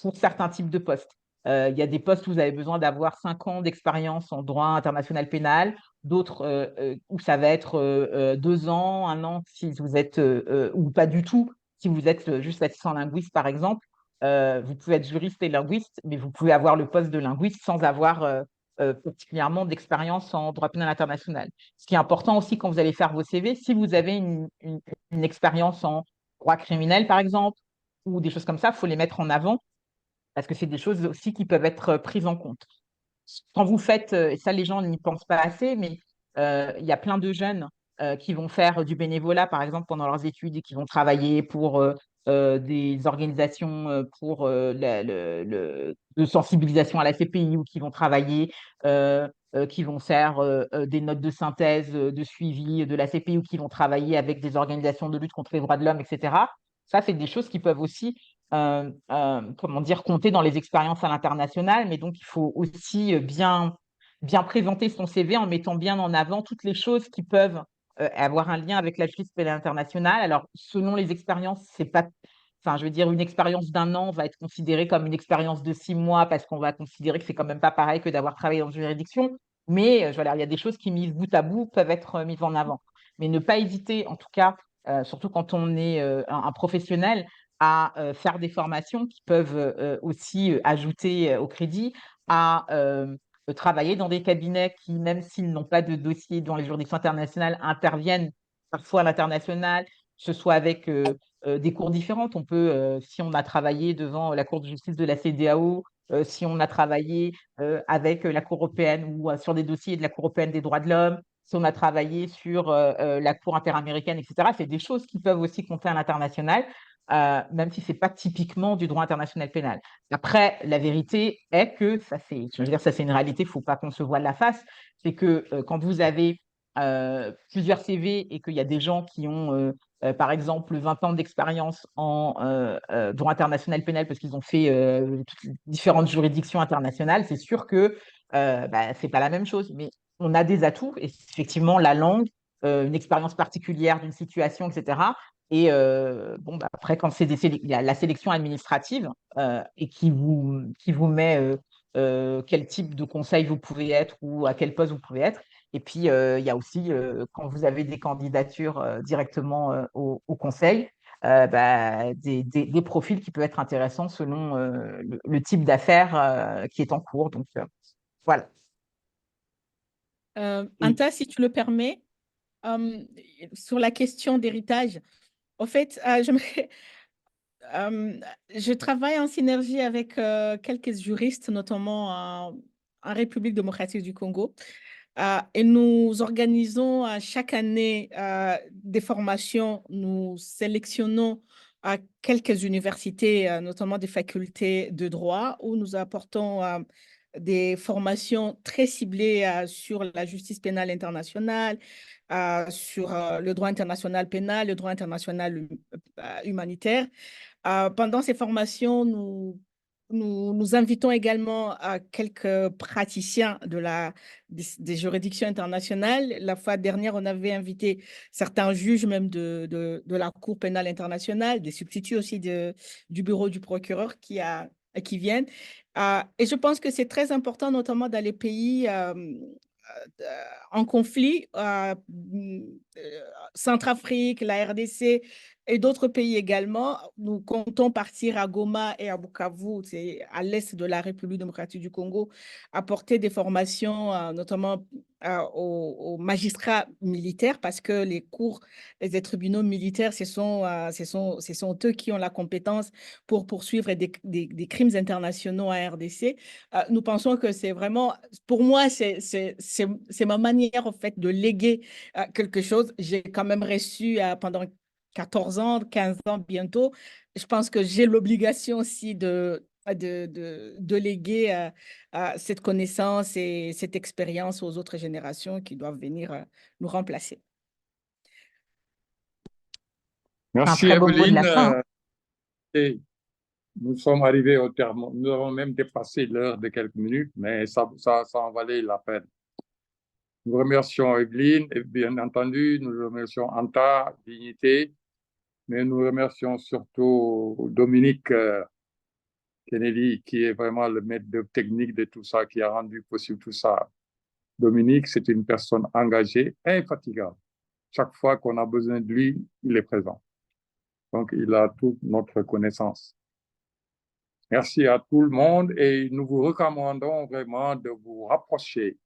Speaker 5: pour certains types de postes. Il y a des postes où vous avez besoin d'avoir 5 ans d'expérience en droit international pénal, d'autres où ça va être 2 ans, 1 an si vous êtes, ou pas du tout, si vous êtes juste assistant linguiste par exemple. Vous pouvez être juriste et linguiste, mais vous pouvez avoir le poste de linguiste sans avoir particulièrement d'expérience en droit pénal international. Ce qui est important aussi quand vous allez faire vos CV, si vous avez une expérience en droit criminel, par exemple, ou des choses comme ça, il faut les mettre en avant parce que c'est des choses aussi qui peuvent être prises en compte. Quand vous faites, et ça les gens n'y pensent pas assez, mais il y a plein de jeunes qui vont faire du bénévolat, par exemple, pendant leurs études et qui vont travailler pour des organisations de sensibilisation à la CPI ou qui vont travailler, qui vont faire des notes de synthèse, de suivi de la CPI ou qui vont travailler avec des organisations de lutte contre les droits de l'homme, etc. Ça, c'est des choses qui peuvent aussi comment dire, compter dans les expériences à l'international, mais donc il faut aussi bien présenter son CV en mettant bien en avant toutes les choses qui peuvent avoir un lien avec la justice pénale internationale. Alors, selon les expériences, c'est pas, enfin, je veux dire, une expérience d'1 an va être considérée comme une expérience de 6 mois parce qu'on va considérer que c'est quand même pas pareil que d'avoir travaillé dans une juridiction. Mais voilà, il y a des choses qui, mises bout à bout, peuvent être mises en avant. Mais ne pas hésiter, en tout cas, surtout quand on est un professionnel, à faire des formations qui peuvent aussi ajouter au crédit, à travailler dans des cabinets qui, même s'ils n'ont pas de dossier dans les juridictions internationales, interviennent parfois à l'international, que ce soit avec des cours différentes. On peut, si on a travaillé devant la Cour de justice de la CEDEAO, si on a travaillé avec la Cour européenne ou sur des dossiers de la Cour européenne des droits de l'homme, si on a travaillé sur la Cour interaméricaine, etc. C'est des choses qui peuvent aussi compter à l'international. Même si ce n'est pas typiquement du droit international pénal. Après, la vérité est que, ça je veux dire, ça c'est une réalité, il ne faut pas qu'on se voile la face, c'est que quand vous avez plusieurs CV et qu'il y a des gens qui ont, par exemple, 20 ans d'expérience en droit international pénal parce qu'ils ont fait différentes juridictions internationales, c'est sûr que ce n'est pas la même chose, mais on a des atouts, et effectivement, la langue, une expérience particulière d'une situation, etc. Et bon, après, quand c'est il y a la sélection administrative et qui vous met quel type de conseil vous pouvez être ou à quel poste vous pouvez être. Et puis, il y a aussi, quand vous avez des candidatures directement au conseil, des profils qui peuvent être intéressants selon le type d'affaires qui est en cours. Donc, voilà.
Speaker 4: Anta, si tu le permets, sur la question d'héritage, en fait, je travaille en synergie avec quelques juristes, notamment en République démocratique du Congo. Et nous organisons chaque année des formations. Nous sélectionnons à quelques universités, notamment des facultés de droit, où nous apportons des formations très ciblées sur la justice pénale internationale, sur le droit international pénal, le droit international humanitaire. Pendant ces formations, nous invitons également quelques praticiens des juridictions internationales. La fois dernière, on avait invité certains juges même de la Cour pénale internationale, des substituts aussi du bureau du procureur qui viennent. Et je pense que c'est très important, notamment dans les pays en conflit, Centrafrique, la RDC et d'autres pays également. Nous comptons partir à Goma et à Bukavu, c'est à l'est de la République démocratique du Congo, apporter des formations, notamment aux magistrats militaires, parce que les cours des tribunaux militaires, ce sont eux qui ont la compétence pour poursuivre des crimes internationaux à RDC. Nous pensons que c'est vraiment, pour moi, c'est ma manière en fait de léguer quelque chose. J'ai quand même reçu pendant 14 ans, 15 ans bientôt. Je pense que j'ai l'obligation aussi de léguer cette connaissance et cette expérience aux autres générations qui doivent venir nous remplacer.
Speaker 5: C'est un
Speaker 1: Merci,
Speaker 5: très beau mot de la
Speaker 1: Evelyne.
Speaker 5: fin.
Speaker 1: Et nous sommes arrivés au terme. Nous avons même dépassé l'heure de quelques minutes, mais ça en valait la peine. Nous remercions Evelyne, et bien entendu, nous remercions Anta, Dignité, mais nous remercions surtout Dominique Kennedy, qui est vraiment le maître de technique de tout ça, qui a rendu possible tout ça. Dominique, c'est une personne engagée, infatigable. Chaque fois qu'on a besoin de lui, il est présent. Donc, il a toute notre connaissance. Merci à tout le monde et nous vous recommandons vraiment de vous rapprocher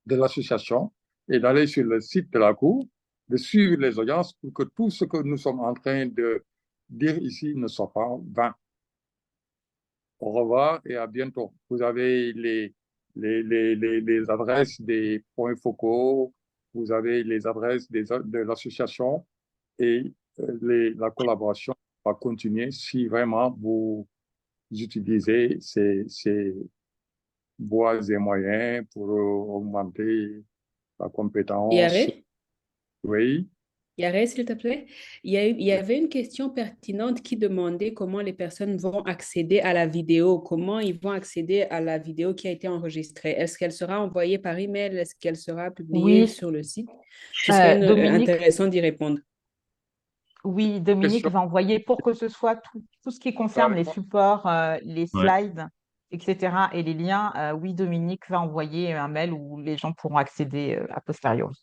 Speaker 1: de l'association et d'aller sur le site de la Cour, de suivre les audiences pour que tout ce que nous sommes en train de dire ici ne soit pas vain. Au revoir et à bientôt. Vous avez les adresses des points focaux, vous avez les adresses de l'association et la collaboration va continuer si vraiment vous utilisez ces voies et moyens pour augmenter la compétence.
Speaker 2: Yaré,
Speaker 1: Oui.
Speaker 2: Yaré, s'il te plaît. Il y avait une question pertinente qui demandait comment les personnes vont accéder à la vidéo, comment ils vont accéder à la vidéo qui a été enregistrée. Est-ce qu'elle sera envoyée par email? Est-ce qu'elle sera publiée
Speaker 5: Oui,
Speaker 2: sur le site? Ce serait
Speaker 5: Dominique,
Speaker 2: intéressant d'y répondre.
Speaker 5: oui, Dominique
Speaker 1: Question.
Speaker 5: va envoyer pour que ce soit tout ce qui concerne les supports, les
Speaker 3: Ouais.
Speaker 5: slides, etc. et les liens. Oui, Dominique va envoyer un mail où les gens pourront accéder a posteriori.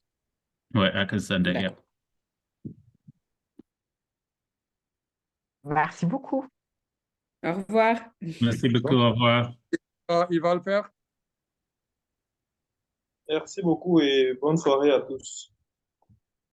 Speaker 3: Ouais, I can send it, yeah.
Speaker 5: Merci beaucoup.
Speaker 2: Au revoir.
Speaker 3: Merci beaucoup, au revoir.
Speaker 1: Il va le faire.
Speaker 7: Merci beaucoup et bonne soirée à tous.